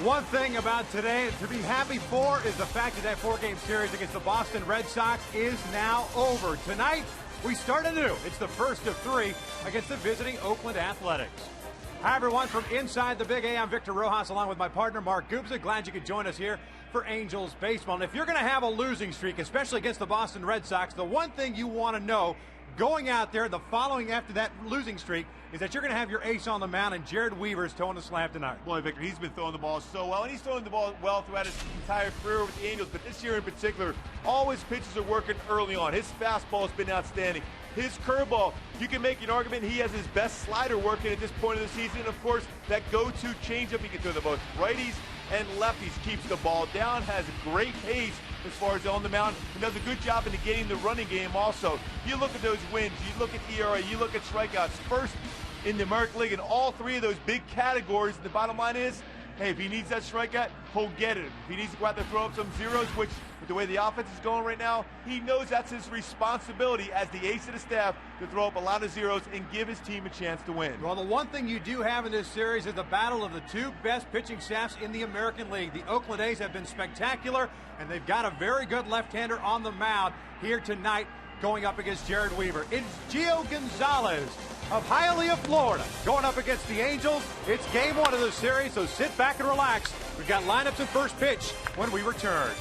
One thing about today to be happy for is the fact that four-game series against the Boston Red Sox is now over. Tonight, we start anew. It's the first of three against the visiting Oakland Athletics. Hi, everyone. From inside the Big A, I'm Victor Rojas, along with my partner, Mark Gubza. Glad you could join us here for Angels Baseball. And if you're going to have a losing streak, especially against the Boston Red Sox, the one thing you want to know going out there, the following after that losing streak, is that you're going to have your ace on the mound, and Jered Weaver's towing the slam tonight. Boy, Victor, he's been throwing the ball so well, and he's throwing the ball well throughout his entire career with the Angels, but this year in particular, all his pitches are working early on. His fastball has been outstanding. His curveball, you can make an argument he has his best slider working at this point of the season. And of course, that go-to changeup, he can throw the both righties and lefties, keeps the ball down, has great pace as far as on the mound, and does a good job in negating the running game also. You look at those wins, you look at ERA, you look at strikeouts, first in the American League in all three of those big categories. The bottom line is, hey, if he needs that strikeout, he'll get it. If he needs to go out there and throw up some zeros, which with the way the offense is going right now, he knows that's his responsibility as the ace of the staff to throw up a lot of zeros and give his team a chance to win. Well, the one thing you do have in this series is the battle of the two best pitching staffs in the American League. The Oakland A's have been spectacular, and they've got a very good left-hander on the mound here tonight going up against Jered Weaver. It's Gio Gonzalez of Hialeah, Florida, going up against the Angels. It's game one of the series, so sit back and relax. We've got lineups and first pitch when we return.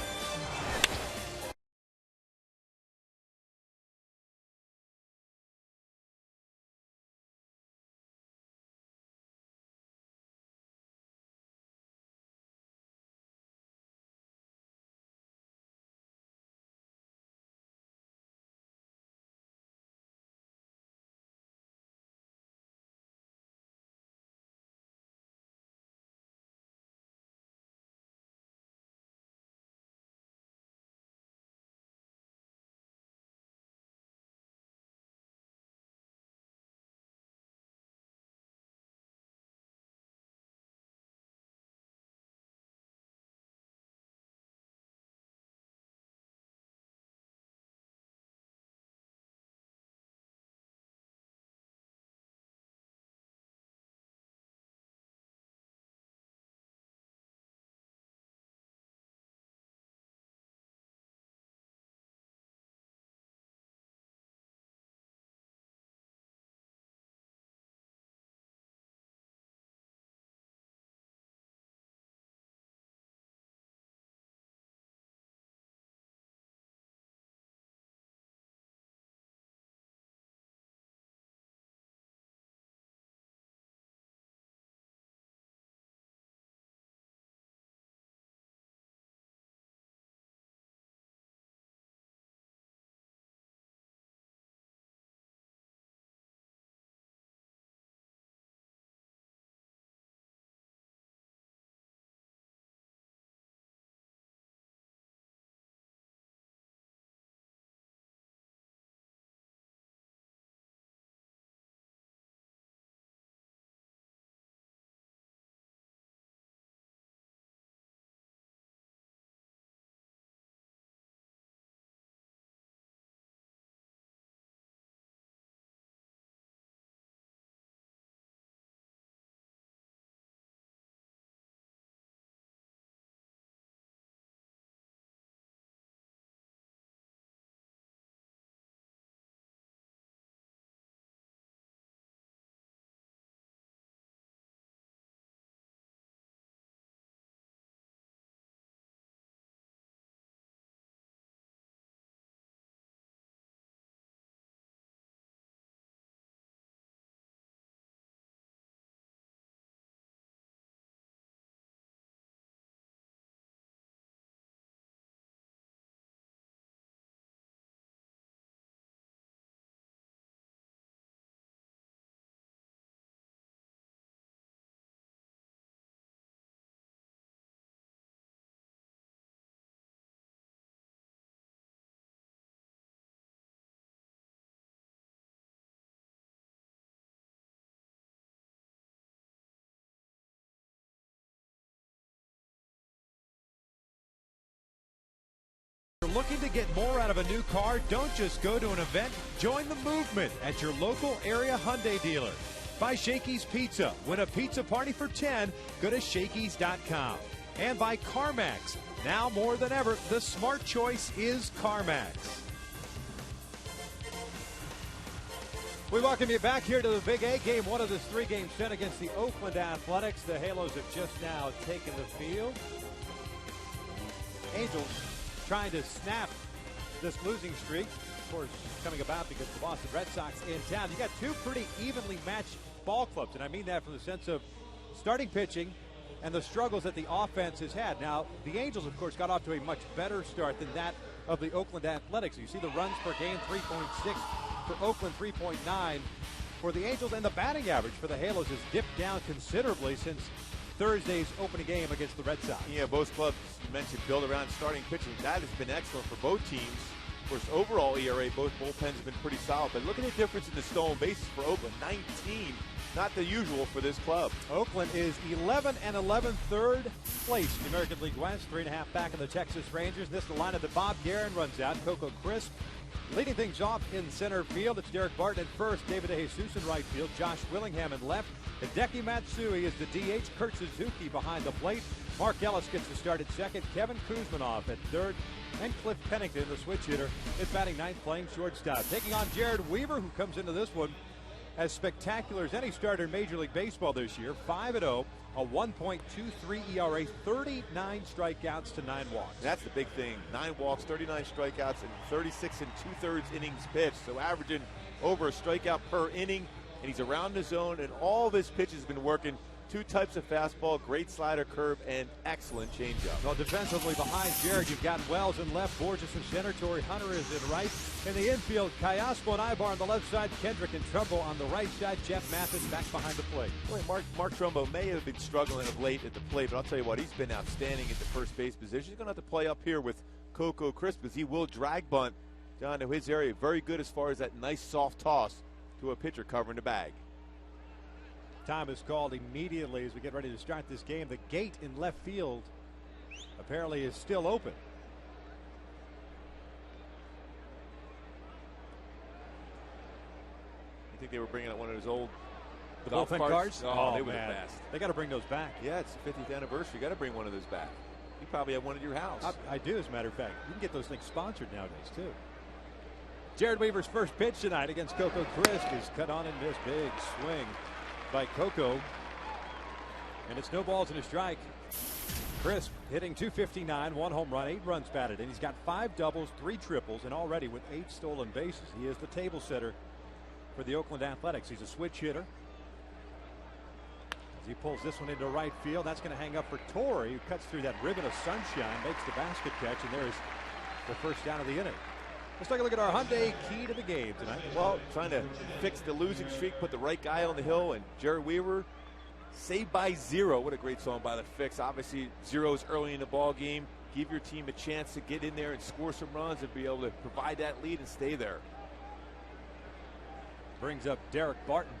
Looking to get more out of a new car? Don't just go to an event. Join the movement at your local area Hyundai dealer. By Shakey's Pizza. Win a pizza party for 10. Go to Shakey's.com. And by CarMax. Now more than ever, the smart choice is CarMax. We welcome you back here to the Big A, game one of this three-game set against the Oakland Athletics. The Halos have just now taken the field. Angels trying to snap this losing streak. Of course, coming about because the Boston Red Sox in town. You got two pretty evenly matched ball clubs, and I mean that from the sense of starting pitching and the struggles that the offense has had. Now, the Angels, of course, got off to a much better start than that of the Oakland Athletics. You see the runs per game, 3.6 for Oakland, 3.9 for the Angels, and the batting average for the Halos has dipped down considerably since Thursday's opening game against the Red Sox. Yeah, both clubs, you mentioned, build around starting pitching. That has been excellent for both teams. Of course, overall ERA, both bullpens have been pretty solid. But look at the difference in the stolen bases for Oakland, 19. Not the usual for this club. Oakland is 11-11, third place in the American League West, 3.5 back in the Texas Rangers. This is the lineup that Bob Guerin runs out. Coco Crisp leading things off in center field. It's Derek Barton at first, David DeJesus in right field, Josh Willingham in left. Hideki Matsui is the DH, Kurt Suzuki behind the plate. Mark Ellis gets the start at second, Kevin Kuzmanoff at third, and Cliff Pennington, the switch hitter, is batting ninth, playing shortstop. Taking on Jared Weaver, who comes into this one as spectacular as any starter in Major League Baseball this year. 5-0, a 1.23 ERA, 39 strikeouts to 9 walks. That's the big thing. 9 walks, 39 strikeouts, and 36 2/3 innings pitched. So averaging over a strikeout per inning, and he's around the zone, and all of his pitches have been working. Two types of fastball, great slider, curve, and excellent changeup. Well, defensively behind Jared, you've got Wells in left, Borges in center, Torrey Hunter is in right. In the infield, Kayaspo and Ibar on the left side, Kendrick and Trumbo on the right side, Jeff Mathis back behind the plate. Boy, Mark Trumbo may have been struggling of late at the plate, but I'll tell you what, he's been outstanding at the first base position. He's going to have to play up here with Coco Crisp because he will drag bunt down to his area. Very good as far as that nice soft toss to a pitcher covering the bag. Time is called immediately as we get ready to start this game. The gate in left field apparently is still open. You think they were bringing out one of those old bullpen cars? Oh, they were the best. They got to bring those back. Yeah, it's the 50th anniversary. You got to bring one of those back. You probably have one at your house. I do, as a matter of fact. You can get those things sponsored nowadays, too. Jared Weaver's first pitch tonight against Coco Crisp is cut on and missed. Big swing by Coco, and it's no balls and a strike. Crisp hitting .259, 1 home run, 8 runs batted in. He's got 5 doubles, 3 triples, and already with 8 stolen bases. He is the table setter for the Oakland Athletics. He's a switch hitter. As he pulls this one into right field, that's going to hang up for Torrey, who cuts through that ribbon of sunshine, makes the basket catch, and there's the first down of the inning. Let's take a look at our Hyundai key to the game tonight. Well, trying to fix the losing streak, put the right guy on the hill, and Jared Weaver saved by 0. What a great song by the Fix. Obviously, 0's early in the ball game. Give your team a chance to get in there and score some runs and be able to provide that lead and stay there. Brings up Derek Barton.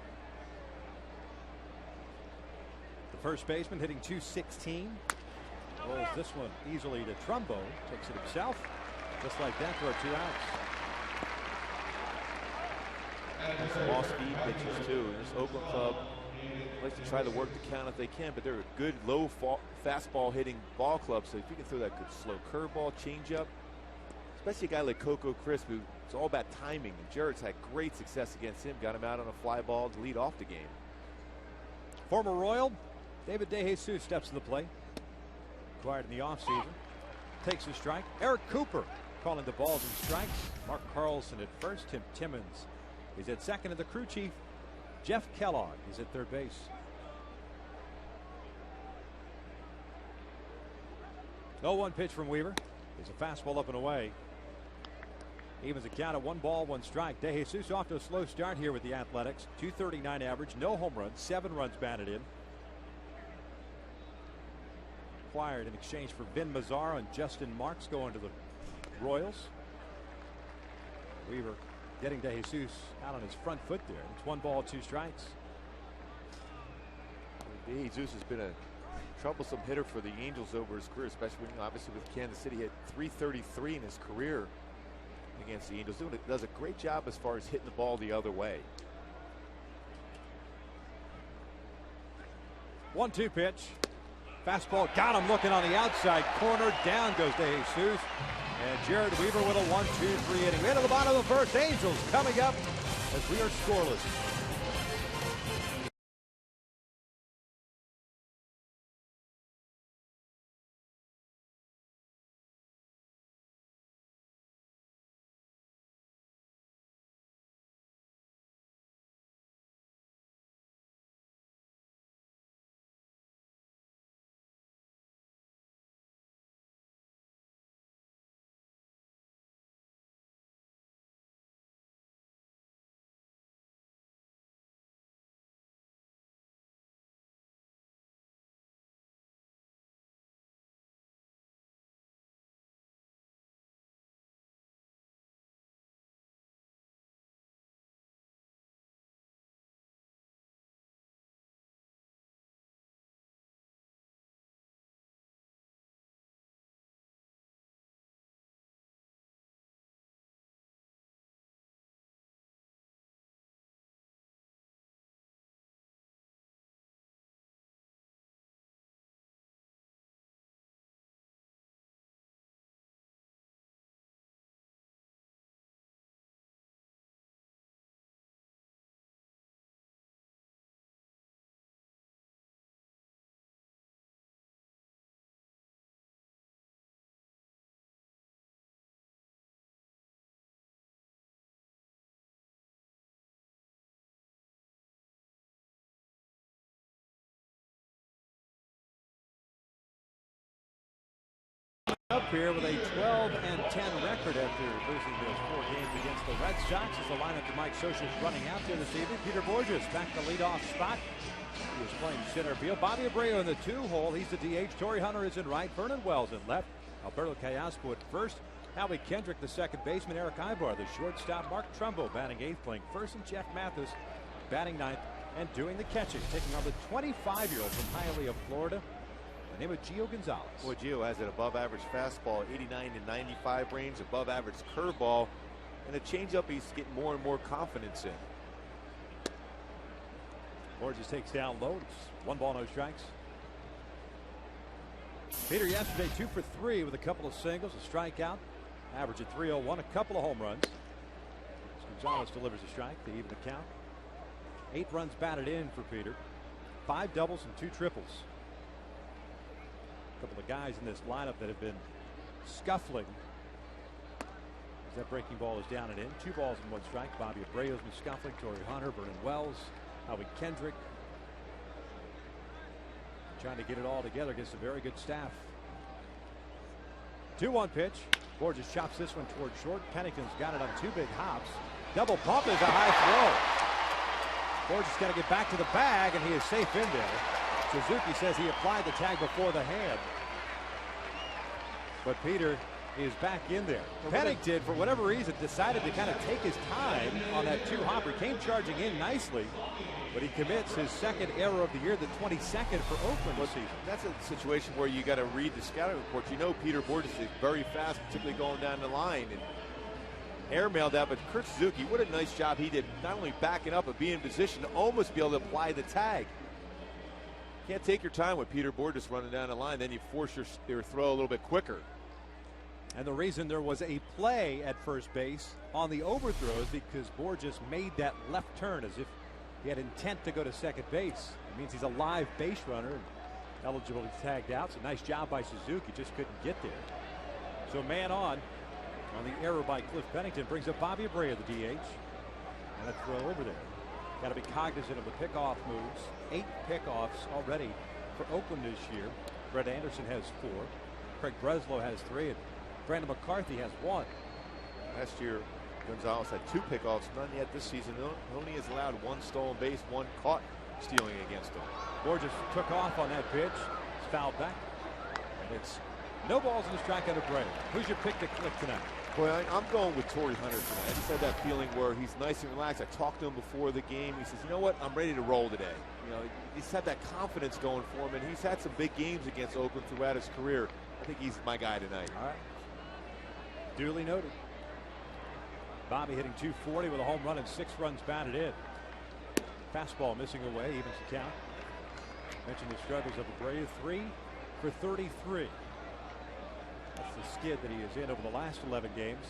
The first baseman hitting .216. Rolls this one easily to Trumbo. Takes it himself. Just like that for 2 outs. Ball speed pitches too. This Oakland club likes to try to work the count if they can, but they're a good low fastball hitting ball club. So if you can throw that good slow curveball, changeup, especially a guy like Coco Crisp, who it's all about timing. And Jared's had great success against him. Got him out on a fly ball to lead off the game. Former Royal David DeJesus steps to the plate. Acquired in the offseason. Takes a strike. Eric Cooper calling the balls and strikes. Mark Carlson at first. Tim Timmons is at second, and the crew chief Jeff Kellogg is at third base. No 1 pitch from Weaver. There's a fastball up and away. Evens the count at 1 ball, 1 strike. DeJesus off to a slow start here with the Athletics. .239 average, no home runs, 7 runs batted in. Acquired in exchange for Vin Mazzaro and Justin Marks going to the Royals. Weaver getting DeJesus out on his front foot there. It's 1 ball, 2 strikes. DeJesus has been a troublesome hitter for the Angels over his career, especially obviously with Kansas City. He had .333 in his career against the Angels. Does a great job as far as hitting the ball the other way. 1-2 pitch. Fastball got him looking on the outside corner. Down goes De Jesus. And Jared Weaver with a 1-2-3 inning. We're to the bottom of the first. Angels coming up as we are scoreless. Up here with a 12-10 record after losing those 4 games against the Red Sox as the lineup to Mike Scioscia running out there this evening. Peter Bourjos back to leadoff spot. He was playing center field. Bobby Abreu in the 2-hole. He's the DH. Torrey Hunter is in right. Vernon Wells in left. Alberto Callaspo at first. Howie Kendrick, the second baseman. Eric Ibar, the shortstop. Mark Trumbo batting 8th, playing first, and Jeff Mathis batting 9th and doing the catching, taking on the 25-year-old from Hialeah, Florida. The name of Gio Gonzalez. Boy, Gio has an above-average fastball, 89 to 95 range, above-average curveball, and a changeup he's getting more and more confidence in. Bourjos takes down low. 1 ball, no strikes. Peter yesterday 2 for 3 with a couple of singles, a strikeout, average at 301, a couple of home runs. Gonzalez delivers a strike to even the count. 8 runs batted in for Peter. 5 doubles and 2 triples. A couple of guys in this lineup that have been scuffling as that breaking ball is down and in. 2 balls and 1 strike. Bobby Abreu's been scuffling. Torrey Hunter, Vernon Wells, Howie Kendrick. Trying to get it all together against a very good staff. 2-1 pitch. Bourjos chops this one toward short. Pennington's got it on 2 big hops. Double pump is a high throw. Bourjos got to get back to the bag, and he is safe in there. Suzuki says he applied the tag before the hand. But Peter is back in there. Pennington, for whatever reason, decided to kind of take his time on that 2-hopper. Came charging in nicely, but he commits his 2nd error of the year, the 22nd for Oakland this season. That's a situation where you got to read the scouting reports. You know Peter Bourjos is very fast, particularly going down the line. And airmailed that, but Kurt Suzuki, what a nice job he did, not only backing up, but being in position to almost be able to apply the tag. Can't take your time with Peter Bourjos running down the line, then you force your throw a little bit quicker. And the reason there was a play at first base on the overthrow is because Bourjos made that left turn as if he had intent to go to second base. It means he's a live base runner and eligible to be tagged out. So nice job by Suzuki, just couldn't get there. So man on the error by Cliff Pennington brings up Bobby Abreu, the DH. And a throw over there. Got to be cognizant of the pickoff moves. 8 pickoffs already for Oakland this year. Brett Anderson has 4. Craig Breslow has 3. And Brandon McCarthy has 1. Last year, Gonzalez had 2 pickoffs, none yet this season. Only has allowed 1 stolen base, 1 caught stealing against him. Bourjos took off on that pitch. It's fouled back. And it's no balls in the strike on Abreu. Who's your pick to click tonight? Boy, I'm going with Torrey Hunter tonight. I just had that feeling where he's nice and relaxed. I talked to him before the game. He says, you know what, I'm ready to roll today. You know, he's had that confidence going for him, and he's had some big games against Oakland throughout his career. I think he's my guy tonight. All right. Duly noted. Bobby hitting .240 with a home run and 6 runs batted in. Fastball missing away, evens the count. Mentioned the struggles of Abreu, 3 for 33. That's the skid that he is in over the last 11 games.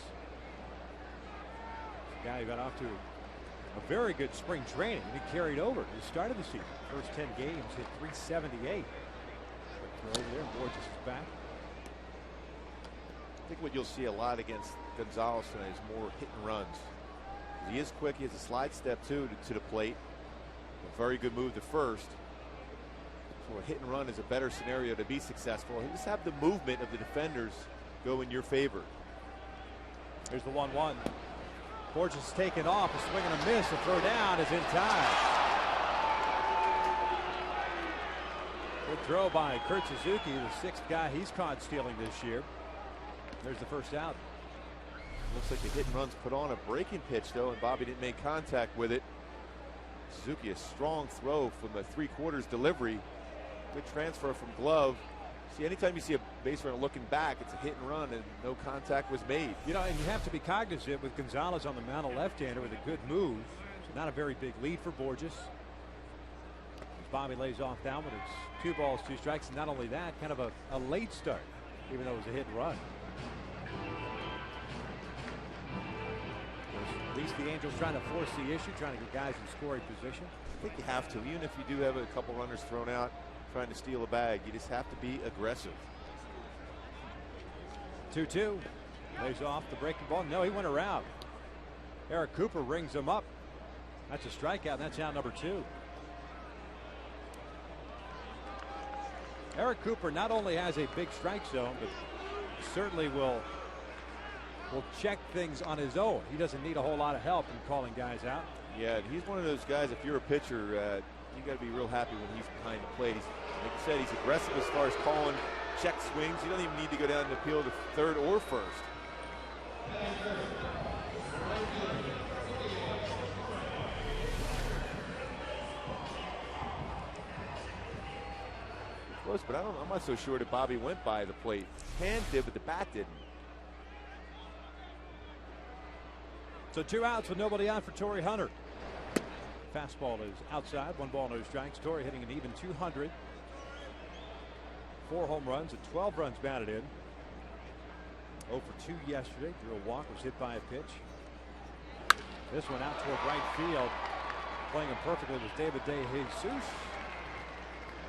The guy who got off to a very good spring training and he carried over to the start of the season. First 10 games hit 378. But over there, Borges is back. I think what you'll see a lot against Gonzalez tonight is more hit and runs. He is quick. He has a slide step too to the plate. A very good move to first. So a hit and run is a better scenario to be successful. You just have the movement of the defenders go in your favor. Here's the 1-1. Borges is taken off. A swing and a miss. A throw down is in time. Good throw by Kurt Suzuki, the 6th guy he's caught stealing this year. There's the first out. Looks like the hit and run's put on a breaking pitch though, and Bobby didn't make contact with it. Suzuki, a strong throw from the 3/4 delivery. Good transfer from glove. See, anytime you see a base runner looking back, it's a hit and run, and no contact was made. You know, and you have to be cognizant with Gonzalez on the mound, a left-hander with a good move. So not a very big lead for Borges. As Bobby lays off that one, it's 2 balls, 2 strikes. And not only that, kind of a late start, even though it was a hit and run. At least the Angels trying to force the issue, trying to get guys in scoring position. I think you have to, even if you do have a couple runners thrown out trying to steal a bag, you just have to be aggressive. 2-2. Lays off the breaking ball. No, he went around. Eric Cooper rings him up. That's a strikeout, and that's out number 2. Eric Cooper not only has a big strike zone, but certainly will check things on his own. He doesn't need a whole lot of help in calling guys out. Yeah, he's one of those guys, if you're a pitcher, you got to be real happy when he's behind the plate. Like you said, he's aggressive as far as calling check swings. He doesn't even need to go down the field to third or first. Close, but I'm not so sure that Bobby went by the plate. Hand did, but the bat didn't. So 2 outs with nobody on for Torii Hunter. Fastball is outside. 1 ball, no strikes. Torii hitting an even 200. 4 home runs and 12 runs batted in. 0 for 2 yesterday. Drew a walk, was hit by a pitch. This one out toward right field. Playing him perfectly was David De Jesus.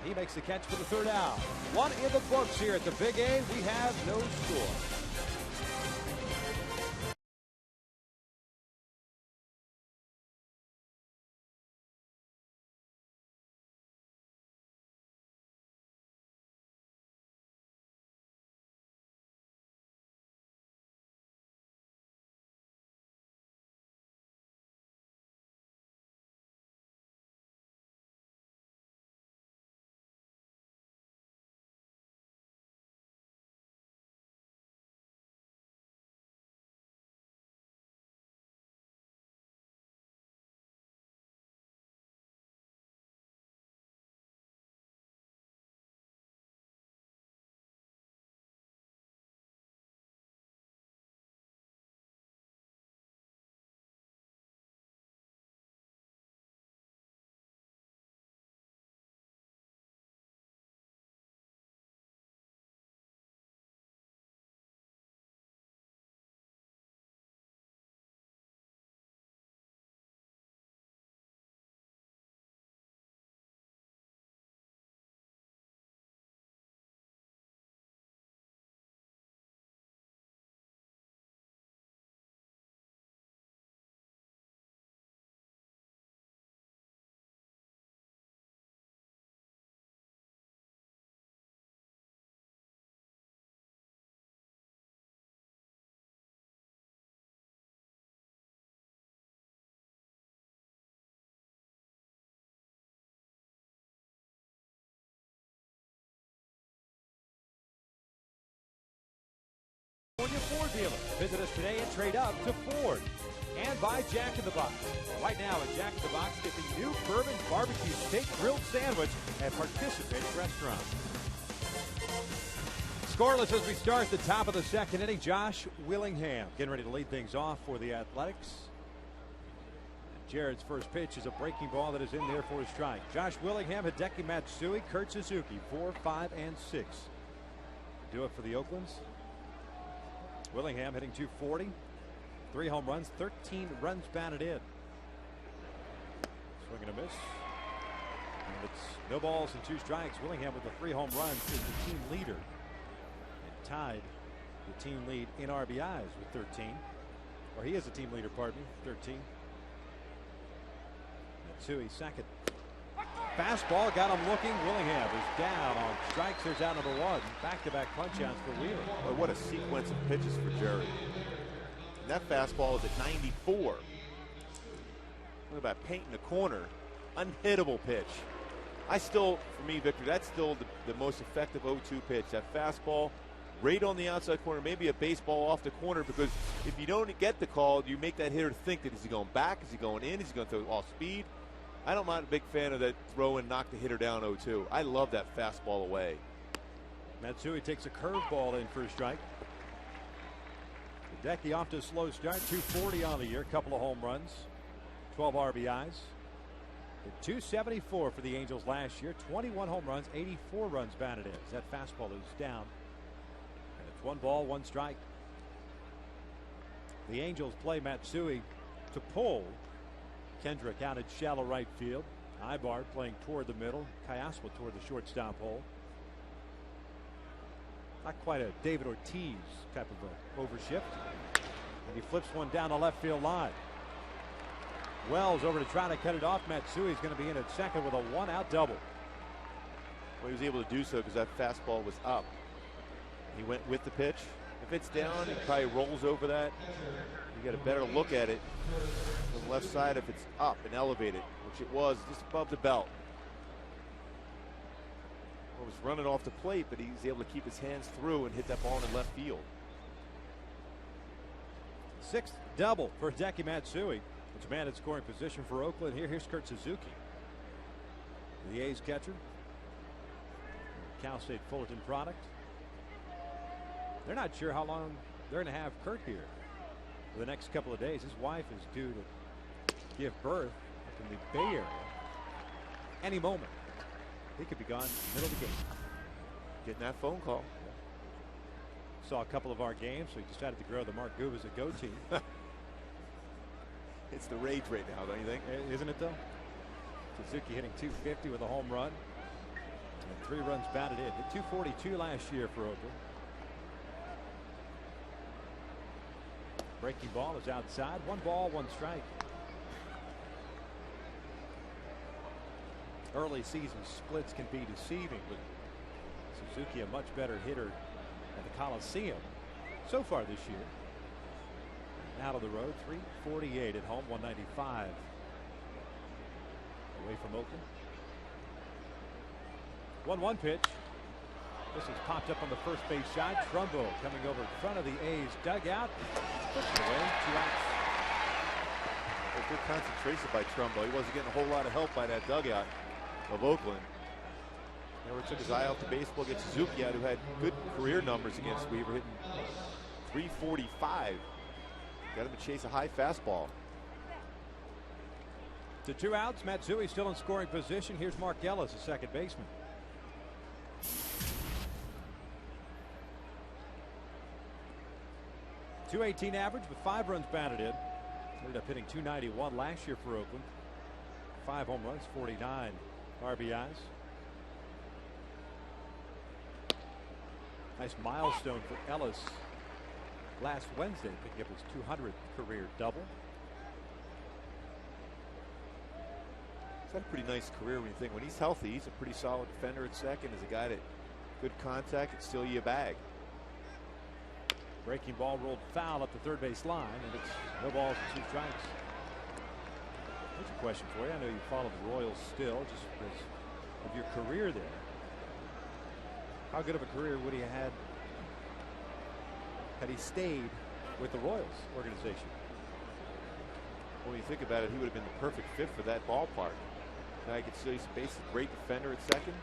He makes the catch for the 3rd out. 1 in the books here at the Big A. We have no score. Ford dealer. Visit us today and trade up to Ford. And by Jack in the Box. Right now at Jack in the Box, get the new bourbon barbecue steak grilled sandwich at participating restaurants. Scoreless as we start the top of the 2nd inning. Josh Willingham getting ready to lead things off for the Athletics. Jared's first pitch is a breaking ball that is in there for a strike. Josh Willingham, Hideki Matsui, Kurt Suzuki, 4, 5, and 6. Do it for the Oaklands. Willingham hitting .240, 3 home runs, 13 runs batted in. Swing and a miss. And it's no balls and 2 strikes. Willingham with the 3 home runs is the team leader and tied the team lead in RBIs with 13. Or he is the team leader, pardon me, 13. Matsui second. Fastball got him looking. Willingham is down on strikes. There's out number 1. Back-to-back punch-outs for Wheeler. Boy, what a sequence of pitches for Jared. And that fastball is at 94. Look at that paint in the corner. Unhittable pitch. For me, Victor, that's still the most effective 0-2 pitch. That fastball right on the outside corner, maybe a baseball off the corner, because if you don't get the call, you make that hitter think that is he going back, is he going in, is he going to throw off speed? I'm not a big fan of that throw and knock the hitter down 0-2. I love that fastball away. Matsui takes a curveball in for a strike. Hideki off to a slow start, 240 on the year, couple of home runs, 12 RBIs. Hit .274 for the Angels last year, 21 home runs, 84 runs batted in. That fastball is down. And it's 1 ball, 1 strike. The Angels play Matsui to pull. Kendrick out at shallow right field. Ibar playing toward the middle. Kayaswa toward the shortstop hole. Not quite a David Ortiz type of a overshift. And he flips one down the left field line. Wells over to try to cut it off. Matsui is going to be in at second with a 1-out double. Well, he was able to do so because that fastball was up. He went with the pitch. If it's down, he probably rolls over that. You get a better look at it from the left side if it's up and elevated, which it was just above the belt. Well, it was running off the plate, but he was able to keep his hands through and hit that ball in left field. 6th double for Hideki Matsui. It's a man in scoring position for Oakland here. Here's Kurt Suzuki, the A's catcher. Cal State Fullerton product. They're not sure how long they're going to have Kurt here for the next couple of days. His wife is due to give birth up in the Bay Area any moment. He could be gone in the middle of the game. Getting that phone call. Saw a couple of our games, so he decided to grow the Mark Gubas a goatee. It's the rage right now, don't you think? Isn't it, though? Suzuki hitting .250 with a home run. And 3 runs batted in. Hit .242 last year for Oakland. Breaking ball is outside. 1 ball, 1 strike. Early season splits can be deceiving, but Suzuki a much better hitter at the Coliseum so far this year. Out of the road, 348 at home, 195 away from Oakland. 1-1 pitch. This is popped up on the first base side. Trumbo coming over in front of the A's dugout. Puts it away. 2 outs. A good concentration by Trumbo. He wasn't getting a whole lot of help by that dugout of Oakland. Never took his eye off the baseball. Gets Suzuki out, who had good career numbers against Weaver, hitting .345. Got him to chase a high fastball. To 2 outs. Matsui still in scoring position. Here's Mark Ellis, the second baseman. .218 average with 5 runs batted in. Ended up hitting .291 last year for Oakland. 5 home runs, 49 RBIs. Nice milestone for Ellis last Wednesday, picking up his 200th career double. He's had a pretty nice career when you think. When he's healthy, he's a pretty solid defender at second. As a guy that good contact can steal you a bag. Breaking ball rolled foul up the third base line, and it's no balls and 2 strikes. Here's a question for you. I know you follow the Royals still, just because of your career there. How good of a career would he have had he stayed with the Royals organization? Well, when you think about it, he would have been the perfect fit for that ballpark. Now you can see he's a basic great defender at second.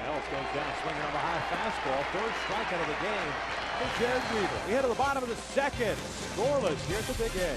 Ellis goes down swinging on the high fastball. 3rd strikeout of the game for Jared Weaver. We head to the bottom of the 2nd. Scoreless here at the Big A.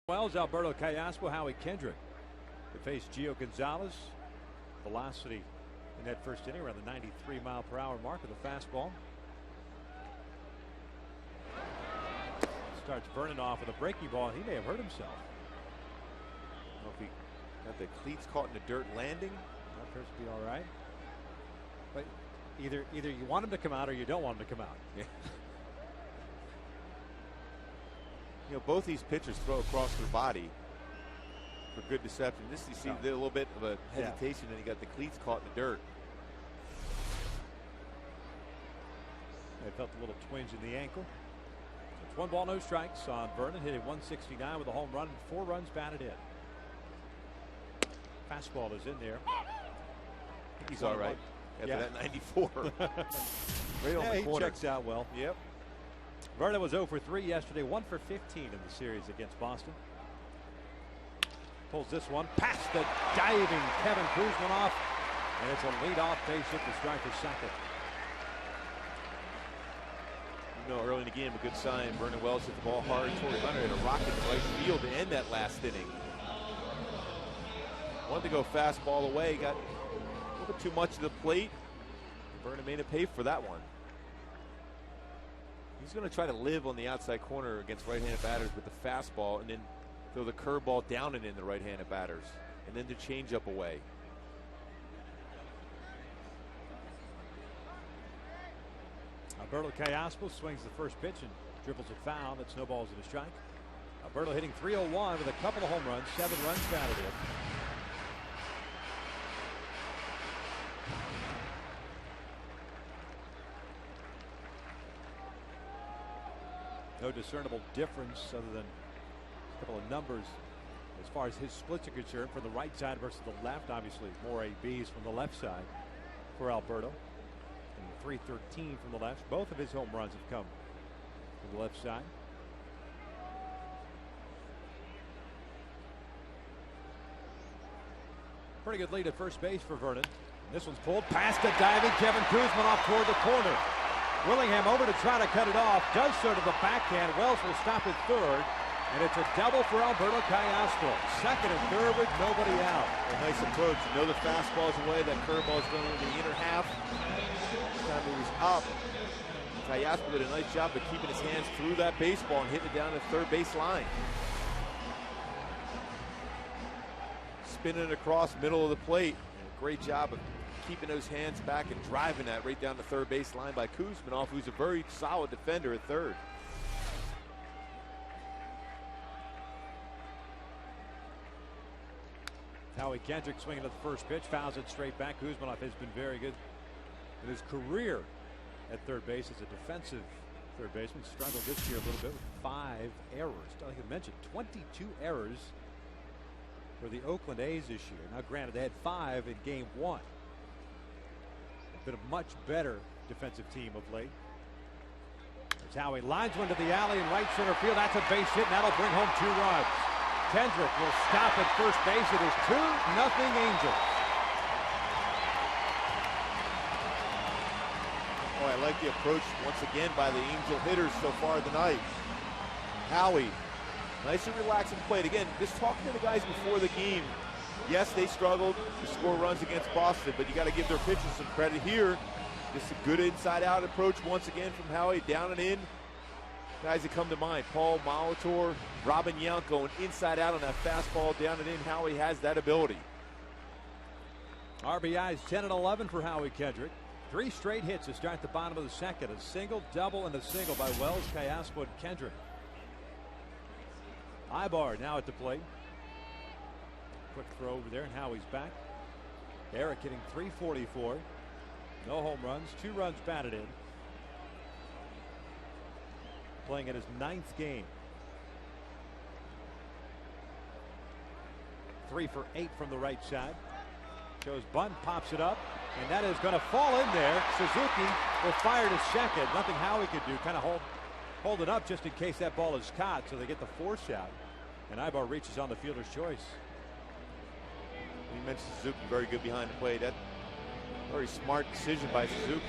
Wells, Alberto Callaspo, Howie Kendrick to face Gio Gonzalez. Velocity in that first inning around the 93-mile-per-hour mark with a fastball. Starts Vernon off with a breaking ball. He may have hurt himself. I don't know if he got the cleats caught in the dirt landing. That appears to be all right. But either you want him to come out or you don't want him to come out. Yeah. You know, both these pitchers throw across their body for good deception. This, you see, a little bit of a hesitation, and he got the cleats caught in the dirt. I felt a little twinge in the ankle. It's 1 ball, no strikes on Vernon, hitting 169 with a home run and 4 runs batted in. Fastball is in there. He's all right after that 94. Right on the corner. He checks out well. Yep. Vernon was 0 for 3 yesterday, 1 for 15 in the series against Boston. Pulls this one past the diving Kevin Kuzman off, and it's a leadoff base hit to strike for second. You know, early in the game, a good sign. Vernon Wells hit the ball hard. Torrey Hunter hit a rocket to right field to end that last inning. Wanted to go fastball away, got a little bit too much of the plate. Vernon made it pay for that one. He's going to try to live on the outside corner against right-handed batters with the fastball, and then throw the curveball down and in the right-handed batters, and then the changeup away. Alberto Callaspo swings the first pitch and dribbles it foul. That snowballs in a strike. Alberto hitting .301 with a couple of home runs, 7 runs batted in. No discernible difference other than a couple of numbers as far as his splits are concerned from the right side versus the left. Obviously more ABs from the left side for Alberto, and 313 from the left. Both of his home runs have come from the left side. Pretty good lead at first base for Vernon. This one's pulled past the diving Kevin Kuzman off toward the corner. Willingham over to try to cut it off. Does so to the backhand. Wells will stop at third. And it's a double for Alberto Callaspo. Second and third with nobody out. A nice approach. You know the fastball's away. That curveball's going into the inner half. Time he was up. Callaspo did a nice job of keeping his hands through that baseball and hitting it down the third base line. Spinning it across middle of the plate. And a great job of keeping those hands back and driving that right down the third base line by Kuzminoff, who's a very solid defender at third. Howie Kendrick swinging at the first pitch, fouls it straight back. Kuzminoff has been very good in his career at third base as a defensive third baseman. Struggled this year a little bit with 5 errors. Like I mentioned, 22 errors for the Oakland A's this year. Now, granted, they had 5 in game 1. Been a much better defensive team of late. There's Howie, lines one to the alley in right center field. That's a base hit, and that'll bring home 2 runs. Kendrick will stop at first base. It is 2-0 Angels. Oh, I like the approach once again by the Angel hitters so far tonight. Howie, nice and relaxed and played. Again, just talking to the guys before the game. Yes, they struggled to score runs against Boston, but you got to give their pitchers some credit here. Just a good inside-out approach once again from Howie, down and in. Guys that come to mind, Paul Molitor, Robin Yount going inside-out on that fastball, down and in. Howie has that ability. RBIs 10 and 11 for Howie Kendrick. 3 straight hits to start the bottom of the second. A single, double, and a single by Wells, Callaspo, and Kendrick. Ibar now at the plate. Quick throw over there, and Howie's back. Eric hitting .344. No home runs, 2 runs batted in. Playing in his 9th game. 3 for 8 from the right side. Shows bunt, pops it up, and that is going to fall in there. Suzuki will fire to second. Nothing Howie could do. Kind of hold it up just in case that ball is caught, so they get the force out. And Ibar reaches on the fielder's choice. You mentioned Suzuki, very good behind the plate. That very smart decision by Suzuki.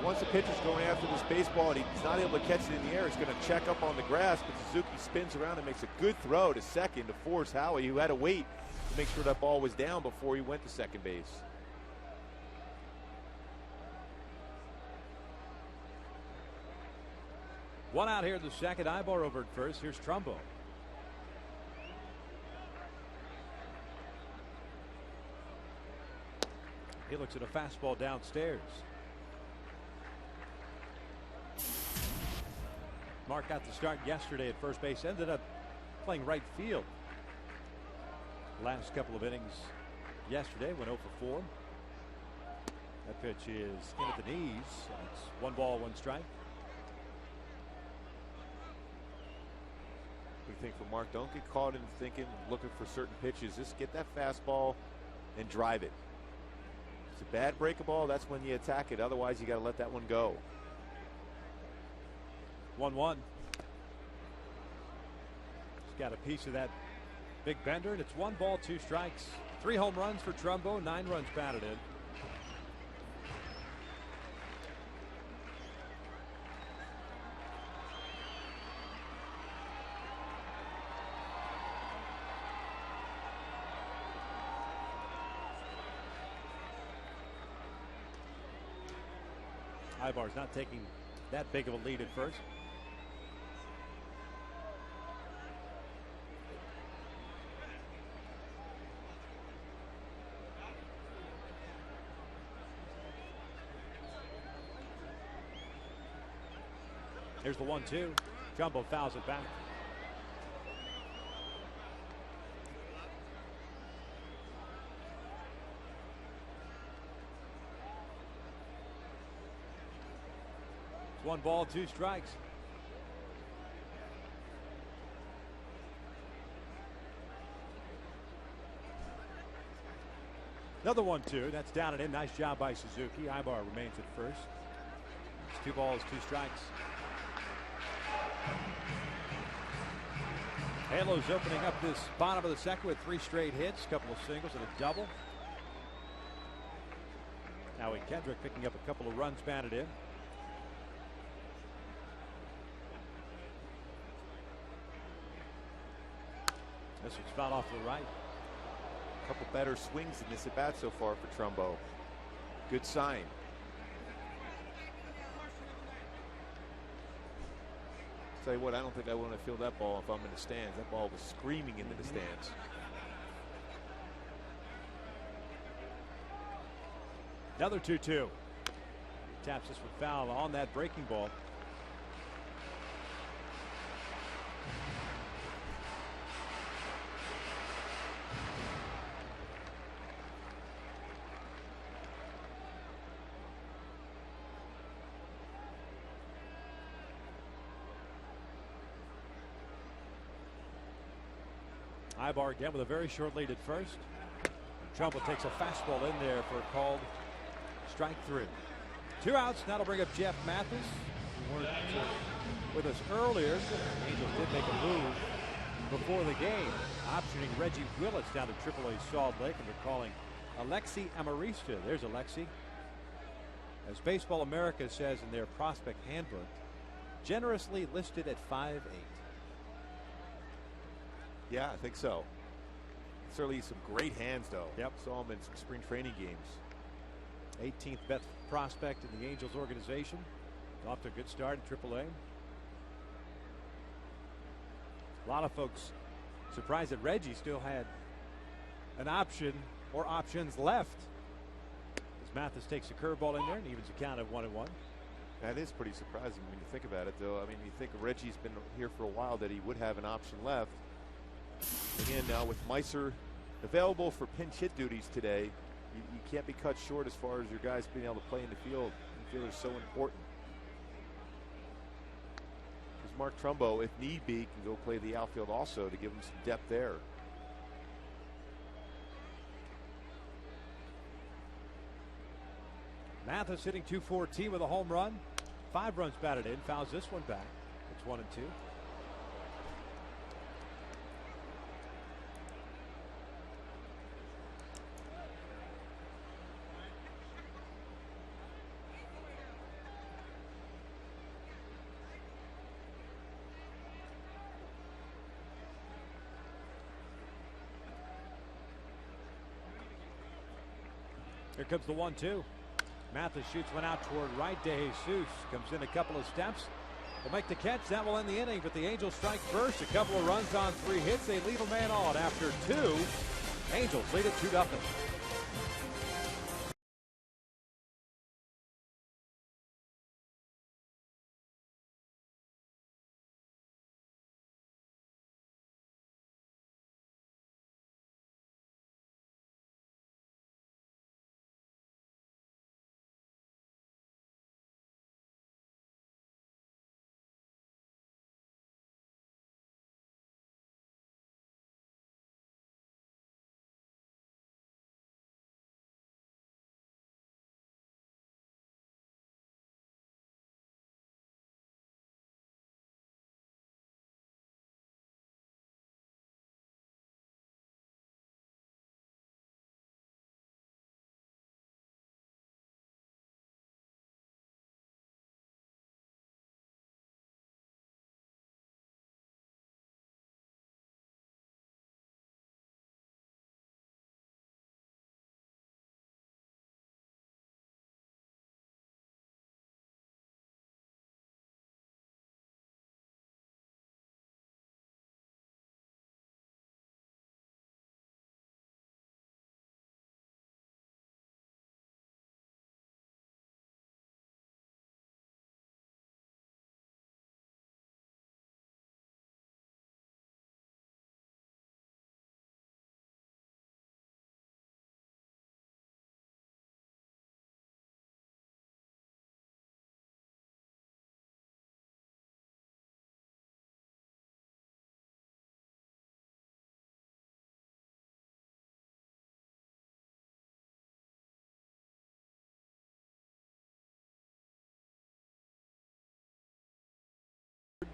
once the pitcher's going after this baseball and he's not able to catch it in the air, he's going to check up on the grass, but Suzuki spins around and makes a good throw to second to force Howie, who had to wait to make sure that ball was down before he went to second base. One out here in the second. Ibar over at first. Here's Trumbo. He looks at a fastball downstairs. Mark got the start yesterday at first base. Ended up playing right field. Last couple of innings yesterday went 0 for 4. That pitch is in at the knees. It's 1 ball, 1 strike. What do you think for Mark? Don't get caught in thinking, looking for certain pitches. Just get that fastball and drive it. It's a bad breaking ball. That's when you attack it. Otherwise, you got to let that one go. 1-1. He's got a piece of that big bender, and it's 1 ball, 2 strikes. 3 home runs for Trumbo, 9 runs batted in. Ibar's not taking that big of a lead at first. Here's the 1-2. Jumbo fouls it back. It's 1 ball, 2 strikes. Another 1-2. That's down and in. Nice job by Suzuki. Ibar remains at first. It's 2 balls, 2 strikes. Halos opening up this bottom of the second with 3 straight hits, a couple of singles and a double. Howie Kendrick picking up a couple of runs batted in. This one's fouled off to the right. A couple better swings in this at bat so far for Trumbo. Good sign. Tell you what, I don't think I want to feel that ball if I'm in the stands. That ball was screaming into the stands. Another 2-2. Taps this with foul on that breaking ball. Ibar again with a very short lead at first. Trumbo takes a fastball in there for a called strike 3. 2 outs. That'll bring up Jeff Mathis, who weren't with us earlier. The Angels did make a move before the game, optioning Reggie Willis down to AAA Salt Lake, and they're calling Alexi Amarista. There's Alexi. As Baseball America says in their prospect handbook, generously listed at 5'8". Yeah, I think so. Certainly some great hands, though. Yep. Saw him in some spring training games. 18th best prospect in the Angels organization. Off to a good start in AAA. A lot of folks surprised that Reggie still had an option or options left. As Mathis takes a curveball in there and evens the count at 1-1. That is pretty surprising when you think about it, though. I mean, you think Reggie's been here for a while, that he would have an option left. Again, now with Meiser available for pinch hit duties today, you can't be cut short as far as your guys being able to play in the field. The field is so important. Because Mark Trumbo, if need be, can go play the outfield also to give him some depth there. Mathis hitting .214 with a home run. 5 runs batted in. Fouls this one back. It's 1-2. Here comes the 1-2. Mathis shoots one out toward right. De Jesus comes in a couple of steps. Will make the catch. That will end the inning, but the Angels strike first. A couple of runs on 3 hits. They leave a man on after 2. Angels lead it 2-0.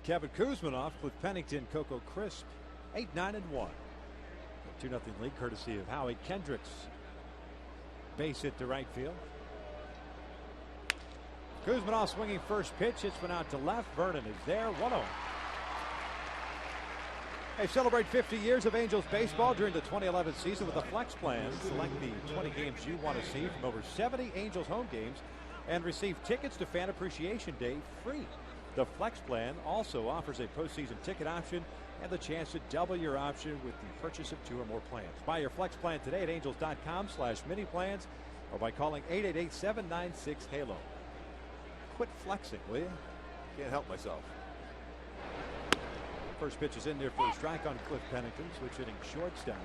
Kevin Kuzminoff, Cliff Pennington, Coco Crisp, 8-9-1. 2-0 lead courtesy of Howie Kendricks. Base hit to right field. Kuzminoff swinging first pitch. Hits one out to left. Vernon is there. 1-0. They celebrate 50 years of Angels baseball during the 2011 season with a flex plan. Select the 20 games you want to see from over 70 Angels home games and receive tickets to Fan Appreciation Day free. The Flex Plan also offers a postseason ticket option and the chance to double your option with the purchase of 2 or more plans. Buy your Flex Plan today at angels.com/mini-plans or by calling 888-796-HALO. Quit flexing, will you? Can't help myself. First pitch is in there for a strike on Cliff Pennington. Switch hitting shortstop.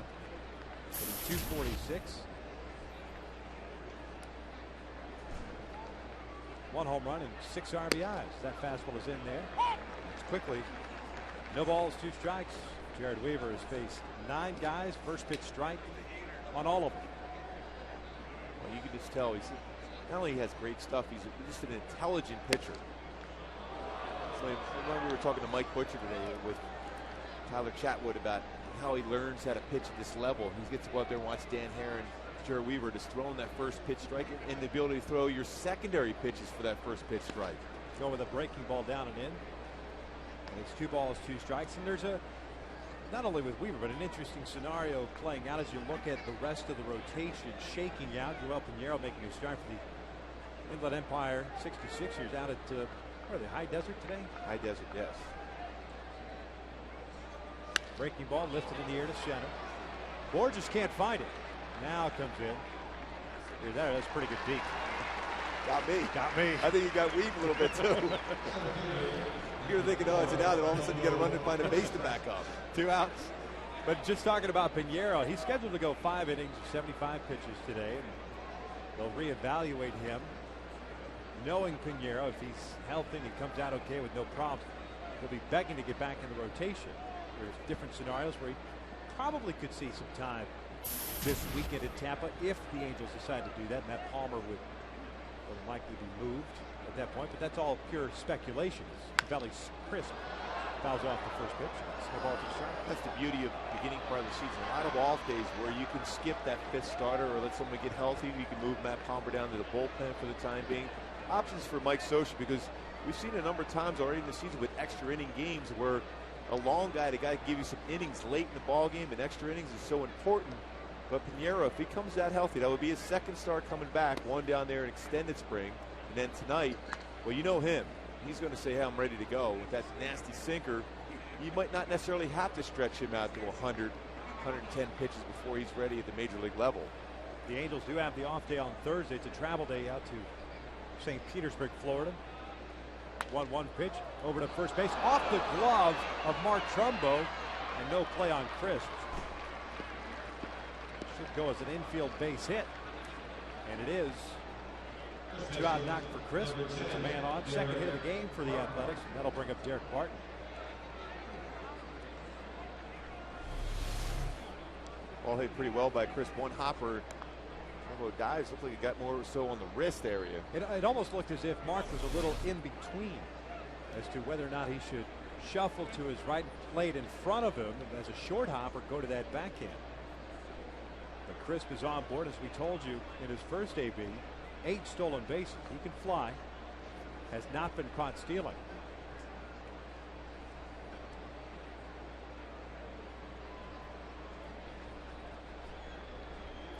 Hitting .246. 1 home run and 6 RBIs. That fastball is in there. It's quickly. No balls, 2 strikes. Jared Weaver has faced 9 guys. First pitch strike on all of them. Well, you can just tell he's not only has great stuff, he's just an intelligent pitcher. So I remember we were talking to Mike Butcher today with Tyler Chatwood about how he learns how to pitch at this level. He gets to go out there and watch Dan Haren, Jared Weaver just throwing that first pitch strike and the ability to throw your secondary pitches for that first pitch strike. Go with a breaking ball down and in. And it's 2 balls, 2 strikes. And there's a, not only with Weaver, but an interesting scenario playing out as you look at the rest of the rotation shaking out. Joel Pinheiro making a start for the Inland Empire 66ers out at, where are they, High Desert today? High Desert, yes. Breaking ball lifted in the air to center. Borges can't find it. Now comes in. Here, that's pretty good deep. Got me. Got me. I think he got Weave a little bit too. You're thinking, oh, it's an out, and all of a sudden you got to run and find a base to back up. 2 outs. But just talking about Pinheiro, he's scheduled to go 5 innings, 75 pitches today. And they'll reevaluate him. Knowing Pinheiro, if he's healthy and he comes out okay with no problems, he'll be begging to get back in the rotation. There's different scenarios where he probably could see some time this weekend in Tampa if the Angels decide to do that. Matt Palmer would likely be moved at that point, but that's all pure speculation. Valley Crisp fouls off the first pitch. Snowball to strike. That's the beauty of the beginning part of the season. A lot of off days where you can skip that 5th starter or let someone get healthy. You can move Matt Palmer down to the bullpen for the time being. Options for Mike Scioscia, because we've seen a number of times already in the season with extra inning games where a long guy, the guy can give you some innings late in the ball game, and extra innings is so important. But Piñeiro, if he comes that healthy, that would be his second start coming back. One down there in extended spring. And then tonight, well, you know him. He's going to say, hey, I'm ready to go. With that nasty sinker, you might not necessarily have to stretch him out to 100, 110 pitches before he's ready at the major league level. The Angels do have the off day on Thursday. It's a travel day out to St. Petersburg, Florida. 1-1 pitch over to first base. Off the glove of Mark Trumbo. And no play on Crisp. Should go as an infield base hit. And it is. 2-out knock for Crisp. It's a man on. Second hit of the game for the Athletics. And that'll bring up Derek Barton. Ball hit pretty well by Crisp. One hopper. Dives looked like it got more so on the wrist area. It almost looked as if Mark was a little in between as to whether or not he should shuffle to his right plate in front of him as a short hop or go to that backhand. But Crisp is on board, as we told you in his first AB. 8 stolen bases. He can fly. Has not been caught stealing.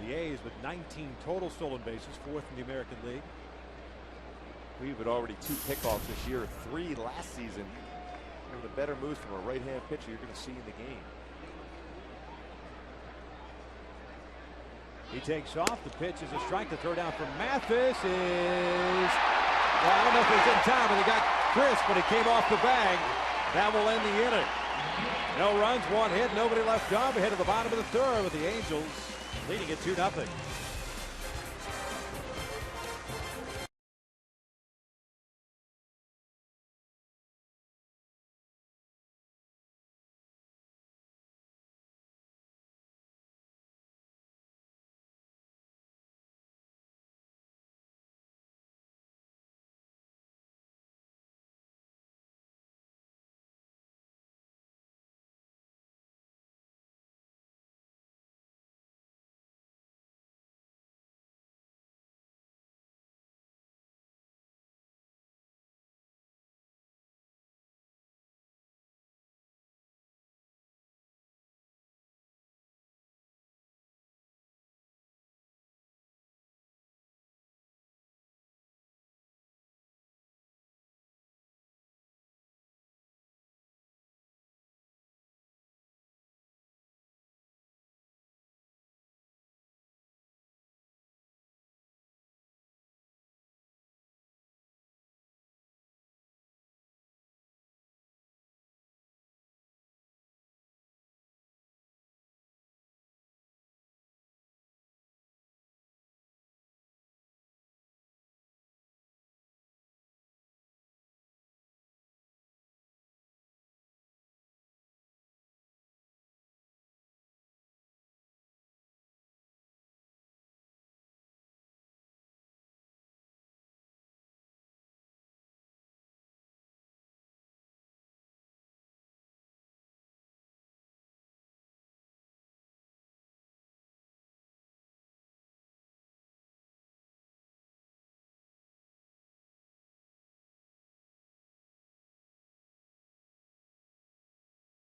The A's with 19 total stolen bases, 4th in the American League. We've had already 2 pickoffs this year, 3 last season. One of the better moves from a right-hand pitcher you're going to see in the game. He takes off. The pitch is a strike. The throw down from Mathis is, well, I don't know if it was in time, but he got Crisp, but it came off the bag. That will end the inning. No runs, 1 hit, nobody left on. We head to the bottom of the third with the Angels leading it 2-0.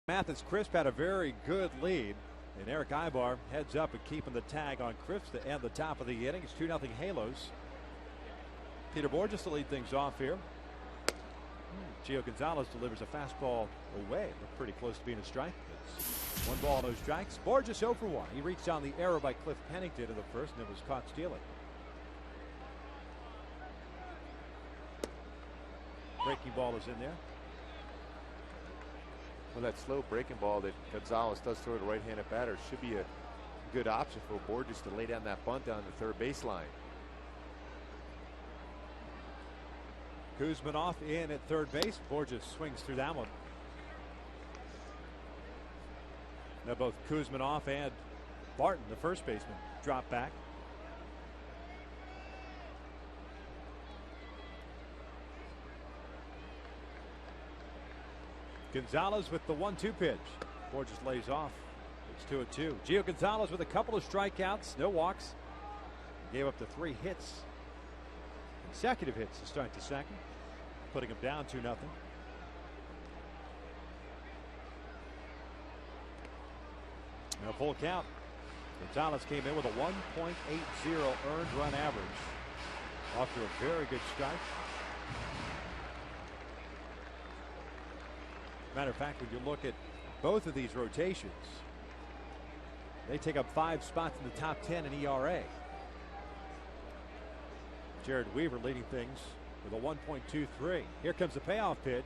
Mathis Crisp had a very good lead, and Eric Ibar heads up and keeping the tag on Crisp to end the top of the inning. It's 2-0 Halos. Peter Borges to lead things off here. Gio Gonzalez delivers a fastball away. Looked pretty close to being a strike. It's 1 ball, no strikes. Borges 0 for 1. He reached on the error by Cliff Pennington in the first, and it was caught stealing. Breaking ball is in there. Well, that slow breaking ball that Gonzalez does throw to right-handed batter should be a good option for Borges to lay down that bunt down the third baseline. Kuzminoff in at third base. Borges swings through that one. Now both Kuzminoff and Barton, the first baseman, drop back. Gonzalez with the 1-2 pitch. Borges lays off. It's 2-2. Gio Gonzalez with a couple of strikeouts, no walks. Gave up the 3 hits. Consecutive hits to start the second, putting him down 2-0. Now full count. Gonzalez came in with a 1.80 earned run average. Off to a very good start. Matter of fact, when you look at both of these rotations, they take up 5 spots in the top 10 in ERA. Jared Weaver leading things with a 1.23. Here comes the payoff pitch.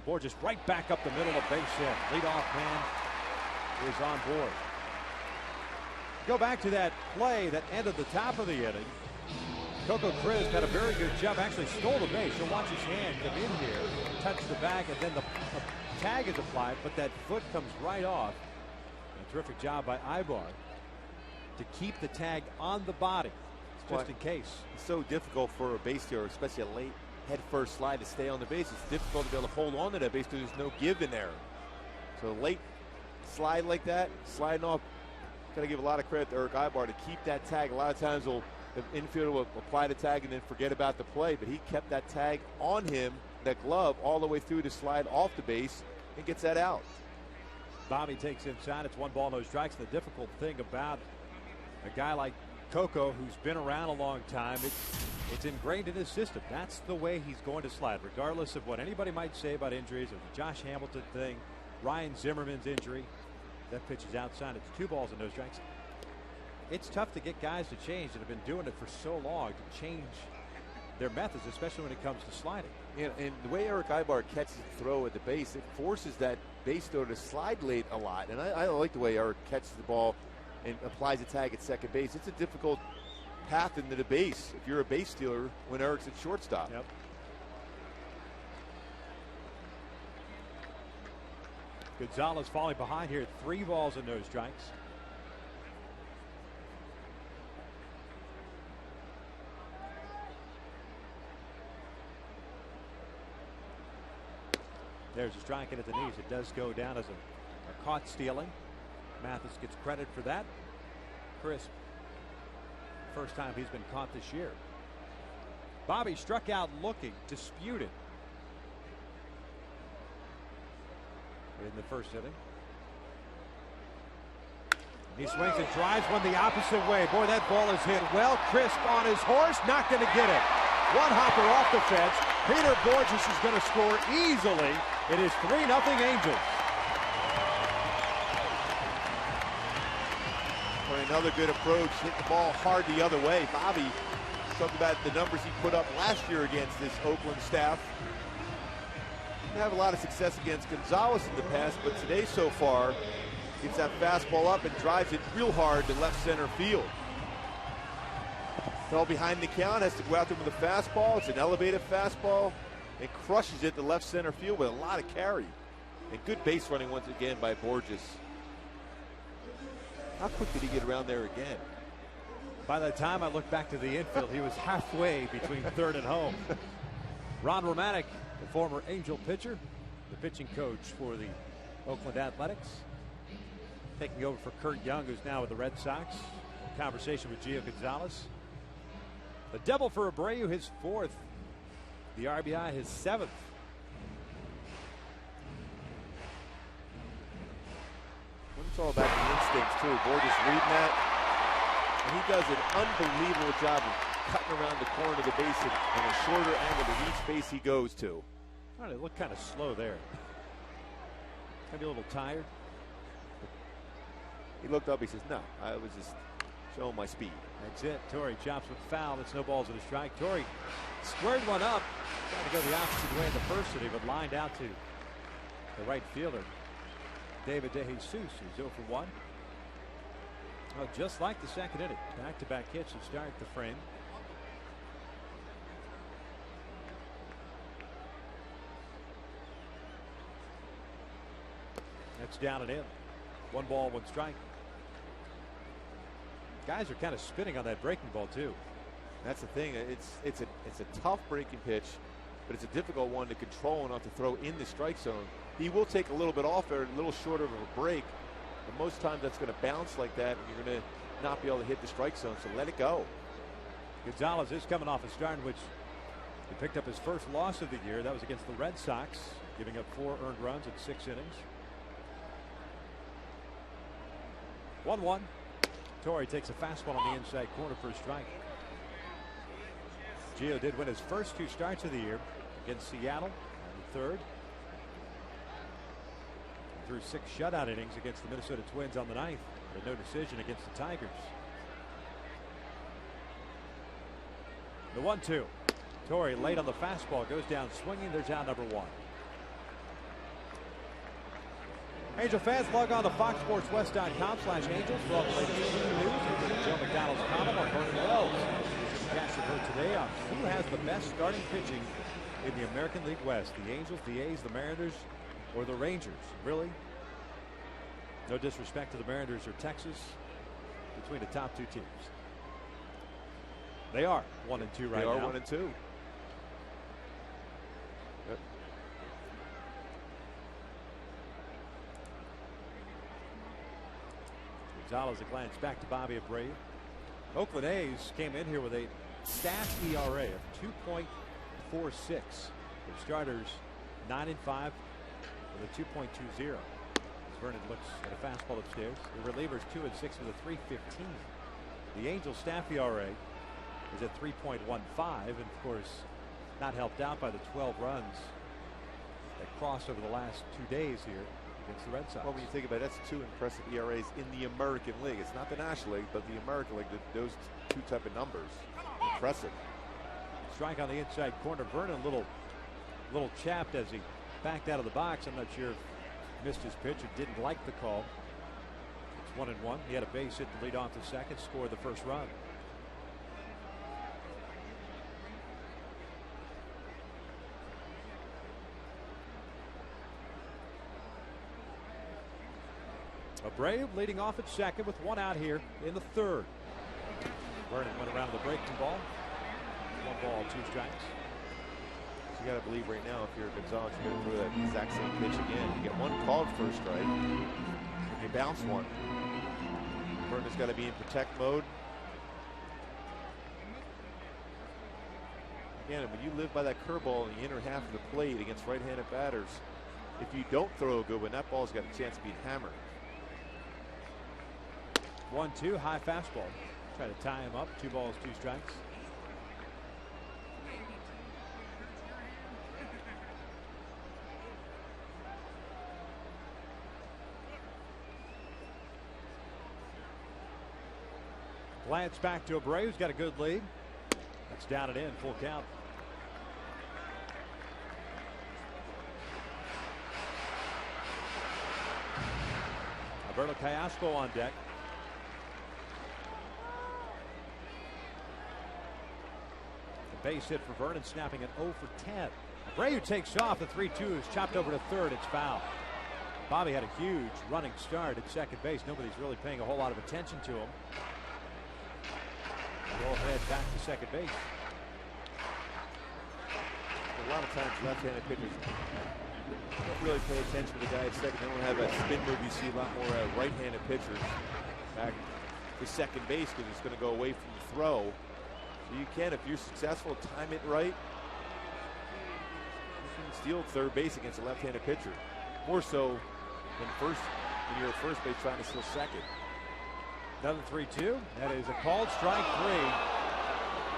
Borges right back up the middle of base hit. Leadoff man is on board. Go back to that play that ended the top of the inning. Coco Crisp had a very good jump, actually stole the base. You'll watch his hand come in here, touch the bag, and then the tag is applied, but that foot comes right off. A terrific job by Ibar to keep the tag on the body, just in case. It's so difficult for a base stealer, especially a late head first slide, to stay on the base. It's difficult to be able to hold on to that base because there's no give in there. So a late slide like that, sliding off, got to give a lot of credit to Erick Aybar to keep that tag. A lot of times the infielder will apply the tag and then forget about the play, but he kept that tag on him, that glove, all the way through to slide off the base and gets that out. Bobby takes inside. It's 1 ball, no strikes. The difficult thing about a guy like Coco, who's been around a long time, it's ingrained in his system. That's the way he's going to slide, regardless of what anybody might say about injuries, or the Josh Hamilton thing, Ryan Zimmerman's injury. That pitch is outside. It's 2 balls and no strikes. It's tough to get guys to change that have been doing it for so long, to change their methods, especially when it comes to sliding. And the way Erick Aybar catches the throw at the base, it forces that base thrower to slide late a lot. And I like the way Erick catches the ball and applies a tag at second base. It's a difficult path into the base if you're a base stealer when Erick's at shortstop. Yep. Gonzalez falling behind here, 3 balls and no strikes. There's a strike in at the knees. It does go down as a caught stealing. Mathis gets credit for that. Crisp, first time he's been caught this year. Bobby struck out looking, disputed in the first inning. He swings and drives one the opposite way. Boy, that ball is hit well. Crisp on his horse, not going to get it. One hopper off the fence. Peter Borges is going to score easily. It is 3-0 Angels. For another good approach, hit the ball hard the other way. Bobby talked about the numbers he put up last year against this Oakland staff. Didn't have a lot of success against Gonzalez in the past, but today so far, gets that fastball up and drives it real hard to left center field. Fell behind the count, has to go out there with a fastball. It's an elevated fastball, and crushes it to left center field with a lot of carry. And good base running once again by Borges. How quick did he get around there again? By the time I look back to the infield, he was halfway between third and home. Ron Romanek, the former Angel pitcher, the pitching coach for the Oakland Athletics, taking over for Kurt Young, who's now with the Red Sox. Conversation with Gio Gonzalez. The double for Abreu, his 4th. The RBI, his 7th. It's all about the instincts, too. Borges reading that. And he does an unbelievable job of cutting around the corner of the base in a shorter angle to each base he goes to. All right, it looked kind of slow there. Maybe a little tired. He looked up, he says, no, I was just showing my speed. That's it. Torrey chops with foul. It's no balls and a strike. Torrey squared one up. Tried to go the opposite way in the first inning, but lined out to the right fielder, David DeJesus, who's 0 for 1. Oh, just like the second inning. Back-to-back hits to start the frame. That's down and in. 1 ball, 1 strike. Guys are kind of spinning on that breaking ball too. That's the thing. It's a tough breaking pitch, but it's a difficult one to control and not to throw in the strike zone. He will take a little bit off there, a little shorter of a break, but most times that's going to bounce like that, and you're going to not be able to hit the strike zone. So let it go. Gonzalez is coming off a start in which he picked up his first loss of the year. That was against the Red Sox, giving up 4 earned runs in 6 innings. 1-1. Torrey takes a fastball on the inside corner for a strike. Gio did win his first 2 starts of the year against Seattle on the 3rd. Threw 6 shutout innings against the Minnesota Twins on the 9th, but no decision against the Tigers. The 1-2. Torrey late on the fastball, goes down swinging. There's out number 1. Angel fans, log on to foxsportswest.com/angels for all the latest team news. Visit Joe McDonald's column on Vernon Wells. Cast your vote today on who has the best starting pitching in the American League West: the Angels, the A's, the Mariners, or the Rangers. Really? No disrespect to the Mariners or Texas, between the top 2 teams. They are 1 and 2 right now. They are 1 and 2. Yep. Gonzalez a glance back to Bobby Abreu. Oakland A's came in here with a staff ERA of 2.46. Their starters 9 and 5 with a 2.20. As Vernon looks at a fastball upstairs. The relievers 2 and 6 with a 3.15. The Angels staff ERA is at 3.15, and of course not helped out by the 12 runs that crossed over the last 2 days here against the Red Sox. Well, when you think about it, that's 2 impressive ERAs in the American League. It's not the National League, but the American League. Those 2 type of numbers, impressive. Strike on the inside corner. Vernon little chapped as he backed out of the box. I'm not sure if he missed his pitch or didn't like the call. It's 1-1. He had a base hit to lead off the second, scored the first run. Abreu leading off at second with 1 out here in the 3rd. Vernon went around the breaking ball. 1 ball, 2 strikes. So you got to believe right now, if you're Gonzalez, you're going to throw that exact same pitch again. You get 1 called for a strike. If you bounce 1, Vernon's got to be in protect mode. Again, when you live by that curveball in the inner half of the plate against right-handed batters, if you don't throw a good one, that ball's got a chance to be hammered. 1-2, high fastball. Try to tie him up. 2 balls, 2 strikes. Glance back to Abreu, who's got a good lead. That's down and in, full count. Alberto Callasco on deck. The base hit for Vernon, snapping at 0 for 10. Abreu takes off. The 3-2 is chopped over to third. It's foul. Bobby had a huge running start at second base. Nobody's really paying a whole lot of attention to him. Roll ahead back to second base. A lot of times left-handed pitchers don't really pay attention to the guy at second. They don't have that spin move. You see a lot more right-handed pitchers back to second base because it's going to go away from the throw. So you can, if you're successful, time it right, you can steal third base against a left-handed pitcher. More so than when you're at first base trying to steal second. Another 3-2. That is a called strike 3.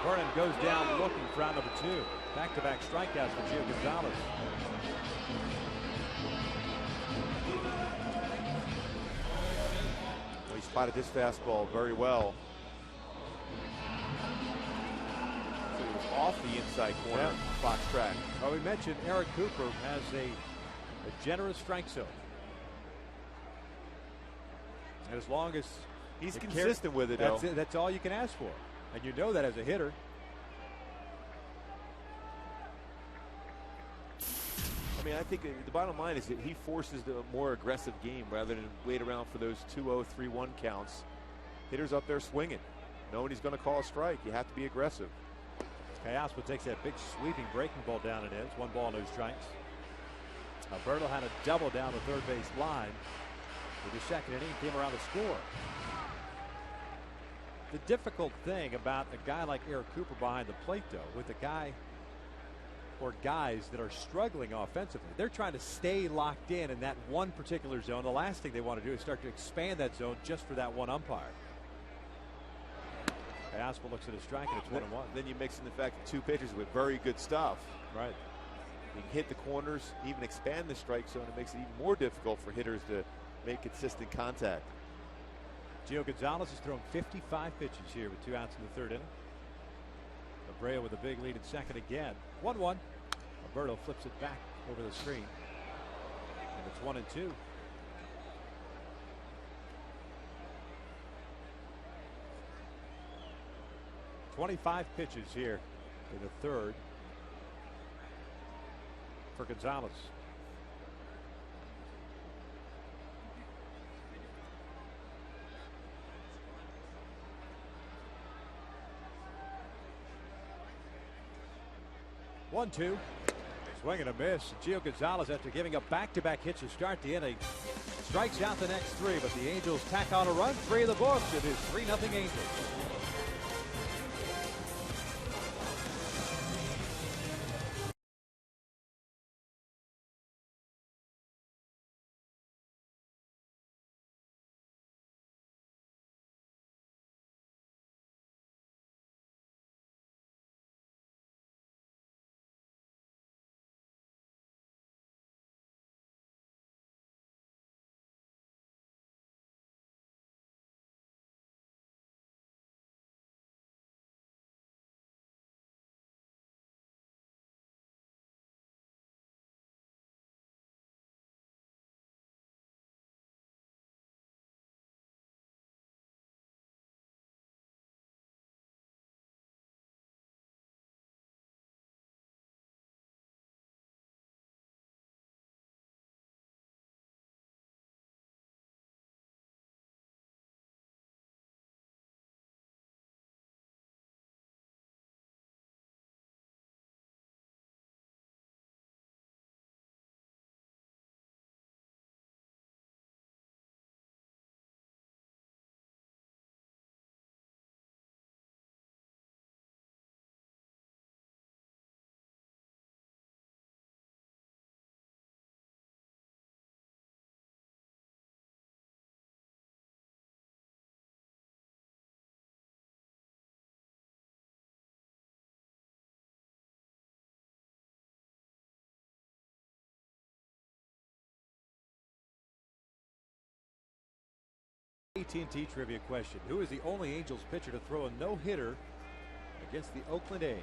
Vernon goes down looking for round number 2. Back-to-back strikeouts for Gio Gonzalez. Well, he spotted this fastball very well. So it was off the inside corner. Yeah. Fox track. Well, we mentioned Eric Cooper has a generous strike zone. And as long as he's consistent with it, though. That's all you can ask for. And you know that as a hitter. I mean, I think the bottom line is that he forces the more aggressive game rather than wait around for those 2-0, 3-1 counts. Hitters up there swinging. Knowing he's going to call a strike. You have to be aggressive. Callasco takes that big sweeping breaking ball down and in. 1 ball, no strikes. Alberto had a double down the third base line. With the second inning, came around the score. The difficult thing about a guy like Eric Cooper behind the plate, though, with a guy or guys that are struggling offensively, they're trying to stay locked in that one particular zone. The last thing they want to do is start to expand that zone just for that one umpire. Asple looks at a strike, and it's 1-1. Then you mix in the fact that two pitchers with very good stuff. Right. They can hit the corners, even expand the strike zone. It makes it even more difficult for hitters to make consistent contact. Gio Gonzalez has thrown 55 pitches here with 2 outs in the 3rd inning. Abreu with a big lead in second again. 1-1. Alberto flips it back over the screen. And it's 1-2. "25 pitches here in the 3rd for Gonzalez. One-two. Swing and a miss. Gio Gonzalez, after giving up back-to-back hits to start the inning, strikes out the next 3, but the Angels tack on a run. 3 of the books. It is 3-0 Angels. AT&T trivia question. Who is the only Angels pitcher to throw a no-hitter against the Oakland A's?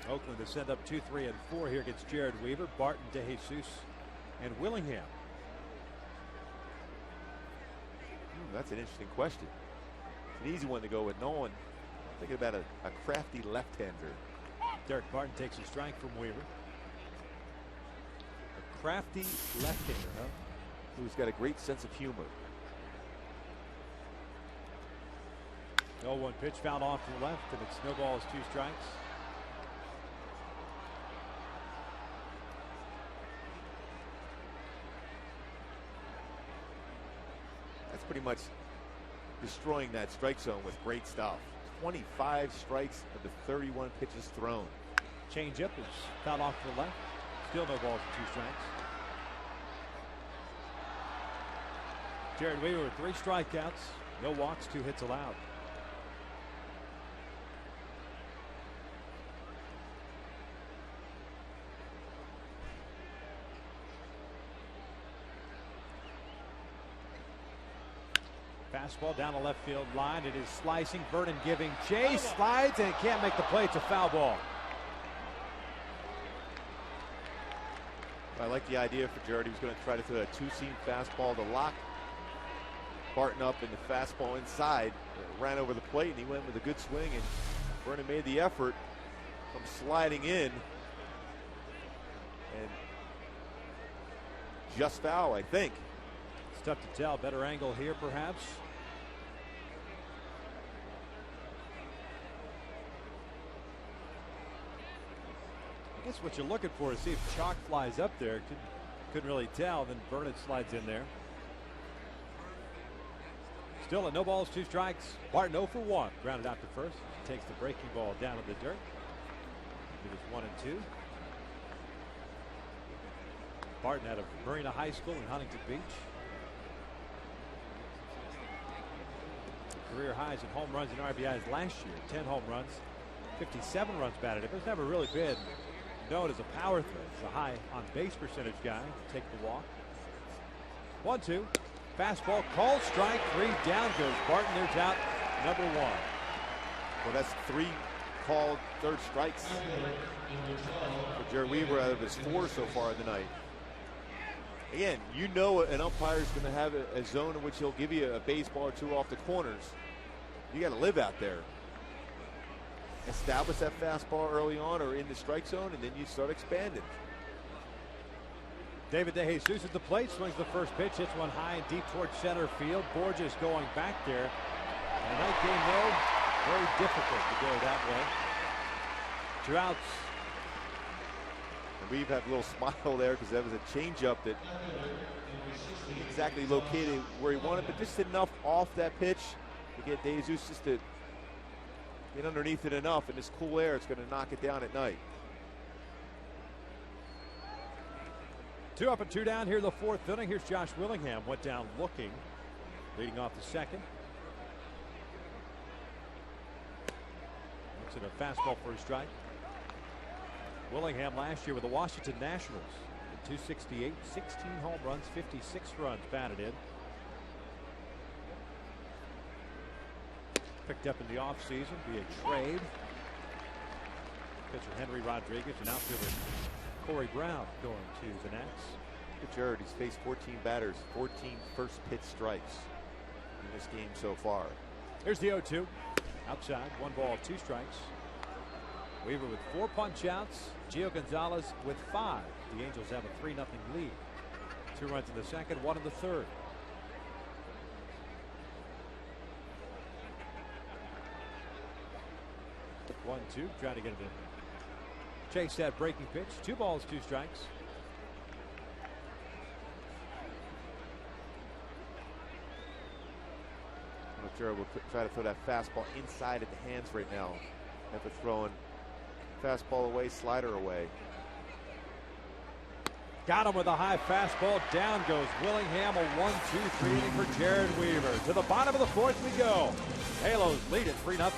Oakland to send up 2, 3, and 4 here against Jared Weaver, Barton, DeJesus, and Willingham. That's an interesting question. It's an easy one to go with. No one thinking about a crafty left-hander. Derek Barton takes a strike from Weaver. A crafty left-hander, huh? Who's got a great sense of humor. 0-1 pitch fouled off to the left, and it snowballs 2 strikes. That's pretty much destroying that strike zone with great stuff. 25 strikes of the 31 pitches thrown. Changeup is fouled off to the left. Still no balls and 2 strikes. Jared Weaver with 3 strikeouts, no walks, 2 hits allowed. Fastball down the left field line. It is slicing. Vernon giving chase. Slides and can't make the play. It's a foul ball. I like the idea for Jared. He was going to try to throw a 2-seam fastball to lock Barton up, in the fastball inside. Ran over the plate, and he went with a good swing, and Vernon made the effort from sliding in. And just foul, I think. It's tough to tell. Better angle here, perhaps. I guess what you're looking for is see if chalk flies up there. Couldn't really tell. Then Vernon slides in there. Still at no balls, 2 strikes. Barton 0 for 1. Grounded out to first. Takes the breaking ball down in the dirt. It is 1 and 2. Barton out of Marina High School in Huntington Beach. career highs in home runs and RBIs last year. 10 home runs, 57 runs batted in. But it's never really been known as a power threat. It's a high on base percentage guy. Take the walk. 1-2. Fastball called strike 3. Down goes Barton. There's out number 1. Well, that's 3 called third strikes for Jared Weaver out of his 4 so far in the night. Again, you know an umpire is going to have a zone in which he'll give you a baseball or 2 off the corners. You got to live out there. Establish that fastball early on or in the strike zone, and then you start expanding. David DeJesus at the plate, swings the first pitch, hits one high and deep towards center field. Borges going back there. And that game, though, very difficult to go that way. 2 outs. And we've had a little smile there because that was a changeup that didn't exactly located where he wanted, but just enough off that pitch to get DeJesus just to get underneath it enough, and this cool air, it's going to knock it down at night. 2 up and 2 down here in the 4th inning. Here's Josh Willingham. Went down looking, leading off the 2nd. Looks at a fastball for a strike. Willingham last year with the Washington Nationals. At 268, 16 home runs, 56 runs batted in. Picked up in the offseason via trade. Pitcher Henry Rodriguez and outfielder Corey Brown going to the Nats. Look at Jared. He's faced 14 batters, 14 first pitch strikes in this game so far. Here's the 0-2. Outside, 1 ball, 2 strikes. Weaver with 4 punch outs. Gio Gonzalez with 5. The Angels have a 3-0 lead. 2 runs in the 2nd, 1 in the 3rd. One, 2, trying to get it in. Chase that breaking pitch. 2 balls, 2 strikes. Jared will try to throw that fastball inside at the hands right now. After throwing fastball away, slider away. Got him with a high fastball. Down goes Willingham. A 1-2-3 inning for Jared Weaver. To the bottom of the 4th we go. Halos lead at 3-0.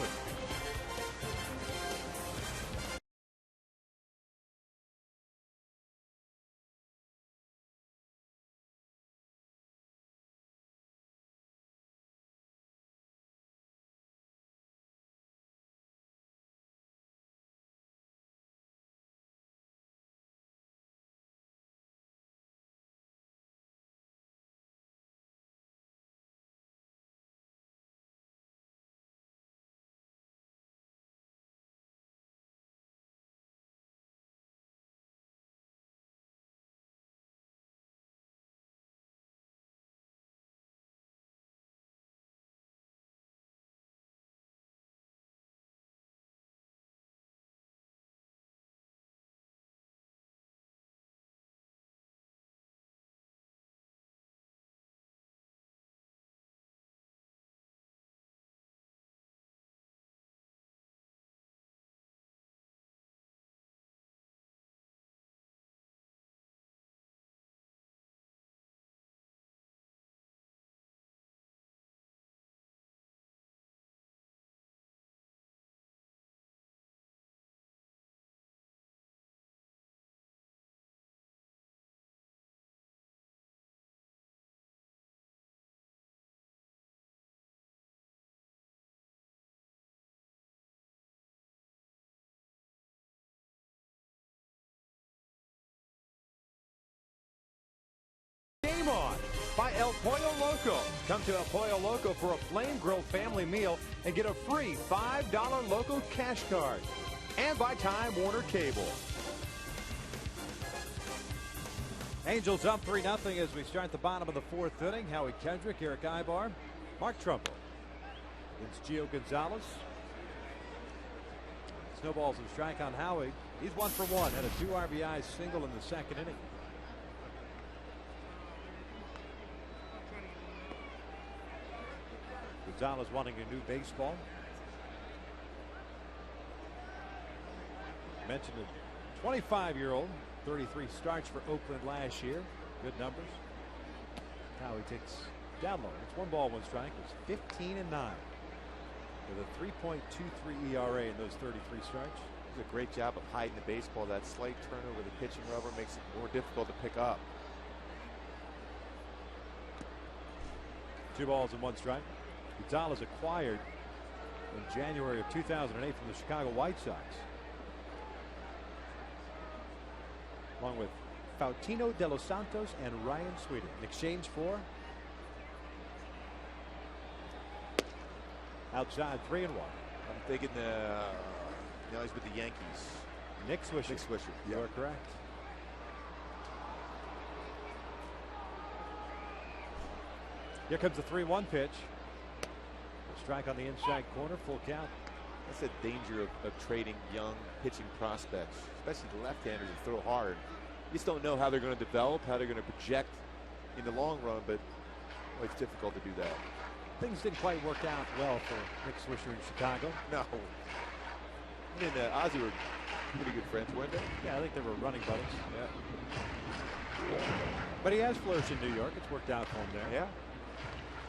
Game on by El Pollo Loco. Come to El Pollo Loco for a flame grilled family meal and get a free $5 Loco cash card. And by Time Warner Cable. Angels up 3-0 as we start the bottom of the 4th inning. Howie Kendrick, Eric Ibar, Mark Trumbo. It's Gio Gonzalez. Snowballs and strike on Howie. He's 1 for 1. Had a 2 RBI single in the 2nd inning. Gonzalez wanting a new baseball. Mentioned a 25-year-old, 33 starts for Oakland last year. Good numbers. Now he takes down low. It's 1 ball, 1 strike. It's 15-9. with a 3.23 ERA in those 33 starts. Does a great job of hiding the baseball. That slight turnover, the pitching rubber makes it more difficult to pick up. 2 balls and 1 strike. Gonzalez acquired in January of 2008 from the Chicago White Sox, along with Faustino de los Santos and Ryan Sweeter, in exchange for outside 3-1. I'm thinking now he's with the Yankees. Nick Swisher. Nick Swisher. You are correct. Here comes the 3-1 pitch. A strike on the inside corner, full count. That's the danger of trading young pitching prospects, especially the left-handers who throw hard. You just don't know how they're going to develop, how they're going to project in the long run, but it's difficult to do that. Things didn't quite work out well for Nick Swisher in Chicago. No. He and Ozzie were pretty good friends, weren't they? Yeah, I think they were running buddies. Yeah. But he has flourished in New York. It's worked out for him there. Yeah.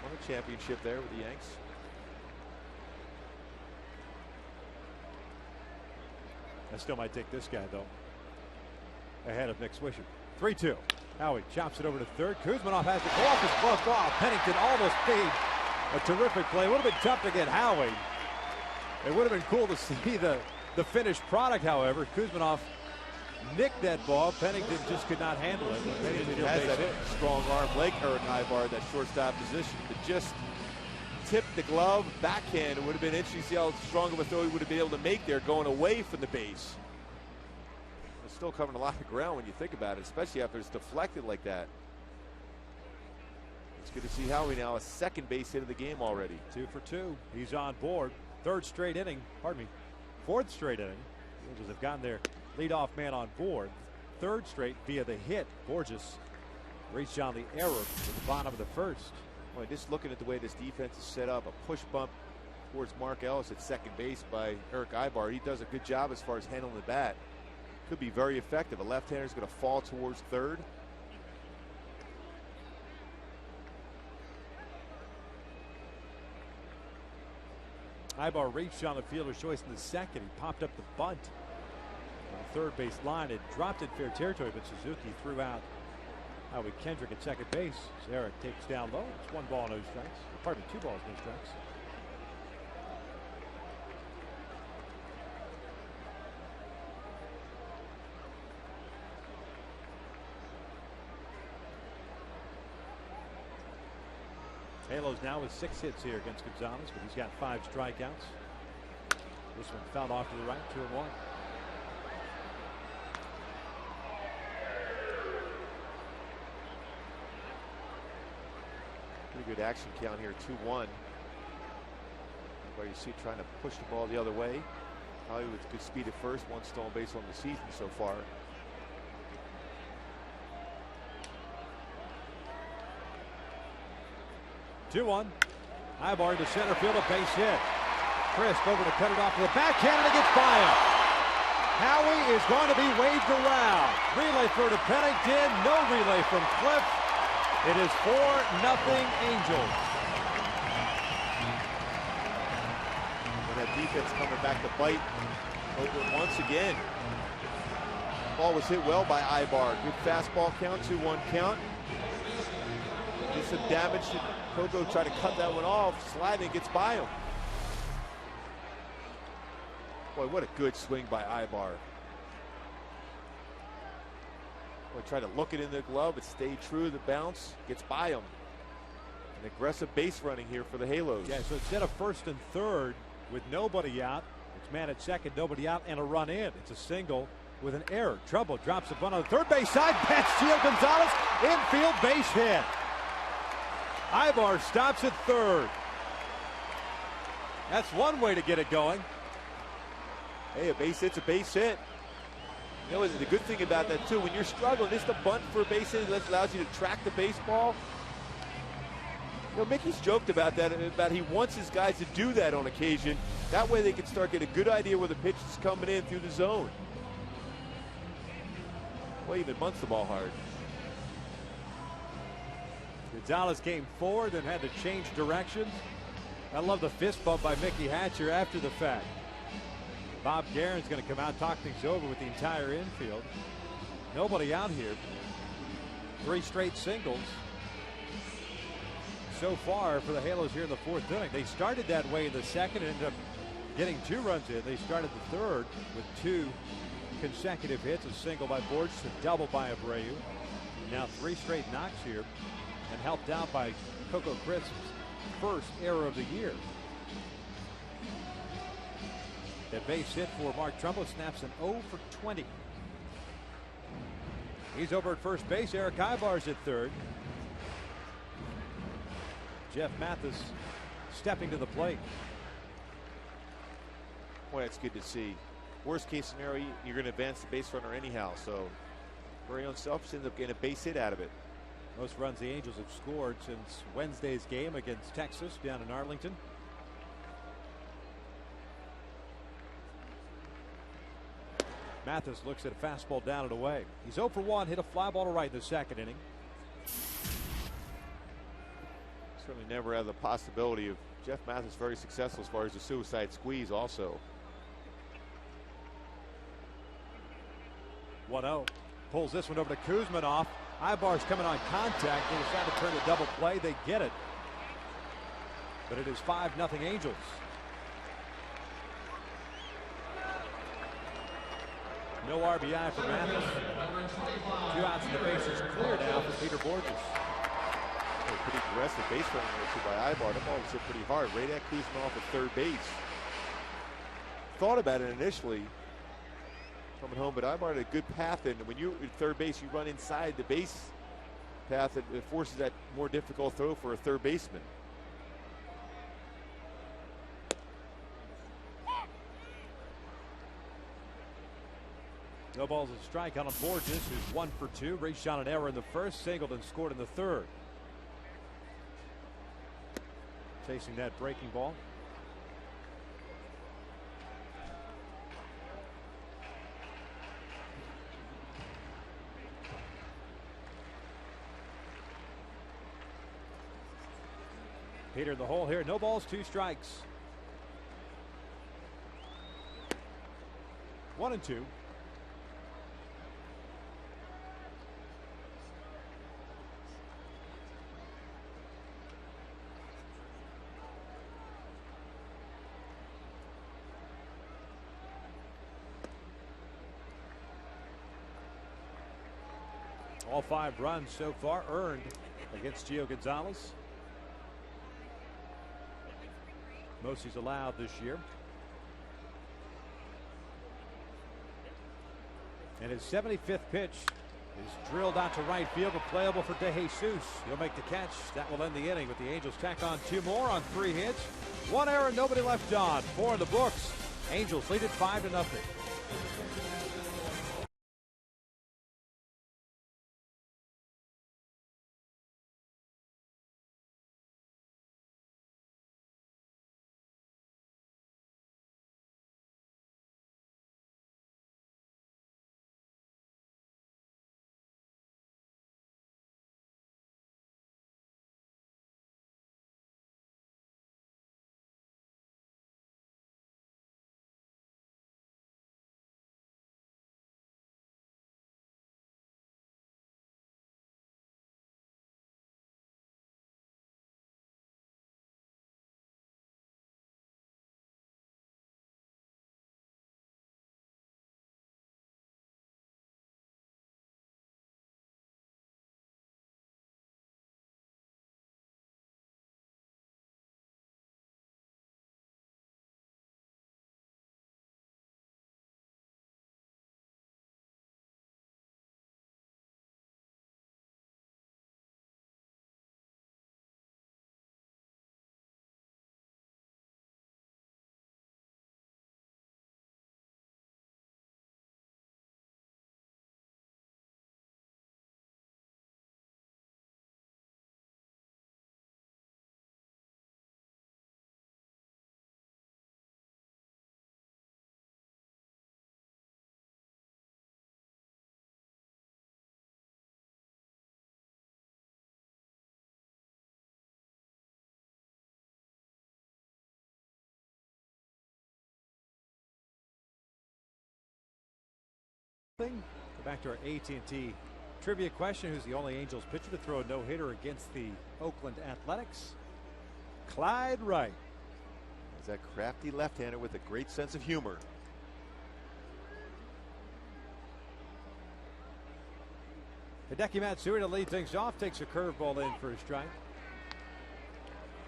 Won a championship there with the Yanks. I still might take this guy, though, ahead of Nick Swisher. 3-2. Howie chops it over to third. Kuzminoff has it off his glove ball. Pennington almost paid a terrific play. It would have been tough to get Howie. It would have been cool to see the finished product, however. Kuzminoff nicked that ball. Pennington just could not handle it. Pennington has that strong arm like Eric Ibar at that shortstop position, but just tipped the glove backhand. It would have been interesting to see how strong of a throw he would have been able to make there going away from the base. It's still covering a lot of ground when you think about it, especially after it's deflected like that. It's good to see Howie now a second base hit of the game already. 2 for 2. He's on board. Third straight inning. Pardon me. Fourth straight inning. The Angels have gotten their leadoff man on board. Third straight via the hit. Borges reached on the error at the bottom of the first. Boy, just looking at the way this defense is set up, a push bump towards Mark Ellis at second base by Eric Ibar. He does a good job as far as handling the bat. Could be very effective. A left-hander is going to fall towards third. Ibar reached on the fielder's choice in the second. He popped up the bunt on the third base line. It dropped in fair territory, but Suzuki threw out Howie Kendrick at second base. So Eric takes down low. It's 1 ball, no strikes. Pardon me, 2 balls, no strikes. Halos now with 6 hits here against Gonzalez, but he's got 5 strikeouts. This one fouled off to the right, 2-1. Pretty good action count here, 2-1. Where you see trying to push the ball the other way. Howie with good speed at first, 1 stolen base on the season so far. Two-1. Ibar to center field, a base hit. Crisp over to cut it off to the backhand, and it gets by him. Howie is going to be waved around. Relay throw to Pennington. No relay from Cliff. It is 4-0 Angels. When that defense coming back to bite over once again. Ball was hit well by Ibar. Good fastball count, 2-1 count. Did some damage. Coco tried to cut that one off. Sliding gets by him. Boy, what a good swing by Ibar. Boy, tried to look it in the glove, but stayed true to the bounce. Gets by him. An aggressive base running here for the Halos. Yeah, so instead of first and third with nobody out, it's man at second, nobody out, and a run in. It's a single with an error. Trouble drops a bunt on the third base side. That's Gio Gonzalez. Infield base hit. Ibar stops at third. That's one way to get it going. Hey, a base hit's a base hit. You know, the good thing about that, too, when you're struggling, just a bunt for a base hit that allows you to track the baseball. You know, Mickey's joked about that, about he wants his guys to do that on occasion. That way they can start getting a good idea where the pitch is coming in through the zone. Well, even bunts the ball hard. Gonzalez came forward and had to change directions. I love the fist bump by Mickey Hatcher after the fact. Bob Guerin's going to come out, talk things over with the entire infield. Nobody out here. 3 straight singles so far for the Halos here in the 4th inning. They started that way in the 2nd and ended up getting 2 runs in. They started the 3rd with 2 consecutive hits, a single by Borges, a double by Abreu. Now 3 straight knocks here, and helped out by Coco Crisp's first error of the year. That base hit for Mark Trumbo snaps an 0 for 20. He's over at first base. Eric Ibar's at third. Jeff Mathis stepping to the plate. Boy, that's good to see. Worst case scenario, you're going to advance the base runner anyhow. So very unselfish, ends up getting a base hit out of it. Most runs the Angels have scored since Wednesday's game against Texas down in Arlington. Mathis looks at a fastball down and away. He's 0 for 1, hit a fly ball to right in the 2nd inning. Certainly never had the possibility of Jeff Mathis very successful as far as the suicide squeeze also. 1-0. Pulls this one over to Kuzminoff. Ibar's coming on contact. They decide to turn a double play. They get it. But it is 5-0 Angels. No RBI for Mathis. 2 outs and the base is clear now for Peter Borges. Pretty aggressive base running there too by Ibar. That ball was hit pretty hard. Right at Kuzminoff at third base. Thought about it initially coming home, but Ibar had a good path, and when you're at third base, you run inside the base path. It forces that more difficult throw for a third baseman. No balls and strike on Borges, who's 1 for 2. Reached on an error in the first, singled and scored in the 3rd. Chasing that breaking ball. Peter in the hole here. No balls, 2 strikes. 1-2. All 5 runs so far earned against Gio Gonzalez. Most he's allowed this year. And his 75th pitch is drilled out to right field, but playable for De Jesus. He'll make the catch. That will end the inning with the Angels tack on 2 more on 3 hits. 1 error, nobody left on. 4 in the books. Angels lead it 5-0. Go back to our AT&T trivia question. Who's the only Angels pitcher to throw a no-hitter against the Oakland Athletics? Clyde Wright. He's that crafty left-hander with a great sense of humor. Hideki Matsui to lead things off, takes a curveball in for a strike.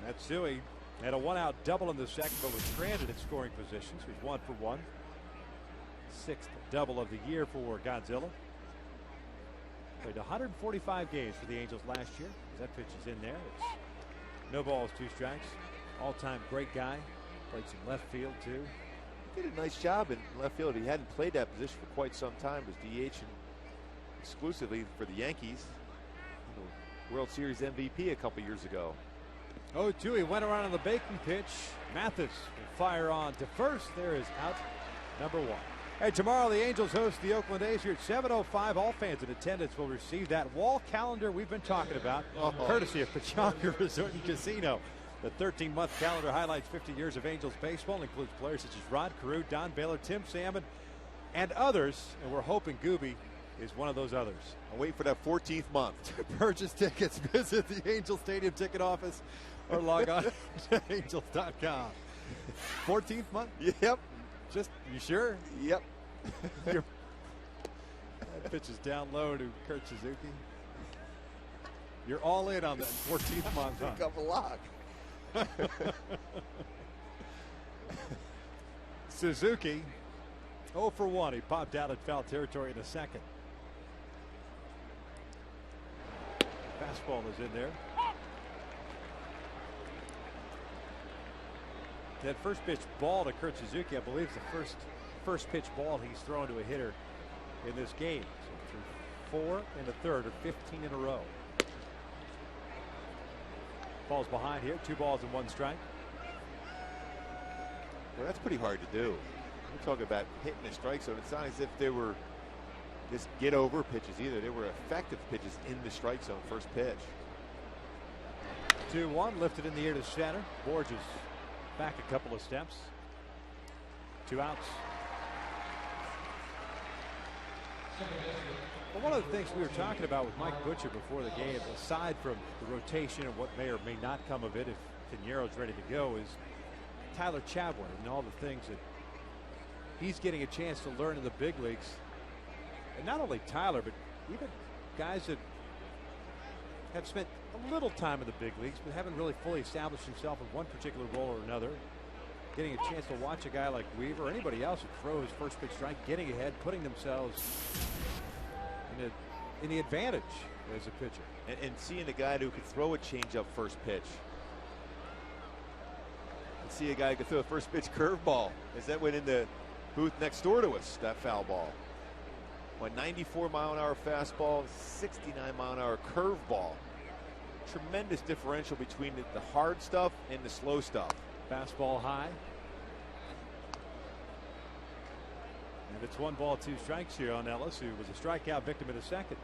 Matsui had a one-out double in the second, but was stranded at scoring position, so he's 1 for 1. 6th double of the year for Godzilla. Played 145 games for the Angels last year. That pitch is in there. It's no balls, 2 strikes. All-time great guy. Played some left field too. He did a nice job in left field. He hadn't played that position for quite some time. Was DH and exclusively for the Yankees. World Series MVP a couple years ago. 0-2. He went around on the Bacon pitch. Mathis will fire on to first. There is out number 1. Hey, tomorrow the Angels host the Oakland A's here at 7:05. All fans in attendance will receive that wall calendar we've been talking about, courtesy of Pechanga Resort and Casino. The 13-month calendar highlights 50 years of Angels baseball and includes players such as Rod Carew, Don Baylor, Tim Salmon, and others. And we're hoping Gooby is one of those others. I'll wait for that 14th month. To purchase tickets, visit the Angel Stadium ticket office or log on to angels.com. 14th month? Yep. Just, you sure? Yep. That pitch is down low to Kurt Suzuki. You're all in on that 14th month. I think I'm a lock. Suzuki 0 for 1. He popped out at foul territory in the second. Fastball is in there. That first pitch ball to Kurt Suzuki, I believe, is the first pitch ball he's thrown to a hitter in this game. So through 4 1/3 or 15 in a row. Ball's behind here. 2 balls and 1 strike. Well, that's pretty hard to do. We're talking about hitting a strike zone. It's not as if they were just get over pitches either. They were effective pitches in the strike zone. First pitch. 2-1 lifted in the air to center. Borges back a couple of steps. 2 outs. Well, one of the things we were talking about with Mike Butcher before the game, aside from the rotation and what may or may not come of it if Piñeiro's ready to go, is Tyler Chatwood and all the things that he's getting a chance to learn in the big leagues. And not only Tyler, but even guys that have spent a little time in the big leagues but haven't really fully established himself in one particular role or another. Getting a chance to watch a guy like Weaver or anybody else who throws first pitch strike, getting ahead, putting themselves in the advantage as a pitcher. And seeing a guy who could throw a changeup first pitch. And see a guy who could throw a first pitch curveball as that went in the booth next door to us, that foul ball. 94-mile-an-hour fastball, 69-mile-an-hour curveball. Tremendous differential between the hard stuff and the slow stuff. Fastball high. And it's 1 ball, 2 strikes here on Ellis, who was a strikeout victim in the second.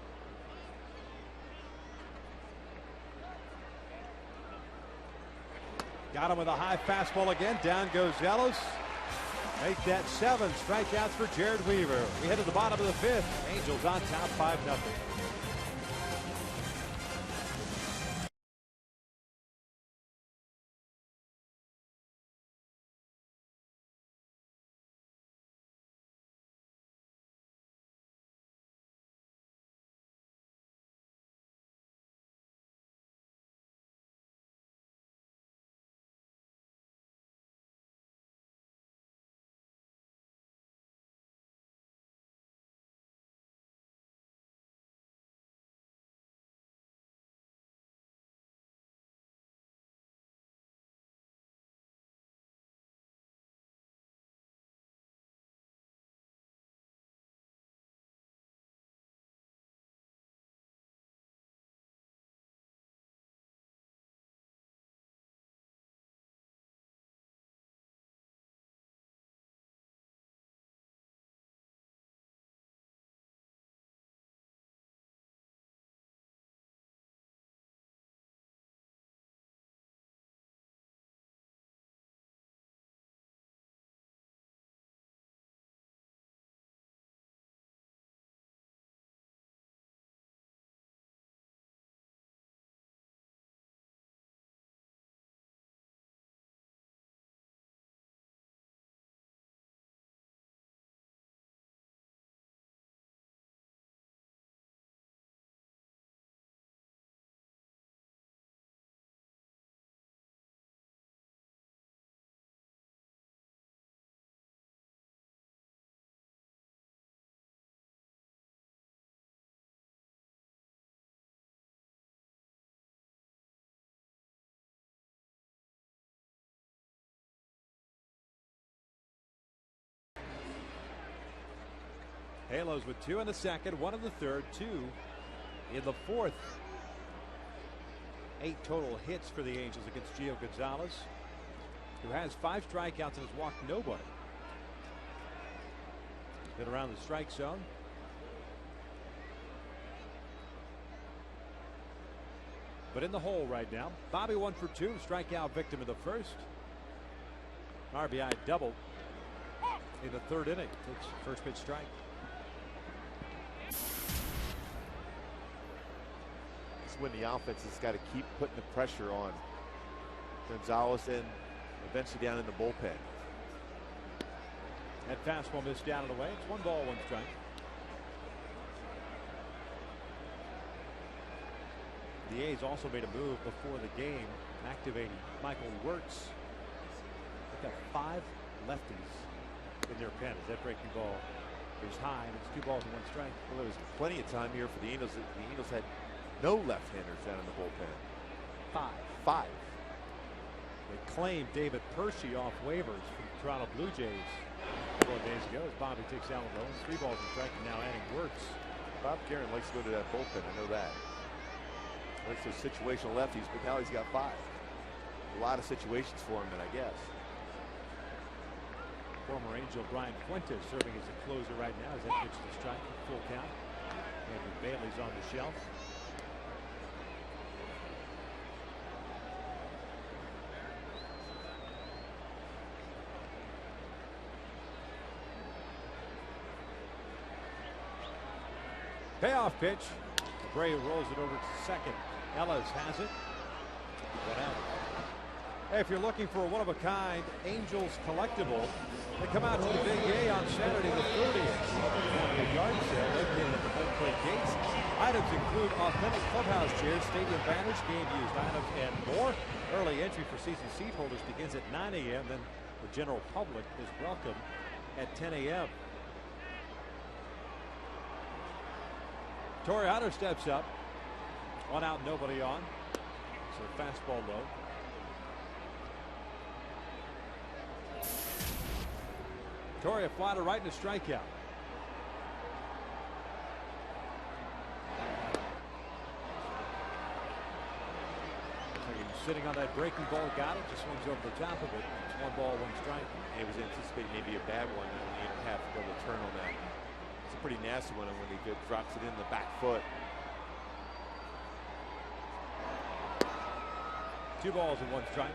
Got him with a high fastball again. Down goes Ellis. Make that 7 strikeouts for Jared Weaver. We head to the bottom of the 5th. Angels on top 5-0. Halos with 2 in the second, 1 in the third, 2 in the fourth. 8 total hits for the Angels against Gio Gonzalez, who has 5 strikeouts and has walked nobody. Been around the strike zone. But in the hole right now. Bobby 1 for 2, strikeout victim in the first. RBI double in the third inning. Takes first pitch strike. It's when the offense has got to keep putting the pressure on Gonzalez and eventually down in the bullpen. That fastball missed down and away. It's 1 ball, 1 strike. The A's also made a move before the game, activating Michael Wirtz. They've got 5 lefties in their pen as that breaking ball is high, and it's 2 balls and 1 strike. Well, there was plenty of time here for the Angels. The Angels had no left-handers down in the bullpen. 5. They claimed David Percy off waivers from the Toronto Blue Jays a couple of days ago as Bobby takes Alan Rose. 3 balls and strike, and now adding Wirtz. Bob Garen likes to go to that bullpen. I know that. Likes those situational lefties, but now he's got 5. A lot of situations for him, then, I guess. Former Angel Brian Fuentes serving as a closer right now as that pitch to strike, full count. Andrew Bailey's on the shelf. Payoff pitch. Abreu rolls it over to second. Ellis has it. One out. Hey, if you're looking for a one-of-a-kind Angels collectible, they come out to the Big A on Saturday the 30th. A yard sale located at the home plate gates. Items include authentic clubhouse chairs, stadium banners, game-used items, and more. Early entry for season seat holders begins at 9 a.m. Then the general public is welcome at 10 a.m. Toriano steps up. 1 out, nobody on. So fastball low. Torre, a fly to right and a strikeout. Sitting on that breaking ball, got it, just swings over the top of it. It's 1 ball, 1 strike. It was anticipating maybe a bad one, and he didn't have to go to turn on that. It's a pretty nasty one when he drops it in the back foot. 2 balls and 1 strike.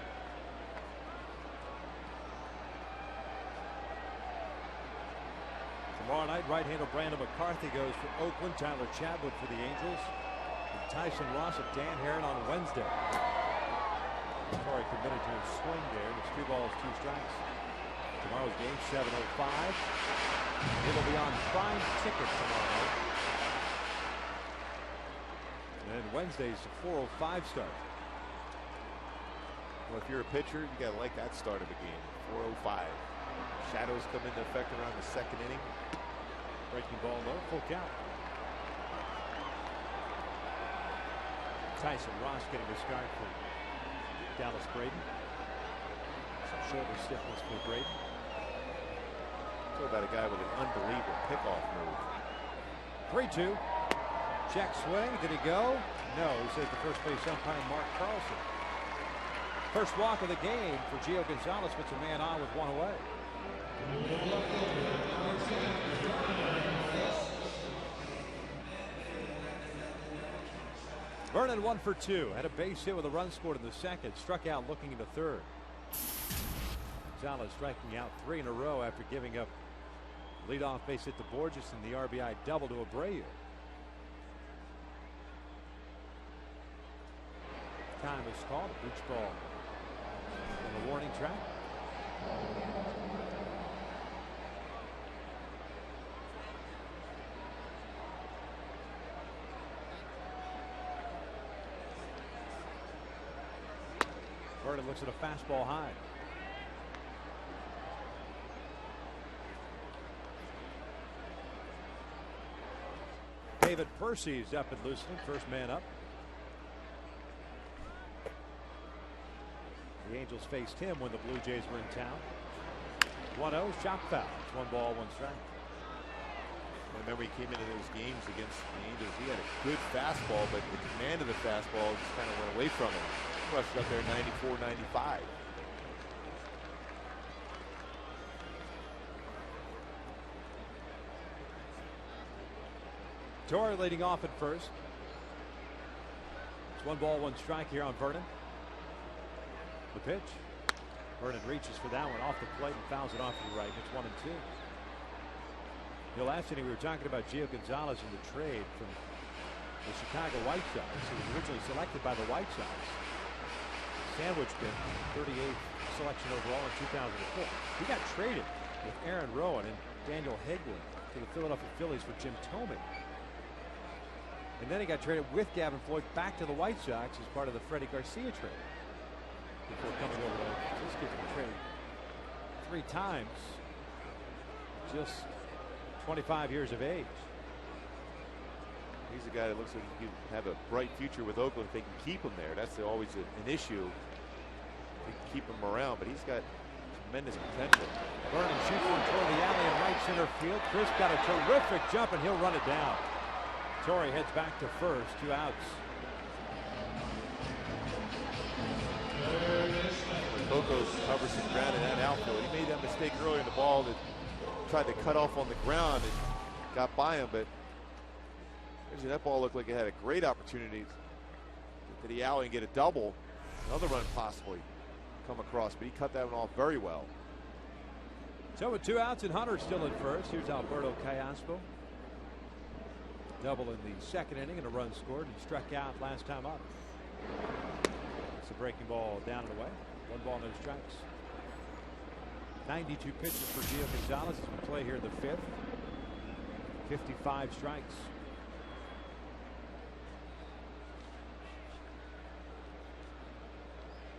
Tomorrow night, right-hander Brandon McCarthy goes for Oakland. Tyler Chadwick for the Angels. And Tyson Ross at Dan Heron on Wednesday. Torrey committed to his swing there. It's 2 balls, 2 strikes. Tomorrow's game, 7:05. It'll be on Prime Ticket tomorrow night. And Wednesday's a 4:05 start. Well, if you're a pitcher, you got to like that start of a game. 4:05. Shadows come into effect around the 2nd inning. Breaking ball low, full count. Tyson Ross getting a start for Dallas Braden. Some shoulder stiffness for Braden. Talk about a guy with an unbelievable pickoff move. 3-2. Check swing. Did he go? No, he says the first base umpire Mark Carlson. First walk of the game for Gio Gonzalez, puts a man on with 1 away. Vernon 1 for 2. Had a base hit with a run scored in the second. Struck out looking in the third. Gonzalez striking out 3 in a row after giving up leadoff base hit to Borges and the RBI double to Abreu. Time is called. Breach ball on the warning track. Vernon looks at a fastball high. David Percy's up and loosening. First man up. The Angels faced him when the Blue Jays were in town. 1-0, shot foul. It's 1 ball, 1 strike. I remember he came into those games against the Angels. He had a good fastball, but the command of the fastball just kind of went away from him. He rushed up there 94, 95. Torre leading off at first. It's 1 ball, 1 strike here on Vernon. The pitch. Vernon reaches for that one off the plate and fouls it off to the right. It's 1-2. Last inning we were talking about Gio Gonzalez in the trade from the Chicago White Sox. He was originally selected by the White Sox. Sandwich bin, 38th selection overall in 2004. He got traded with Aaron Rowan and Daniel Hegland to the Philadelphia Phillies for Jim Thome. And then he got traded with Gavin Floyd back to the White Sox as part of the Freddie Garcia trade. Before coming over to this kid's been traded 3 times. Just 25 years of age. He's a guy that looks like he could have a bright future with Oakland if they can keep him there. That's always an issue. They can keep him around, but he's got tremendous potential. Vernon shoots one toward the alley in right center field. Chris got a terrific jump and he'll run it down. Torre heads back to first, 2 outs. Cocos covers some ground in that outfield. He made that mistake earlier in the ball that tried to cut off on the ground and got by him, but that ball looked like it had a great opportunity to the alley and get a double. Another run possibly come across, but he cut that one off very well. So with 2 outs and Hunter still at first, here's Alberto Callaspo. Double in the 2nd inning and a run scored and struck out last time up. It's a breaking ball down and away. 1 ball, no strikes. 92 pitches for Gio Gonzalez as we play here in the 5th. 55 strikes.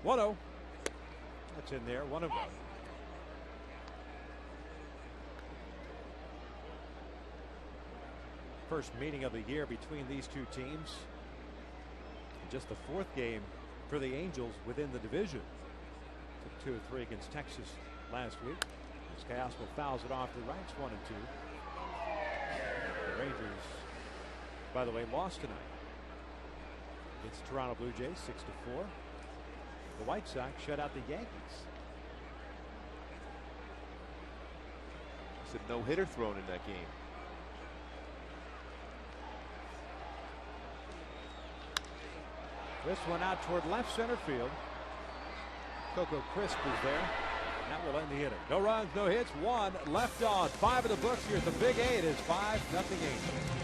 One-0. That's in there. 1-0. First meeting of the year between these 2 teams. Just the 4th game for the Angels within the division. Took 2 of 3 against Texas last week. As Callaspo fouls it off to the right. It's 1-2. The Rangers, by the way, lost tonight. It's Toronto Blue Jays 6-4. The White Sox shut out the Yankees. It's a no-hitter thrown in that game. This one out toward left center field. Coco Crisp is there. That will end the inning. No runs, no hits, 1 left on. 5 in the books. Here's the Big 8. It is 5-0 Angels.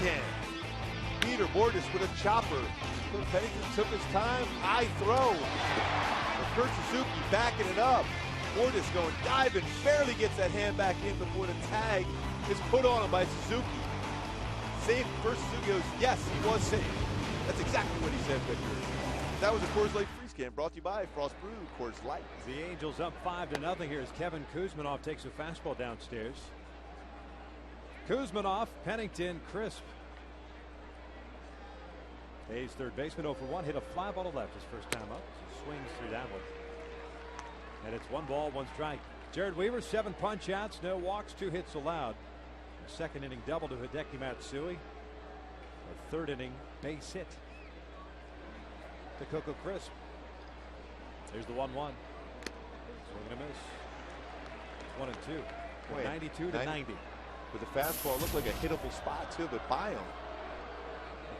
Can. Peter Borges with a chopper. Clint Pennington took his time. High throw. But Kurt Suzuki backing it up. Borges going diving. Barely gets that hand back in before the tag is put on him by Suzuki. Safe. First Suzuki goes, yes, he was safe. That's exactly what he said, Victor. That was a Coors Light free scan brought to you by Frost Brew Coors Light. The Angels up 5-0 here as Kevin Kuzminoff takes a fastball downstairs. Kuzminoff, Pennington, crisp. Hayes, third baseman, 0 for 1, hit a fly ball to left his first time up. So swings through that one. And it's 1 ball, 1 strike. Jared Weaver, 7 punch outs, no walks, 2 hits allowed. A second inning double to Hideki Matsui. A third inning base hit to Coco Crisp. There's the 1-1. Swing and a miss. 1 and 2. Wait, 92 to 90. With the fastball, it looked like a hittable spot too, but by him.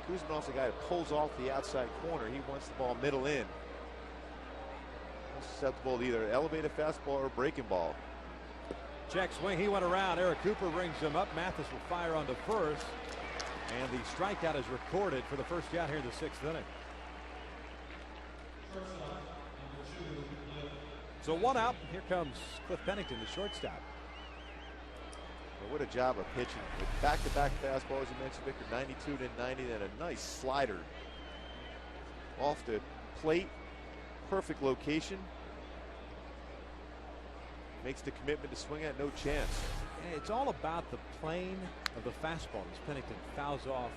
Kuzminoff's the guy that pulls off the outside corner. He wants the ball middle in. Susceptible to either elevated fastball or breaking ball. Check swing. He went around. Eric Cooper rings him up. Mathis will fire on to first. And the strikeout is recorded for the first out here in the 6th inning. So 1 out. Here comes Cliff Pennington, the shortstop. Well, what a job of pitching. With back-to-back fastballs, as you mentioned, Victor, 92 to 90, and a nice slider off the plate. Perfect location. Makes the commitment to swing at, no chance. And it's all about the plane of the fastball as Pennington fouls off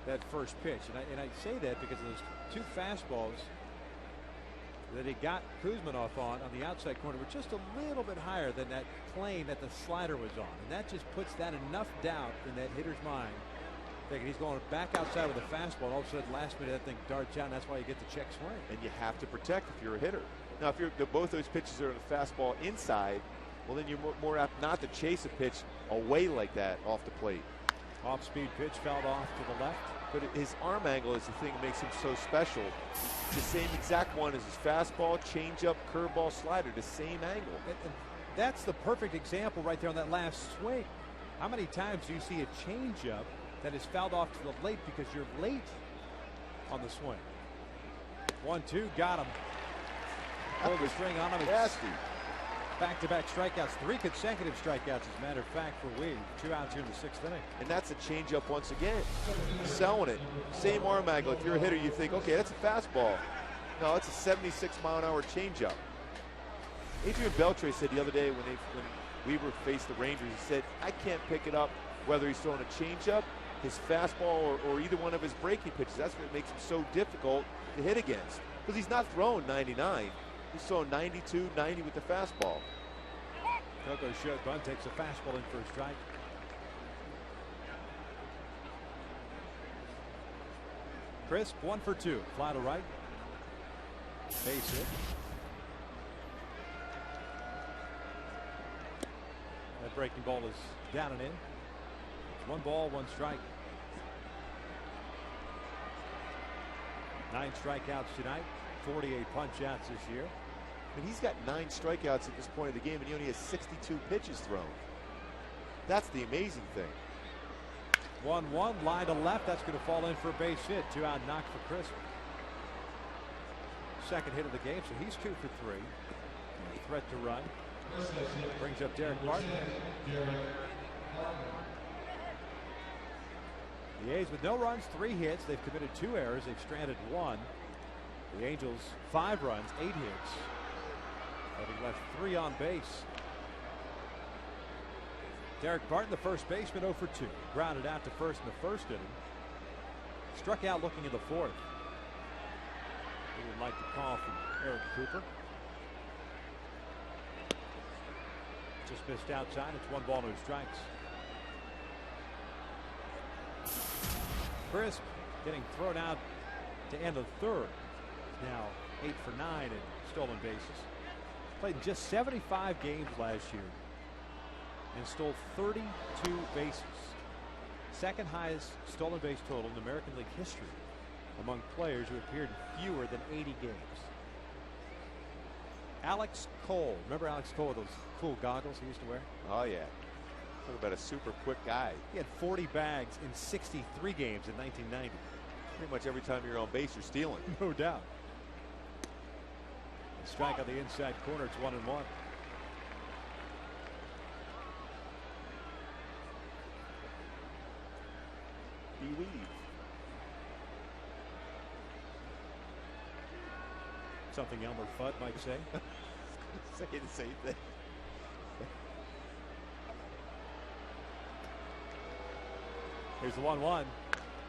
that first pitch. And I say that because of those 2 fastballs that he got Kuzminoff on the outside corner were just a little bit higher than that plane that the slider was on. And that just puts that enough doubt in that hitter's mind. Thinking he's going back outside with a fastball, and all of a sudden last minute that thing darts out, and that's why you get the check swing. And you have to protect if you're a hitter. Now, if both those pitches are the fastball inside, well, then you're more apt not to chase a pitch away like that off the plate. Off-speed pitch fouled off to the left. But his arm angle is the thing that makes him so special. The same exact one as his fastball, changeup, curveball, slider, the same angle. And that's the perfect example right there on that last swing. How many times do you see a changeup that is fouled off to the late because you're late on the swing? 1-2, got him. Pulled the string on him. Nasty. Back-to-back strikeouts, 3 consecutive strikeouts, as a matter of fact, for Weave. 2 outs here in the 6th inning. And that's a changeup once again. Selling it. Same arm angle. If you're a hitter, you think, okay, that's a fastball. No, it's a 76-mile-an-hour changeup. Adrian Beltre said the other day when Weaver faced the Rangers, he said, I can't pick it up whether he's throwing a changeup, his fastball, or either one of his breaking pitches. That's what makes him so difficult to hit against. Because he's not throwing 99. He's throwing 92, 90 with the fastball. Coco short bunt takes a fastball in for a strike. Crisp, 1 for 2. Fly to right. Base hit. That breaking ball is down and in. It's 1 ball, 1 strike. 9 strikeouts tonight. 48 punch outs this year. And he's got 9 strikeouts at this point of the game, and he only has 62 pitches thrown. That's the amazing thing. 1-1, line to left. That's going to fall in for a base hit. 2 out knock for Crisp. Second hit of the game, so he's 2 for 3. Threat to run. Brings up Derek Martin. The A's with no runs, 3 hits. They've committed 2 errors. They've stranded 1. The Angels 5 runs, 8 hits. Having left 3 on base. Derek Barton, the first baseman, 0 for 2. Grounded out to first in the first inning. Struck out looking in the 4th. We would like to call from Eric Cooper. Just missed outside. It's 1 ball, no strikes. Crisp getting thrown out to end the 3rd. Now 8 for 9 in stolen bases. Played in just 75 games last year and stole 32 bases. Second highest stolen base total in American League history among players who appeared in fewer than 80 games. Alex Cole. Remember Alex Cole with those cool goggles he used to wear? Oh, yeah. Talk about a super quick guy. He had 40 bags in 63 games in 1990. Pretty much every time you're on base, you're stealing. No doubt. Strike on the inside corner. It's 1-1. B-Weave. Something Elmer Fudd might say. Say the same thing. Here's the 1-1.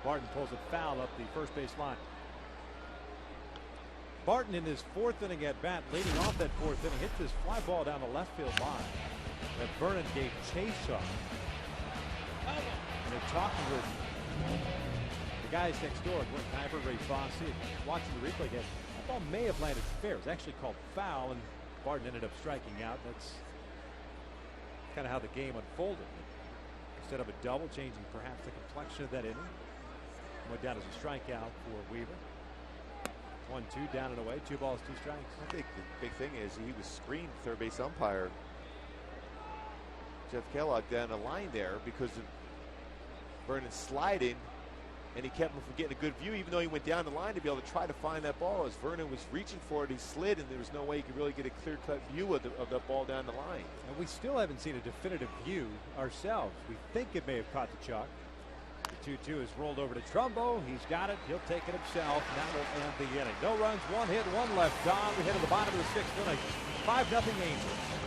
Barton pulls a foul up the first base line. Barton in his fourth inning at bat, leading off that fourth inning, hit this fly ball down the left field line that Vernon gave chase on. And they're talking with the guys next door, Glenn Kuiper, Ray Fosse, watching the replay again. That ball may have landed fair. It was actually called foul, and Barton ended up striking out. That's kind of how the game unfolded. Instead of a double, changing perhaps the complexion of that inning. Went down as a strikeout for Weaver. 1-2 down and away. 2 balls, 2 strikes. I think the big thing is he was screened third base umpire Jeff Kellogg down the line there because of Vernon sliding, and he kept him from getting a good view, even though he went down the line to be able to try to find that ball. As Vernon was reaching for it, he slid, and there was no way he could really get a clear-cut view of that ball down the line. And we still haven't seen a definitive view ourselves. We think it may have caught the chalk. The 2-2 is rolled over to Trumbo. He's got it. He'll take it himself. And that will end the inning. No runs, 1 hit, 1 left on. We hit at the bottom of the 6th inning. 5-0 Angels.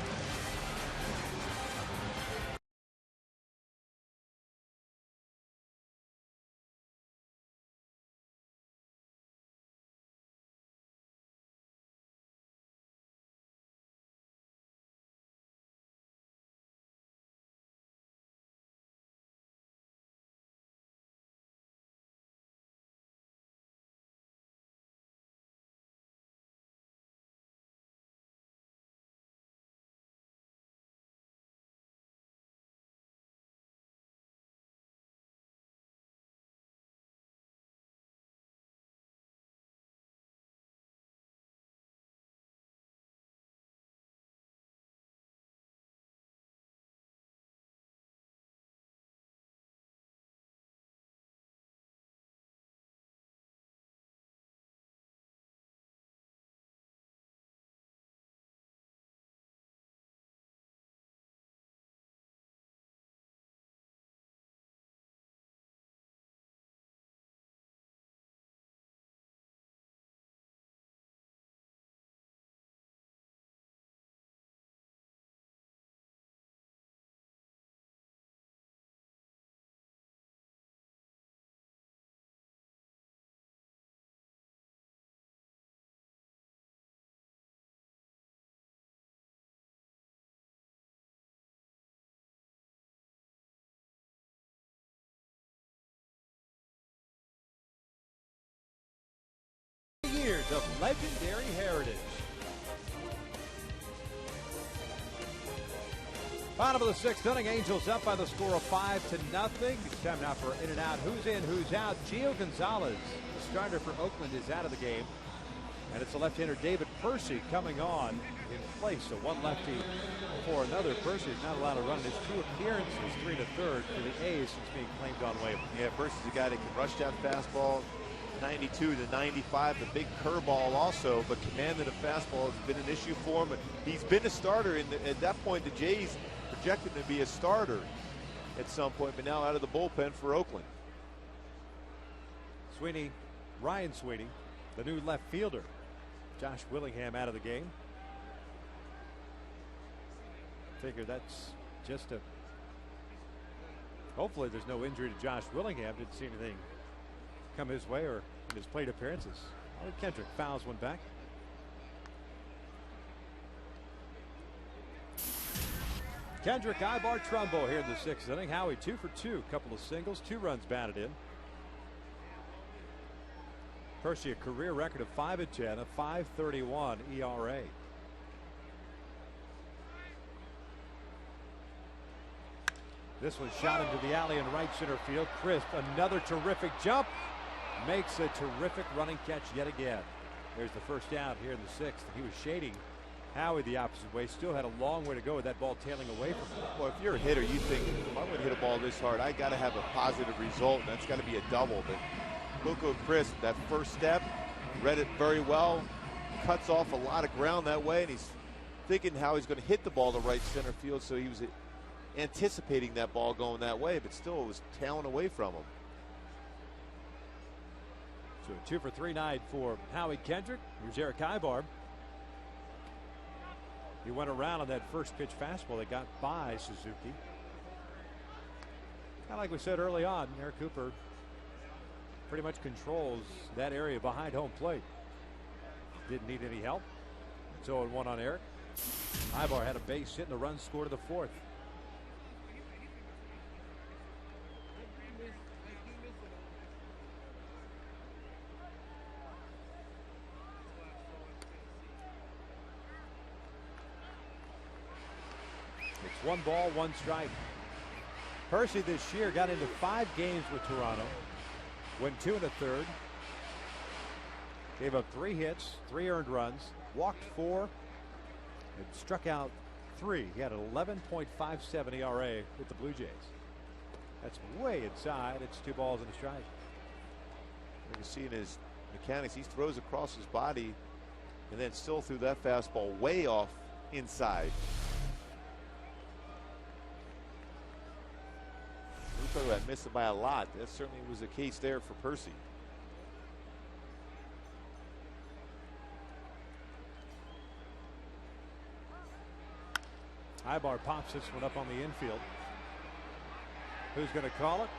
Years of legendary heritage. Bottom of the 6th inning, Angels up by the score of 5-0. It's time now for in and out. Who's in, who's out? Gio Gonzalez, the starter for Oakland, is out of the game. And it's the left-hander David Percy coming on in place. So one lefty for another. Percy is not allowed to run in his 2 appearances, 3 to 3rd for the A's since being claimed on waiver. Yeah, Percy's a guy that can rush that fastball. 92 to 95, the big curveball also, but commanding the fastball has been an issue for him. He's been a starter, at that point the Jays projected him to be a starter at some point, but now out of the bullpen for Oakland. Sweeney, Ryan Sweeney, the new left fielder. Josh Willingham out of the game. Figure that's just a... Hopefully there's no injury to Josh Willingham. Didn't see anything come his way or in his plate appearances. Ollie Kendrick fouls one back. Kendrick, Ibar, Trumbo here in the 6th inning. Howie 2 for 2, couple of singles, 2 runs batted in. Percy a career record of 5-10, a 5.31 ERA. This one shot into the alley in right center field. Crisp, another terrific jump. Makes a terrific running catch yet again. There's the first out here in the 6th. He was shading Howie the opposite way. Still had a long way to go with that ball tailing away from him. Well, if you're a hitter, you think, if I'm going to hit a ball this hard, I got to have a positive result, and that's got to be a double. But Coco Crisp, that first step, read it very well, cuts off a lot of ground that way, and he's thinking how he's going to hit the ball to right center field, so he was anticipating that ball going that way, but still it was tailing away from him. So a 2 for 3 night for Howie Kendrick. Here's Eric Ibar. He went around on that first pitch fastball that got by Suzuki. Kind of like we said early on, Eric Cooper pretty much controls that area behind home plate. Didn't need any help. It's 0-1 on Eric. Ibar had a base hit and a run scored to the fourth. It's 1 ball, 1 strike. Percy this year got into 5 games with Toronto. Went 2 1/3. Gave up 3 hits, 3 earned runs, walked 4, and struck out 3. He had an 11.57 ERA with the Blue Jays. That's way inside. It's 2 balls and a strike. You can see in his mechanics, he throws across his body and then still threw that fastball way off inside. We talk about missing by a lot. That certainly was the case there for Percy. Ibar pops this one up on the infield. Who's going to call it?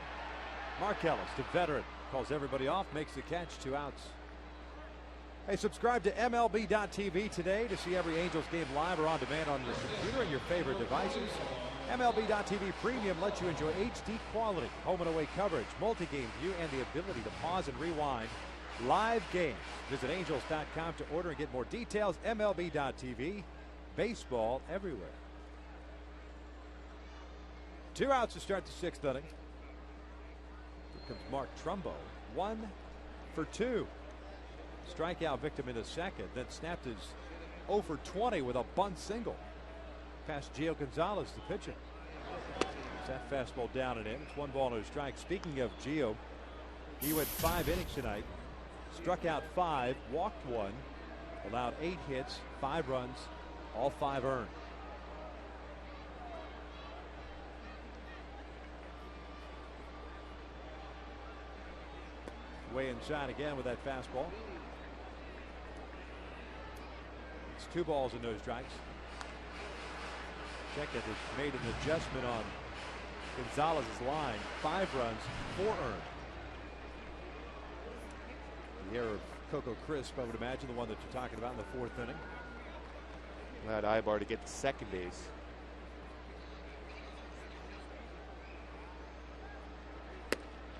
Mark Ellis, the veteran, calls everybody off, makes the catch, 2 outs. Hey, subscribe to MLB.tv today to see every Angels game live or on demand on your computer and your favorite devices. MLB.tv Premium lets you enjoy HD quality, home and away coverage, multi-game view, and the ability to pause and rewind live games. Visit Angels.com to order and get more details. MLB.tv, baseball everywhere. 2 outs to start the 6th inning. Here comes Mark Trumbo. 1 for 2. Strikeout victim in the second, then snapped his 0 for 20 with a bunt single. Past Gio Gonzalez, the pitcher. That fastball down and in. It's 1 ball and a strike. Speaking of Gio, he went 5 innings tonight. Struck out 5, walked 1, allowed 8 hits, 5 runs, all 5 earned. Way inside again with that fastball. It's 2 balls and no strikes. Checkett has made an adjustment on Gonzalez's line. 5 runs, 4 earned. The error of Coco Crisp, I would imagine, the one that you're talking about in the 4th inning. Allowed Ibar to get to second base.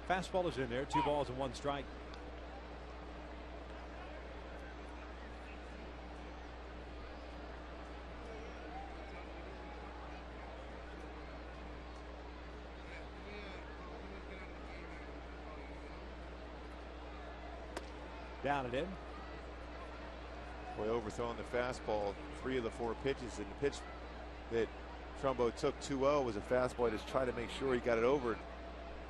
Fastball is in there. 2 balls and 1 strike. Down and in. Boy, overthrowing the fastball 3 of the 4 pitches, and the pitch that Trumbo took 2-0 was a fastball. Just try to make sure he got it over.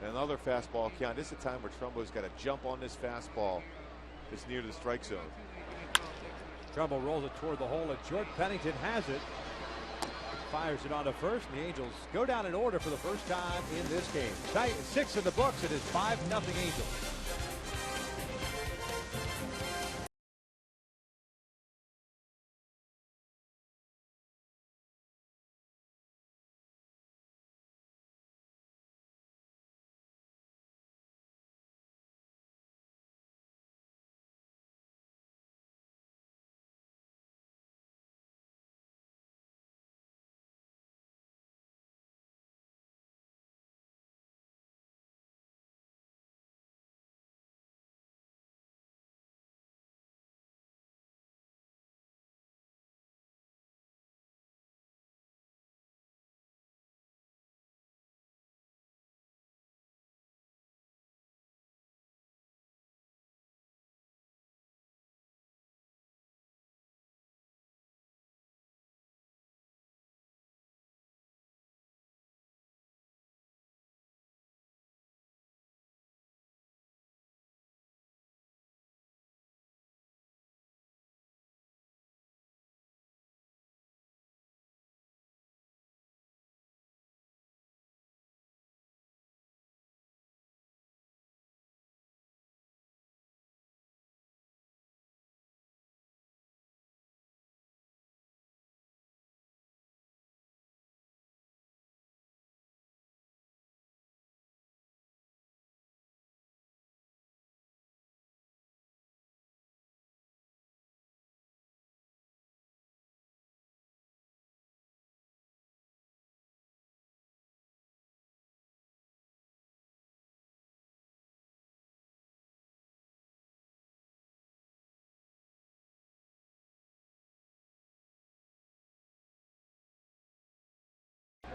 And another fastball count. This is a time where Trumbo's got to jump on this fastball. It's near the strike zone. Trumbo rolls it toward the hole, and Jordan Pennington has it. Fires it onto first, and the Angels go down in order for the first time in this game. 6 in the books. It is 5-0 Angels.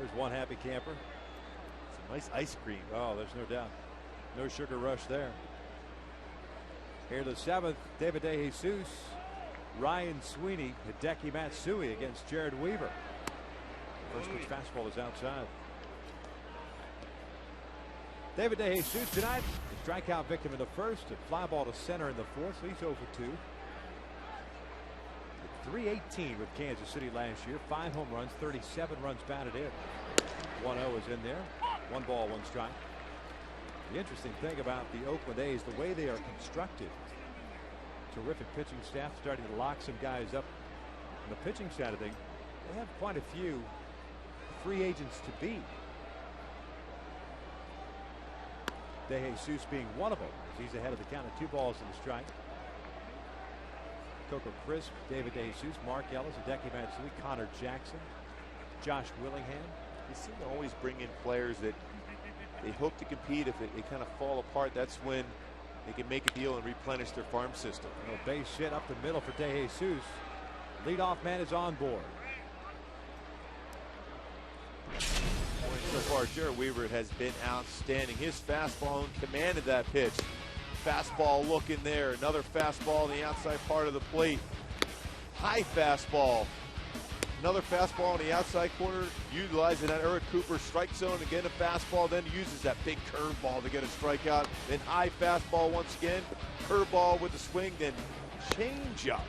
There's one happy camper. It's a nice ice cream. Oh, there's no doubt. No sugar rush there. Here the 7th, David DeJesus, Ryan Sweeney, Hideki Matsui against Jared Weaver. First pitch fastball is outside. David DeJesus tonight, the strikeout victim in the first, a fly ball to center in the fourth, so he's 0 for 2. 318 with Kansas City last year, 5 home runs, 37 runs batted in. 1-0 is in there. 1 ball, 1 strike. The interesting thing about the Oakland A's, the way they are constructed. Terrific pitching staff, starting to lock some guys up. On the pitching side of things, they have quite a few free agents to beat. DeJesus being one of them. He's ahead of the count of 2 balls and a strike. Coco Crisp, David DeJesus, Mark Ellis, Hideki Matsui, Connor Jackson, Josh Willingham. They seem to always bring in players that they hope to compete. If it kind of fall apart, that's when they can make a deal and replenish their farm system. A base hit up the middle for DeJesus. Leadoff man is on board. So far, Jared Weaver has been outstanding. His fastball commanded that pitch. Fastball looking there. Another fastball on the outside part of the plate. High fastball. Another fastball on the outside corner, utilizing that Eric Cooper strike zone. Again, a fastball, then uses that big curveball to get a strikeout. Then high fastball once again. Curveball with the swing, then changeup.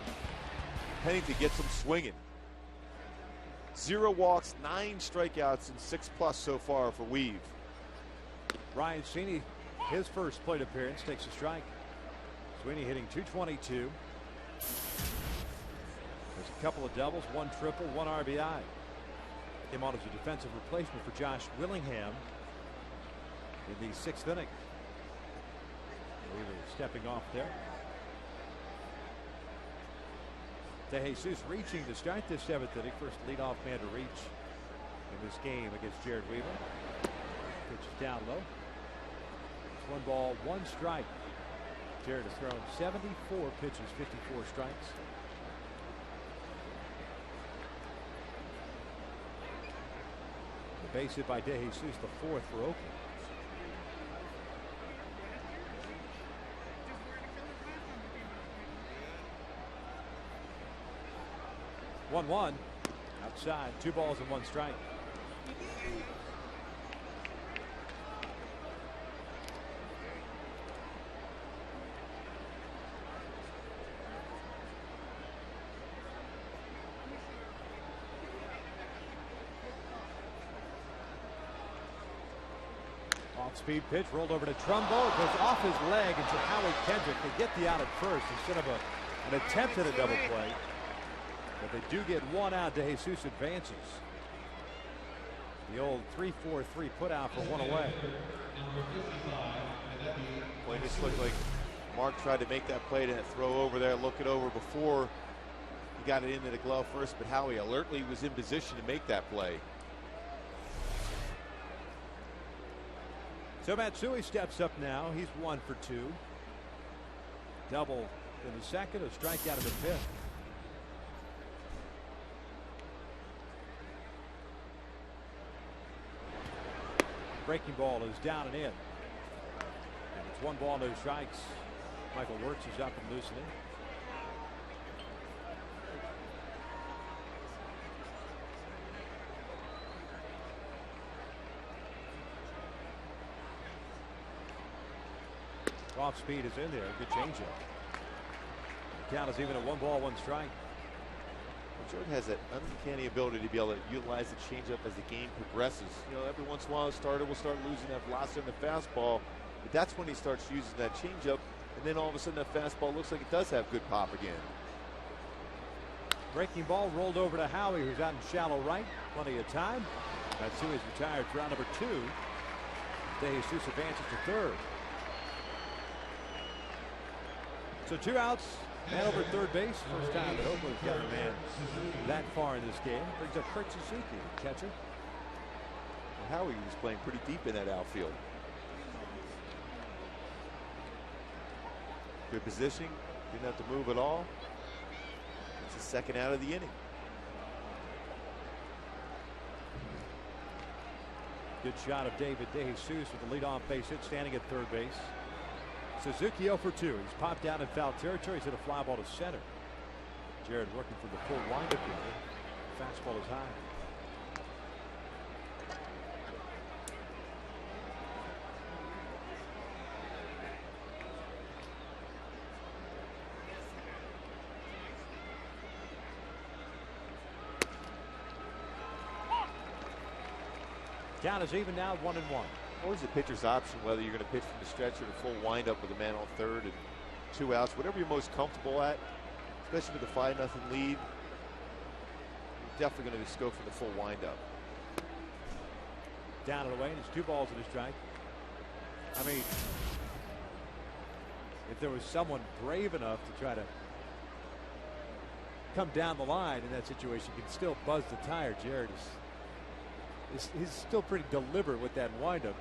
Pennington gets him swinging. 0 walks, 9 strikeouts, and 6+ so far for Weave. Ryan Sweeney, his first plate appearance, takes a strike. Sweeney hitting .222. There's a couple of doubles, 1 triple, 1 RBI. Came on as a defensive replacement for Josh Willingham in the 6th inning. Weaver stepping off there. DeJesus reaching to start this 7th inning. First leadoff man to reach in this game against Jared Weaver. Pitch is down low. It's 1 ball, 1 strike. Jared has thrown 74 pitches, 54 strikes. The base hit by DeJesus, the 4th for Oakland. One outside, 2 balls and 1 strike. Off-speed pitch rolled over to Trumbo. It goes off his leg into Howie Kendrick. They get the out at first instead of an attempt at a double play. But they do get 1 out. DeJesus advances. The old 3-4-3 put out for 1 away. Well, it just looked like Mark tried to make that play to throw over there, look it over before he got it into the glove first, but Howie alertly was in position to make that play. So Matsui steps up now. He's 1 for 2. Double in the 2nd, a strikeout in the 5th. Breaking ball is down and in. And it's 1 ball, no strikes. Michael Wirtz is up and loosening. Off speed is in there. Good changeup. The count is even at 1 ball, 1 strike. Jordan has that uncanny ability to be able to utilize the changeup as the game progresses. You know, every once in a while, a starter will start losing that velocity on the fastball, but that's when he starts using that changeup, and then all of a sudden that fastball looks like it does have good pop again. Breaking ball rolled over to Howie, who's out in shallow right. Plenty of time. Matsui's retired for round number 2. DeJesus advances to 3rd. So 2 outs. Man over at 3rd base. First time that Oakland's got a man that far in this game. Brings up Kurt Suzuki, catcher. Well, Howie was playing pretty deep in that outfield. Good positioning. Didn't have to move at all. It's the 2nd out of the inning. Good shot of David DeJesus with the leadoff base hit, standing at third base. Suzuki 0 for 2. He's popped down in foul territory. He's hit a fly ball to center. Jared working for the full windup here. Fastball is high. Count is even now, 1-1. Always the pitcher's option, whether you're going to pitch from the stretch or the full windup with a man on third and 2 outs, whatever you're most comfortable at, especially with a 5-0 lead. You're definitely going to just go for the full windup. Down and away, and it's 2 balls and a strike. I mean, if there was someone brave enough to try to come down the line in that situation, can still buzz the tire. Jared he's still pretty deliberate with that windup.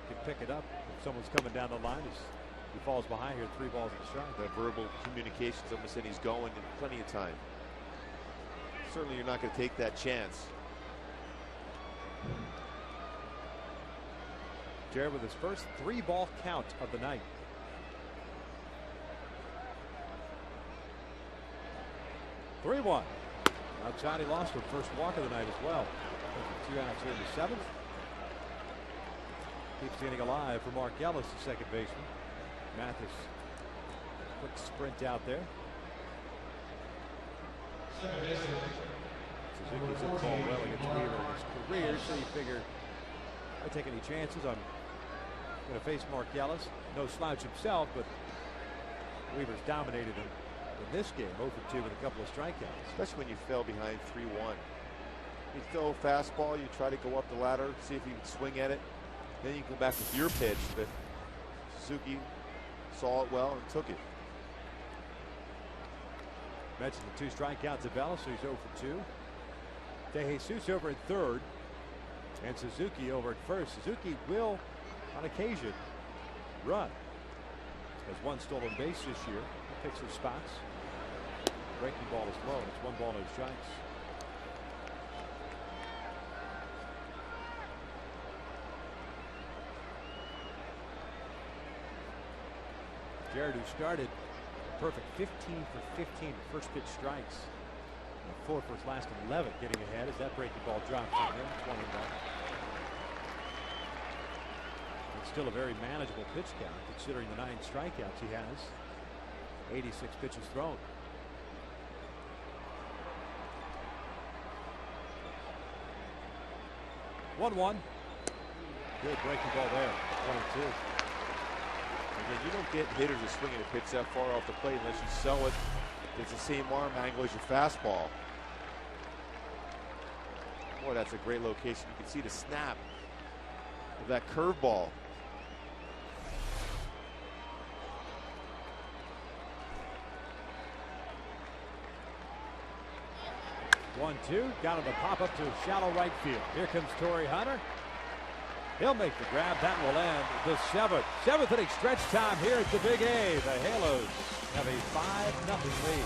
He can pick it up if someone's coming down the line. He falls behind here, 3 balls and a strike. That verbal communication's almost saying he's going in plenty of time. Certainly you're not going to take that chance. Jared with his first 3-ball count of the night. (3-1). Outside, he lost the first walk of the night as well. 2 outs here in the 7th. Keeps the inning alive for Mark Ellis, the second baseman. Mathis, quick sprint out there. Suzuki's hit the ball well against Weaver in his career, so you figure if I take any chances, I'm going to face Mark Ellis. No slouch himself, but Weaver's dominated him in this game, 0 for 2 with a couple of strikeouts. Especially when you fell behind 3-1. You throw a fastball, you try to go up the ladder, see if you can swing at it. Then you come back with your pitch, but Suzuki saw it well and took it. Mentioned the 2 strikeouts of Ellis, so he's 0 for 2. DeJesus over at third, and Suzuki over at first. Suzuki will, on occasion, run. Has 1 stolen base this year. He picks his spots. Breaking ball is low, and it's 1 ball, no strikes. Jared, who started a perfect 15 for 15 first pitch strikes. 4 for his last 11, getting ahead as that breaking ball drops in there. 21. It's still a very manageable pitch count considering the 9 strikeouts he has. 86 pitches thrown. (1-1). Good breaking ball there. 22. Again, you don't get hitters that swinging a pitch that far off the plate unless you sell it. It's the same arm angle as your fastball. Boy, that's a great location. You can see the snap of that curveball. (1-2). Got him to pop up to shallow right field. Here comes Torrey Hunter. He'll make the grab. That will end the 7th inning stretch time here at the Big A. The Halos have a 5-0 lead.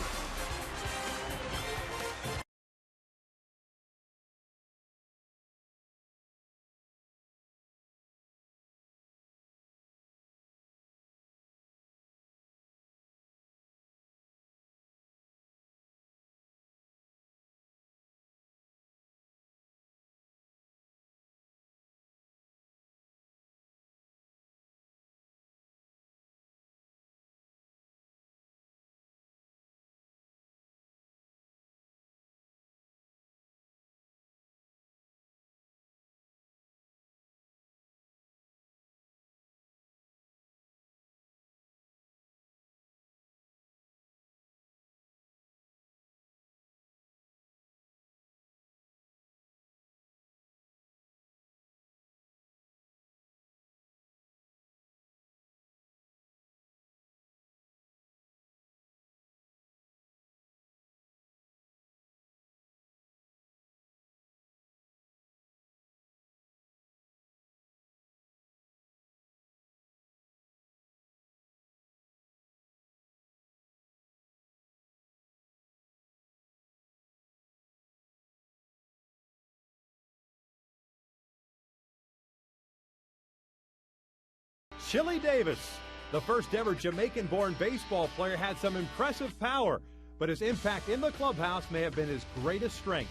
Chili Davis. The first ever Jamaican-born baseball player had some impressive power, but his impact in the clubhouse may have been his greatest strength.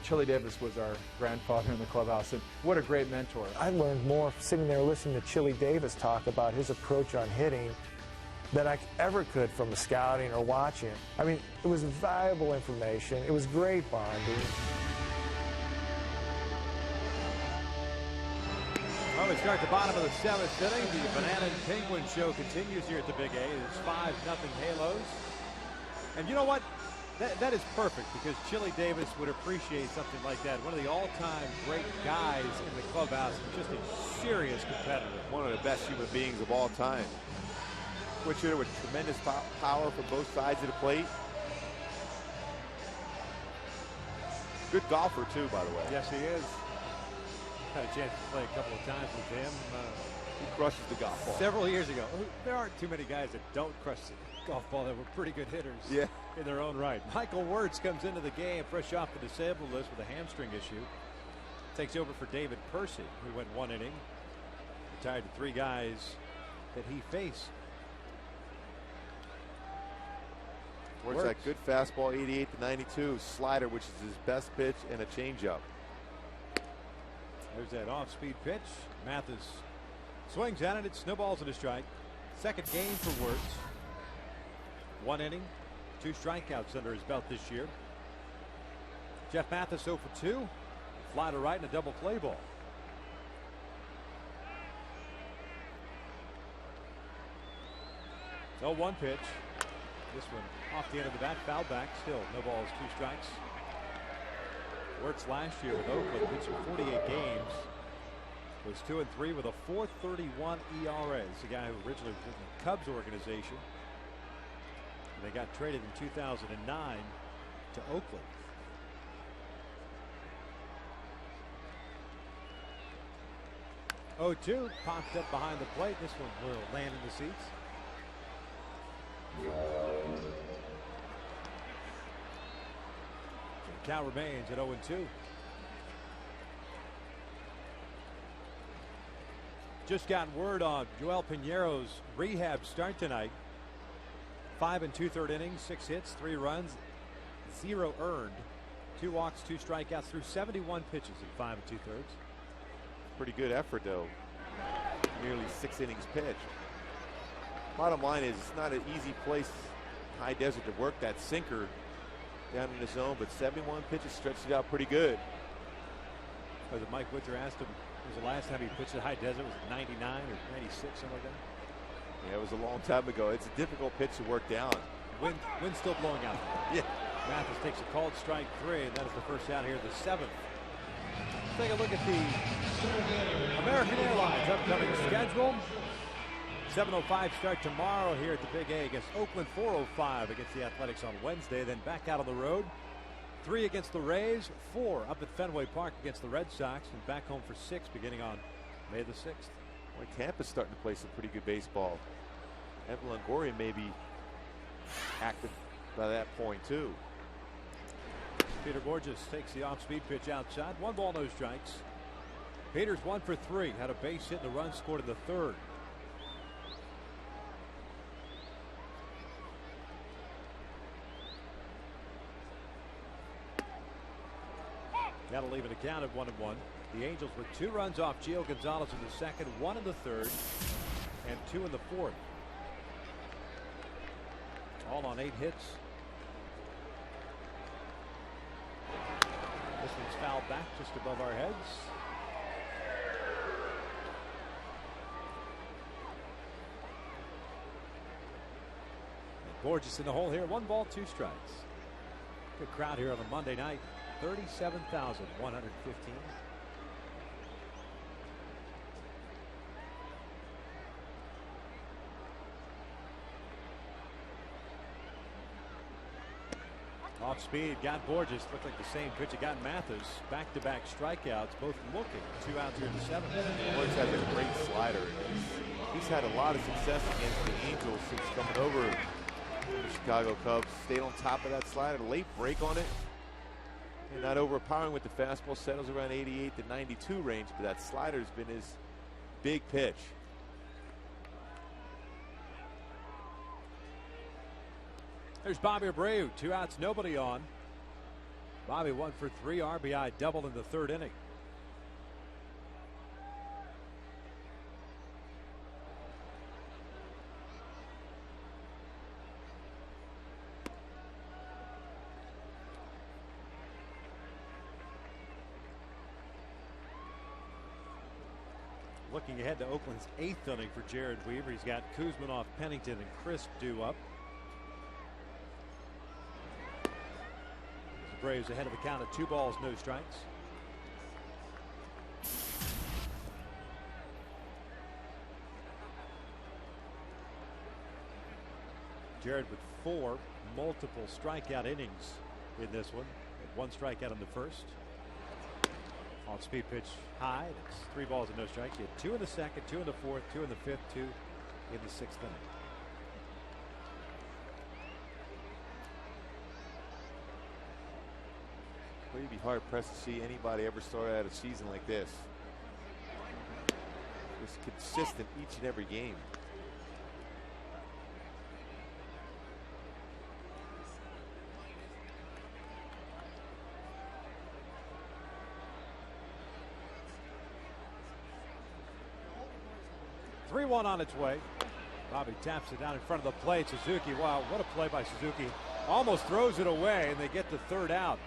Chili Davis was our grandfather in the clubhouse, and what a great mentor. I learned more sitting there listening to Chili Davis talk about his approach on hitting than I ever could from scouting or watching. I mean, it was valuable information. It was great bonding. Well, we start the bottom of the 7th inning. The Banana and Penguin show continues here at the Big A. It's 5-0 Halos. And you know what? That is perfect because Chili Davis would appreciate something like that. One of the all-time great guys in the clubhouse, just a serious competitor. One of the best human beings of all time. Switch hitter with tremendous power from both sides of the plate. Good golfer, too, by the way. Yes, he is. Had a chance to play a couple of times with him. He crushes the golf ball. Several years ago. There aren't too many guys that don't crush the golf ball that were pretty good hitters in their own right. Michael Wirtz comes into the game fresh off the disabled list with a hamstring issue. Takes over for David Percy, who went 1 inning. Retired to 3 guys that he faced. Wirtz that good fastball, 88-92. Slider, which is his best pitch, and a changeup. There's that off-speed pitch. Mathis swings at it. It snowballs at a strike. Second game for Wirtz. 1 inning, 2 strikeouts under his belt this year. Jeff Mathis 0 for 2. Fly to right and a double play ball. Oh, 1 pitch. This one off the end of the bat, foul back. Still no balls, 2 strikes. Wirtz last year with Oakland, pitched 48 games, was 2-3 with a 4.31 ERA. This is a guy who originally was in the Cubs organization. And they got traded in 2009 to Oakland. Oh, 2 popped up behind the plate. This one will land in the seats. Count remains at 0-2. Just gotten word on Joel Piñeiro's rehab start tonight. 5 2/3 innings, 6 hits, 3 runs, 0 earned, 2 walks, 2 strikeouts through 71 pitches in 5 2/3. Pretty good effort, though. Nearly 6 innings pitched. Bottom line is, it's not an easy place, high desert, to work that sinker down in the zone, but 71 pitches stretched it out pretty good. Was it Mike Witcher asked him, was the last time he pitched at high desert, was it 99 or 96, something like that? Yeah, it was a long time ago. It's a difficult pitch to work down. Wind's still blowing out. Yeah. Mathis takes a called strike 3, and that is the first out here, the 7th. Take a look at the American Airlines upcoming schedule. 7:05 start tomorrow here at the Big A against Oakland. 4:05 against the Athletics on Wednesday. Then back out on the road. 3 against the Rays. 4 up at Fenway Park against the Red Sox. And back home for 6 beginning on May the 6th. Well, Tampa's starting to play some pretty good baseball. Evan Longoria may be active by that point, too. Peter Borges takes the off-speed pitch outside. 1 ball, no strikes. Peters 1 for 3. Had a base hit and a run scored in the 3rd. That'll leave it a count at 1-1. The Angels with 2 runs off Gio Gonzalez in the 2nd, 1 in the 3rd, and 2 in the 4th. All on 8 hits. This one's fouled back just above our heads. And Borges in the hole here. 1 ball, 2 strikes. Good crowd here on a Monday night. 37,115. Off speed, got Borges. Looked like the same pitch it got Mathis. Back-to-back strikeouts, both looking. 2 outs here in the 7th. Borges has a great slider. He's had a lot of success against the Angels since coming over to the Chicago Cubs. Stayed on top of that slider. Late break on it. And not overpowering with the fastball. Settles around 88 to 92 range, but that slider's been his big pitch. There's Bobby Abreu. 2 outs, nobody on. Bobby 1 for 3 RBI double in the 3rd inning. Looking ahead to Oakland's 8th inning for Jared Weaver. He's got Kuzminoff, Pennington, and Crisp due up. The Braves ahead of the count of 2 balls, no strikes. Jared with 4 multiple strikeout innings in this one. 1 strikeout in the first. On speed pitch high. It's 3 balls and no strikes. He had 2 in the 2nd, 2 in the 4th, 2 in the 5th, 2 in the 6th inning. Well, you'd be hard pressed to see anybody ever start out a season like this. It's consistent each and every game. One on its way. Bobby taps it down in front of the plate. Suzuki, wow, what a play by Suzuki. Almost throws it away, and they get the 3rd out.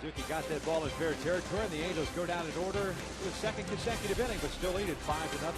Suzuki got that ball in fair territory, and the Angels go down in order to a 2nd consecutive inning, but still lead it 5-0.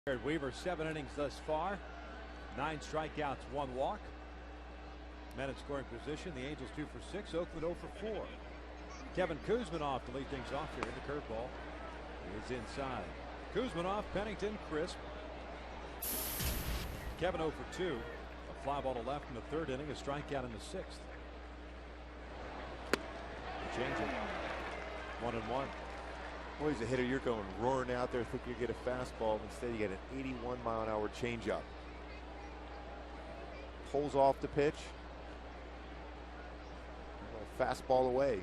Jared Weaver, 7 innings thus far. 9 strikeouts, 1 walk. Men in scoring position. The Angels 2 for 6. Oakland 0 for 4. Kevin Kuzminoff to lead things off here. The curveball is inside. Kuzminoff, Pennington, Crisp. Kevin 0 for 2. A fly ball to left in the 3rd inning. A strikeout in the 6th. Change it. 1-1. Boy, as a hitter, you're going roaring out there thinking you get a fastball. Instead, you get an 81-mile-an-hour changeup. Pulls off the pitch. Fastball away.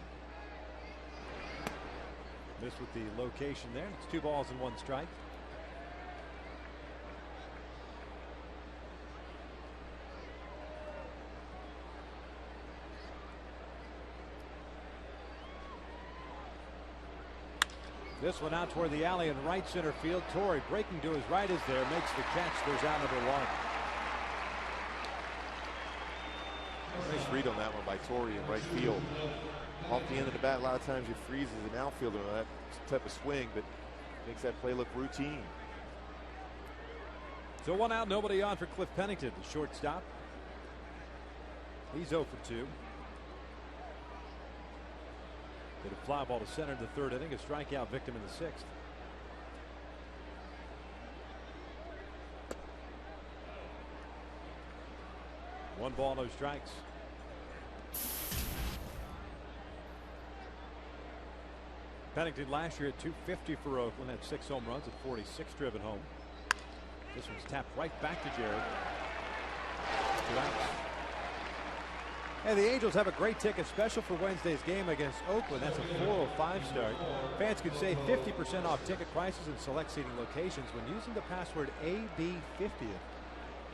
Missed with the location there. It's 2 balls and 1 strike. This one out toward the alley in right center field. Torrey breaking to his right is there. Makes the catch. There's out number 1. Nice read on that one by Torrey in right field. Off the end of the bat, a lot of times you freeze as an outfielder on that type of swing, but makes that play look routine. So 1 out, nobody on for Cliff Pennington, the shortstop. He's 0 for 2. Did a fly ball to center in the 3rd inning, a strikeout victim in the 6th. 1 ball, no strikes. Pennington last year at 250 for Oakland, had 6 home runs and 46 driven home. This one's tapped right back to Jared. 2 outs. And the Angels have a great ticket special for Wednesday's game against Oakland. That's a 4:05 start. Fans can save 50% off ticket prices in select seating locations when using the password AB50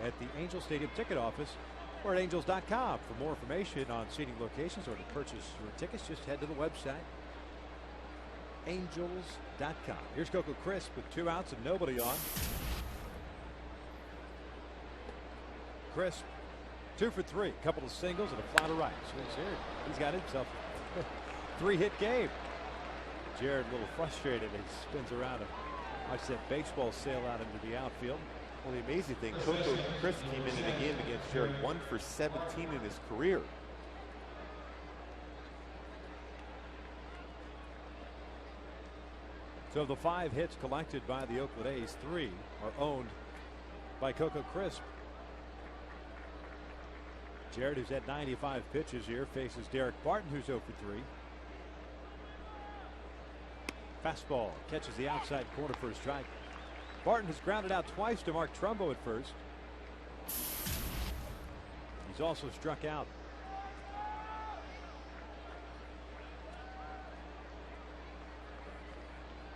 at the Angel Stadium ticket office or at angels.com. For more information on seating locations or to purchase your tickets, just head to the website angels.com. Here's Coco Crisp with 2 outs and nobody on. Crisp 2 for 3, couple of singles and a fly to right. Swings here. He's got himself a 3-hit game. Jared a little frustrated. He spins around and watches that baseball sail out into the outfield. Well, the amazing thing, Coco Crisp came into the game against Jared 1 for 17 in his career. So the 5 hits collected by the Oakland A's, 3 are owned by Coco Crisp. Jared, who's had 95 pitches here, faces Derek Barton, who's 0 for 3. Fastball catches the outside corner for a strike. Barton has grounded out twice to Mark Trumbo at first. He's also struck out.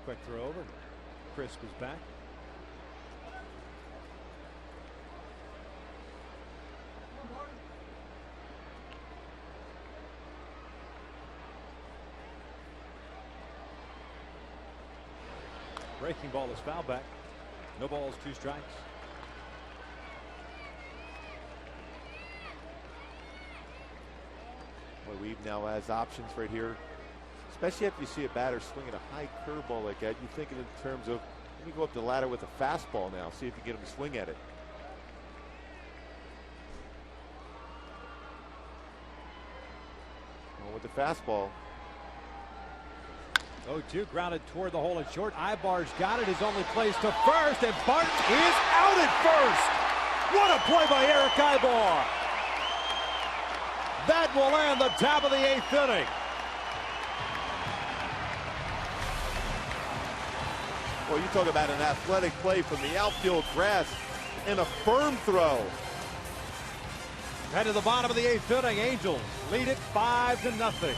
Quick throw over. Crisp is back. Breaking ball is foul back. No balls, 2 strikes. Boy, Weave now has options right here. Especially after you see a batter swinging a high curveball like that, you think in terms of, let me go up the ladder with a fastball now, see if you get him to swing at it. Well, with the fastball. 0-2 grounded toward the hole at short. Ibar's got it. His only place to first, and Barton is out at first. What a play by Eric Ibar. That will end the top of the 8th inning. Well, you talk about an athletic play from the outfield grass and a firm throw. Head to the bottom of the 8th inning. Angels lead it 5-0.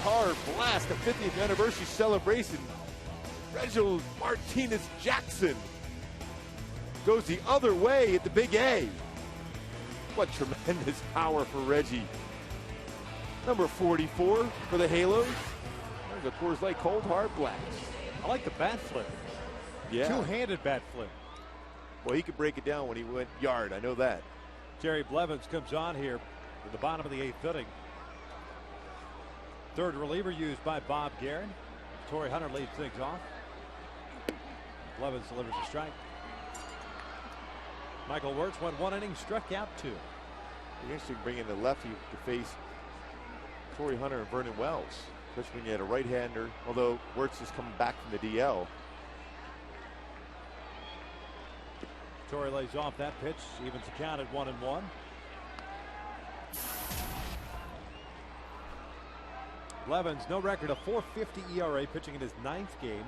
Hard blast, a 50th anniversary celebration. Reginald Martinez Jackson goes the other way at the Big A. What tremendous power for Reggie. Number 44 for the Halos. There's a Coors Light Cold Hard Blast. I like the bat flip. Yeah. Two-handed bat flip. Well, he could break it down when he went yard. I know that. Jerry Blevins comes on here in the bottom of the 8th inning. Third reliever used by Bob Guerin. Torrey Hunter leads things off. Blevins delivers a strike. Michael Wirtz went 1 inning, struck out 2. It's interesting bringing the lefty to face Torrey Hunter and Vernon Wells, especially when you had a right-hander, although Wirtz is coming back from the DL. Torrey lays off that pitch, evens the count at 1-1. Blevins, no record, a .450 ERA, pitching in his 9th game.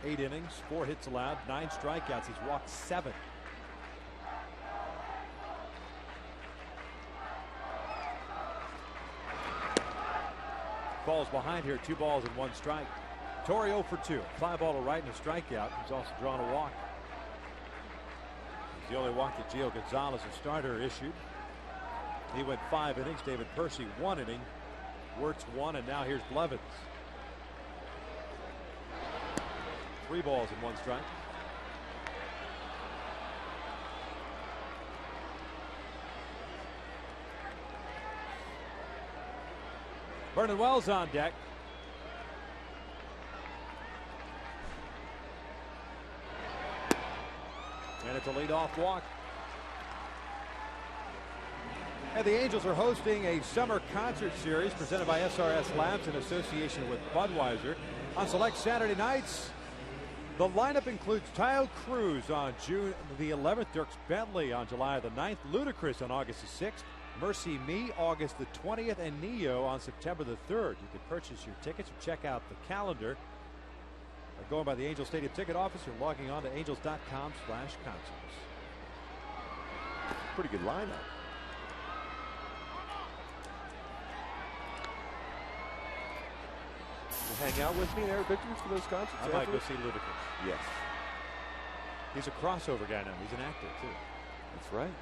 8 innings, 4 hits allowed, 9 strikeouts. He's walked 7. Balls behind here, 2 balls and 1 strike. Torrey 0 for 2, fly ball to right and a strikeout. He's also drawn a walk. He's the only walk that Gio Gonzalez, a starter, issued. He went 5 innings. David Percy 1 inning. Wirtz 1, and now here's Blevins. 3 balls and 1 strike. Vernon Wells on deck. And it's a leadoff walk. And the Angels are hosting a summer concert series presented by SRS Labs in association with Budweiser. On select Saturday nights, the lineup includes Taio Cruz on June the 11th, Dierks Bentley on July the 9th, Ludacris on August the 6th, Mercy Me August the 20th, and Neo on September the 3rd. You can purchase your tickets or check out the calendar by going by the Angels Stadium ticket office or logging on to angels.com/concerts. Pretty good lineup. You hang out with me, Eric Victor's, for those concerts? I might go see Ludacris. Yes. He's a crossover guy now. He's an actor, too. That's right.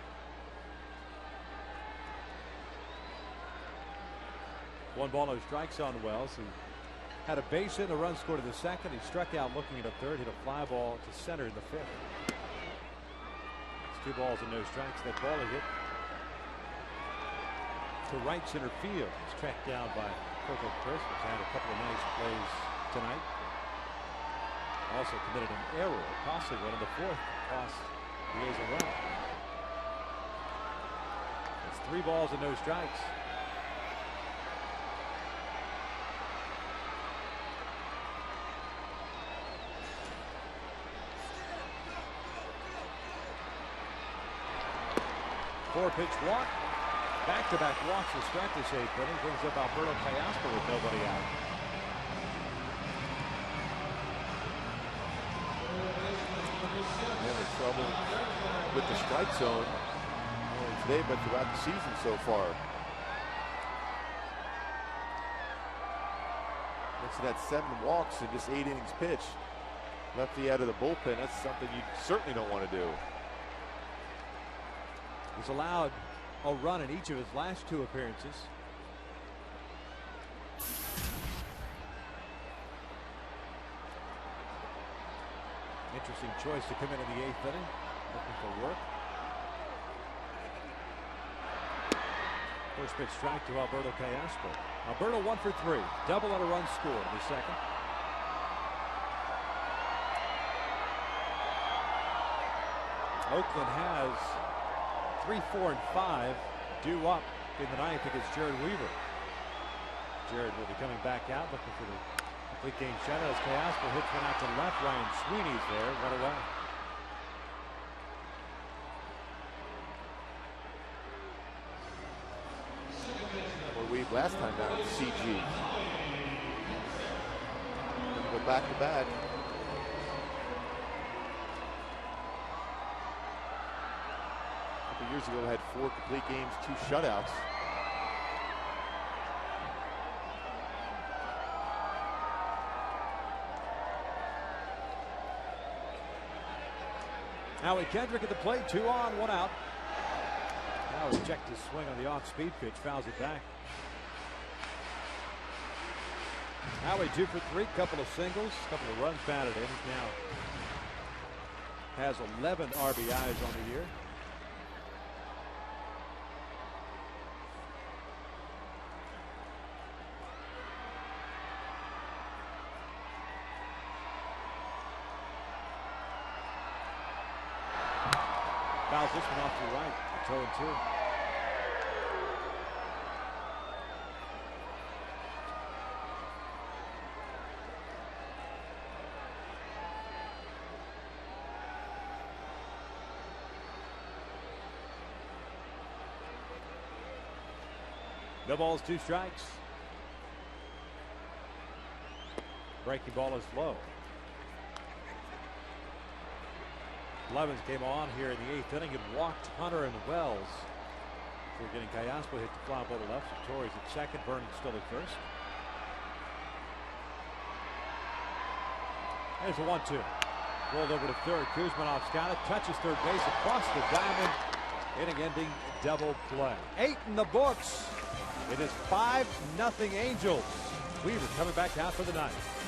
One ball, no strikes on Wells. He had a base hit and a run scored in the 2nd. He struck out looking at a 3rd, hit a fly ball to center in the 5th. It's 2 balls and no strikes. That ball he hit to right center field. He's tracked down by Coco Chris, which had a couple of nice plays tonight. Also committed an error, a costly one in the 4th, cost the A's a run. It's 3 balls and no strikes. Four-pitch walk. Back-to-back walks to start this 8th inning. Brings up Alberto Callasper with nobody out. Having trouble with the strike zone not only today but throughout the season so far. Next to that 7 walks in just 8 innings pitched. Lefty out of the bullpen. That's something you certainly don't want to do. He's allowed a run in each of his last 2 appearances. Interesting choice to come in the 8th inning, looking for work. First pitch strike to Alberto Callasper. Alberto 1 for 3, double and a run scored in the 2nd. Oakland has 3, 4, and 5 due up in the 9th against Jared Weaver. Jared will be coming back out looking for the complete game shutout as Callasper hits one out to left. Ryan Sweeney's there, run away. Or Weave last time down at CG. Go back to back. Years ago had 4 complete games, 2 shutouts. Howie Kendrick at the plate, 2 on, 1 out. Howie checked his swing on the off-speed pitch, fouls it back. Howie 2 for 3, couple of singles, couple of runs batted in. He now has 11 RBIs on the year. this one off to the right. 2-2. No balls, 2 strikes. Breaking ball is low. Blevins came on here in the 8th inning and walked Hunter and Wells before getting Callaspo hit the fly ball to left. So Torres at second, Vernon still at first. There's a 1-2. Rolled over to third. Kuzmanov's got it. Touches third base across the diamond. Inning-ending double play. 8 in the books. It is 5-0 Angels. Weaver coming back out for the ninth.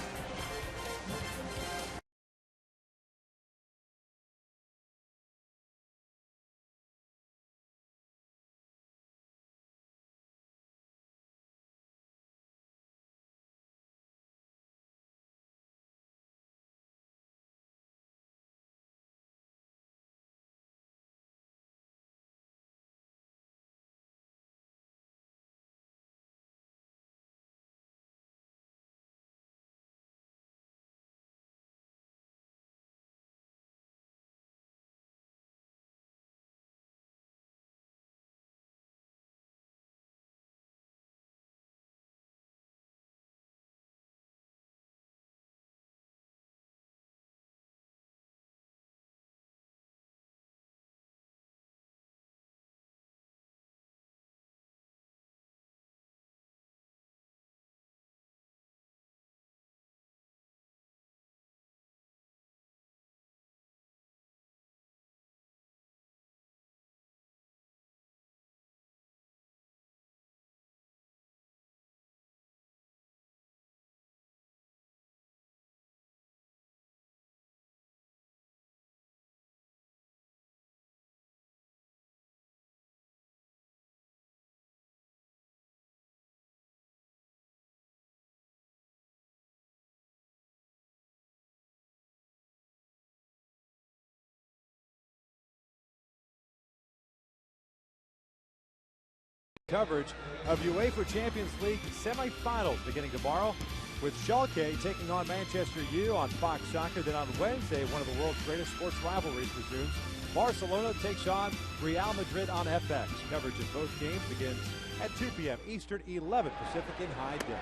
Coverage of UEFA Champions League semifinals beginning tomorrow with Schalke taking on Manchester U on Fox Soccer. Then on Wednesday, one of the world's greatest sports rivalries resumes. Barcelona takes on Real Madrid on FX. Coverage of both games begins at 2 p.m. Eastern, 11 Pacific in high def.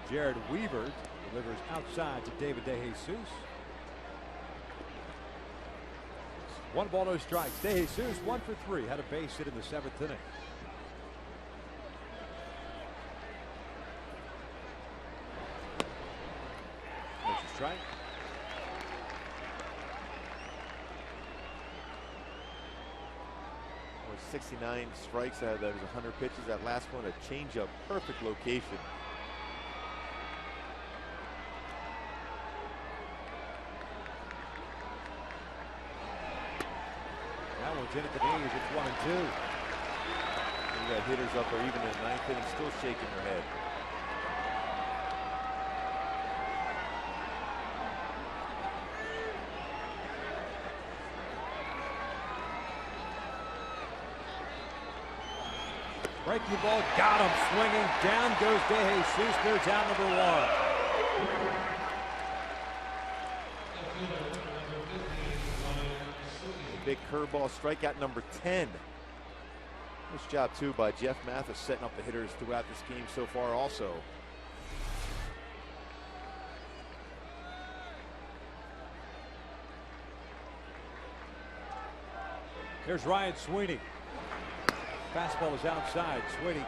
Jared Weaver delivers outside to David De Jesus. 1 ball, no strikes. De Jesus 1 for 3. Had a base hit in the 7th inning. Strike. 69 strikes out of those 100 pitches. That last one, a changeup, perfect location. That one's in at the knees. It's 1-2. You got hitters up there even in the 9th inning still shaking their head. Breaking ball, got him swinging. Down goes De Jesus. They're down number 1. Big curveball, strikeout number 10. Nice job, too, by Jeff Mathis setting up the hitters throughout this game so far also. Here's Ryan Sweeney. Fastball is outside. Sweeney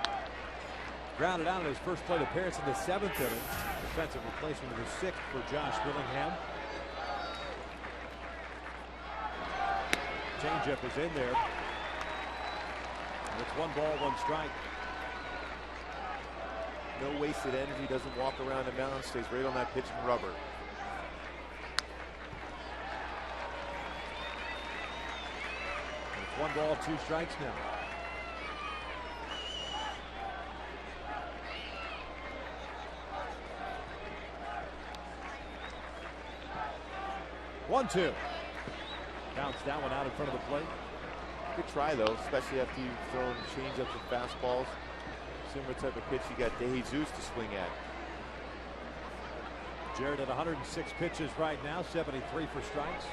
grounded out in his first plate appearance in the 7th inning. Defensive replacement in the 6th for Josh Willingham. Changeup is in there. And it's 1 ball, 1 strike. No wasted energy, doesn't walk around the mound, stays right on that pitching rubber. And it's 1 ball, 2 strikes now. One, 2. Counts that one out in front of the plate. Good try, though, especially after you've thrown changeups and fastballs. Similar type of pitch you got DeJesus to swing at. Jarrett at 106 pitches right now, 73 for strikes.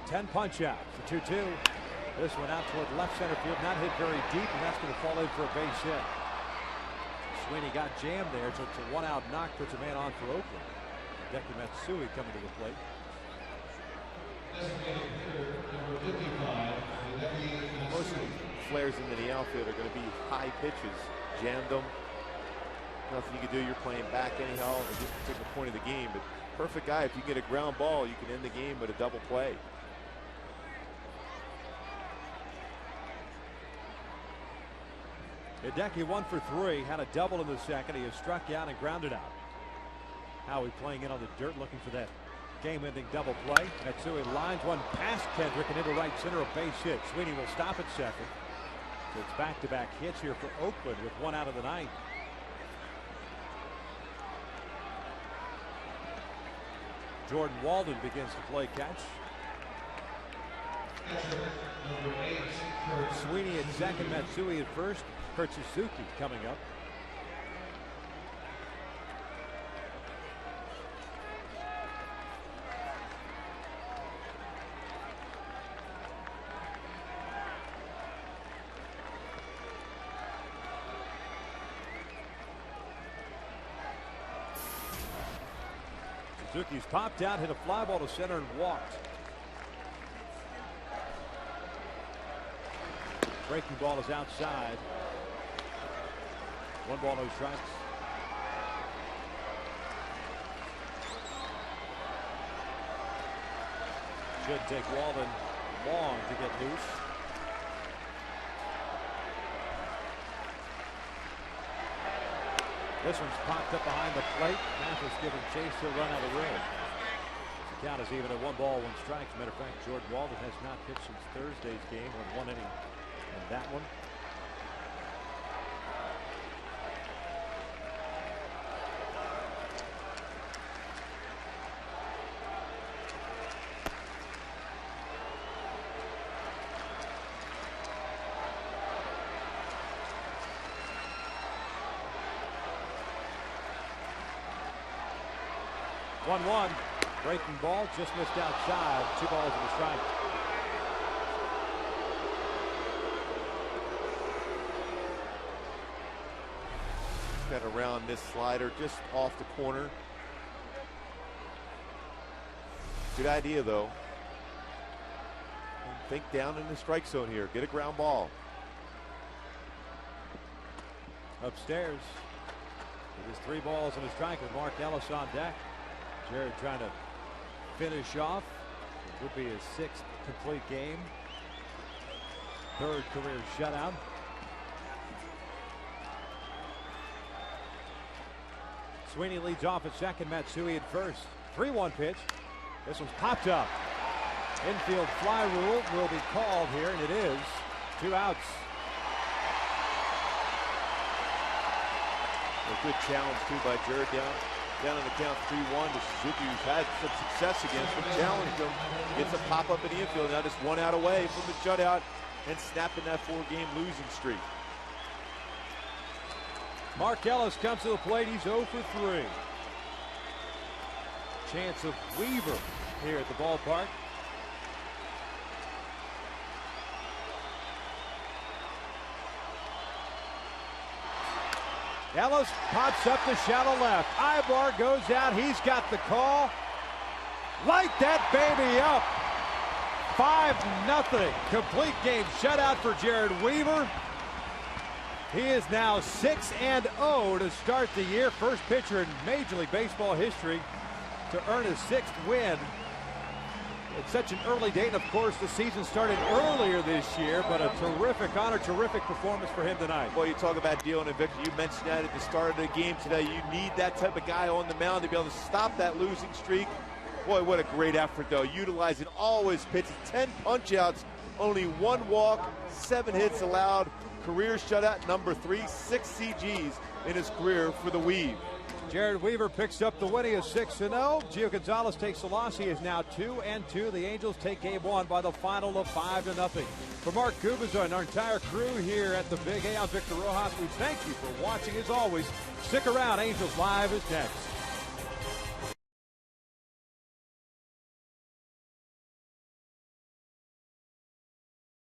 10 punch outs. The 2-2. This one out toward left center field, not hit very deep, and that's going to fall in for a base hit. Sweeney got jammed there, so it's a 1-out knock, puts a man on for Oakland. Hideki Matsui coming to the plate. Most of the flares into the outfield are going to be high pitches. Jammed them. Nothing you can do. You're playing back anyhow at this particular point of the game. But perfect guy. If you get a ground ball, you can end the game with a double play. Hideki 1 for 3, had a double in the second. He has struck out and grounded out. Howie playing in on the dirt, looking for that game-ending double play. Matsui lines one past Kendrick and into right center, a base hit. Sweeney will stop at second. So it's back-to-back hits here for Oakland with 1 out of the 9th. Jordan Walden begins to play catch. Sweeney at second, Matsui at first. Kurt Suzuki coming up. Suzuki's popped out, hit a fly ball to center and walked. Breaking ball is outside. 1 ball, no strikes. Should take Walden long to get loose. This one's popped up behind the plate. Mathis giving chase, he'll run out of the road. The count is even at 1 ball, 1 strike. As a matter of fact, Jordan Walden has not pitched since Thursday's game, won 1 inning in that one. One. Breaking ball just missed outside. 2 balls and a strike. Got around this slider just off the corner. Good idea, though. Think down in the strike zone here. Get a ground ball. Upstairs. It is 3 balls and a strike with Mark Ellis on deck. Jared trying to finish off. It would be his 6th complete game. 3rd career shutout. Sweeney leads off at second. Matsui at first. 3-1 pitch. This one's popped up. Infield fly rule will be called here, and it is. 2 outs. A good challenge, too, by Jared down on the count 3-1 to Suzuki, who's had some success against him. Challenged him. Gets a pop-up in the infield. Now just 1 out away from the shutout and snapping that 4-game losing streak. Mark Ellis comes to the plate. He's 0 for 3. Chance of Weaver here at the ballpark. Ellis pops up the shallow left. Ibar goes out. He's got the call. Light that baby up. 5-0. Complete game shutout for Jared Weaver. He is now 6-0 to start the year. First pitcher in Major League Baseball history to earn his 6th win. It's such an early date, and of course the season started earlier this year, but a terrific honor, terrific performance for him tonight. Boy, you talk about dealing a victory. You mentioned that at the start of the game today. You need that type of guy on the mound to be able to stop that losing streak. Boy, what a great effort, though. Utilizing all his pitches, 10 punch-outs, only 1 walk, 7 hits allowed. Career shutout number 3, 6 CGs in his career for the Weave. Jared Weaver picks up the win. He is 6-0. Gio Gonzalez takes the loss. He is now 2-2. The Angels take game one by the final of 5-0. For Mark Kubica and our entire crew here at the Big A, I'm Victor Rojas. We thank you for watching as always. Stick around. Angels Live is next.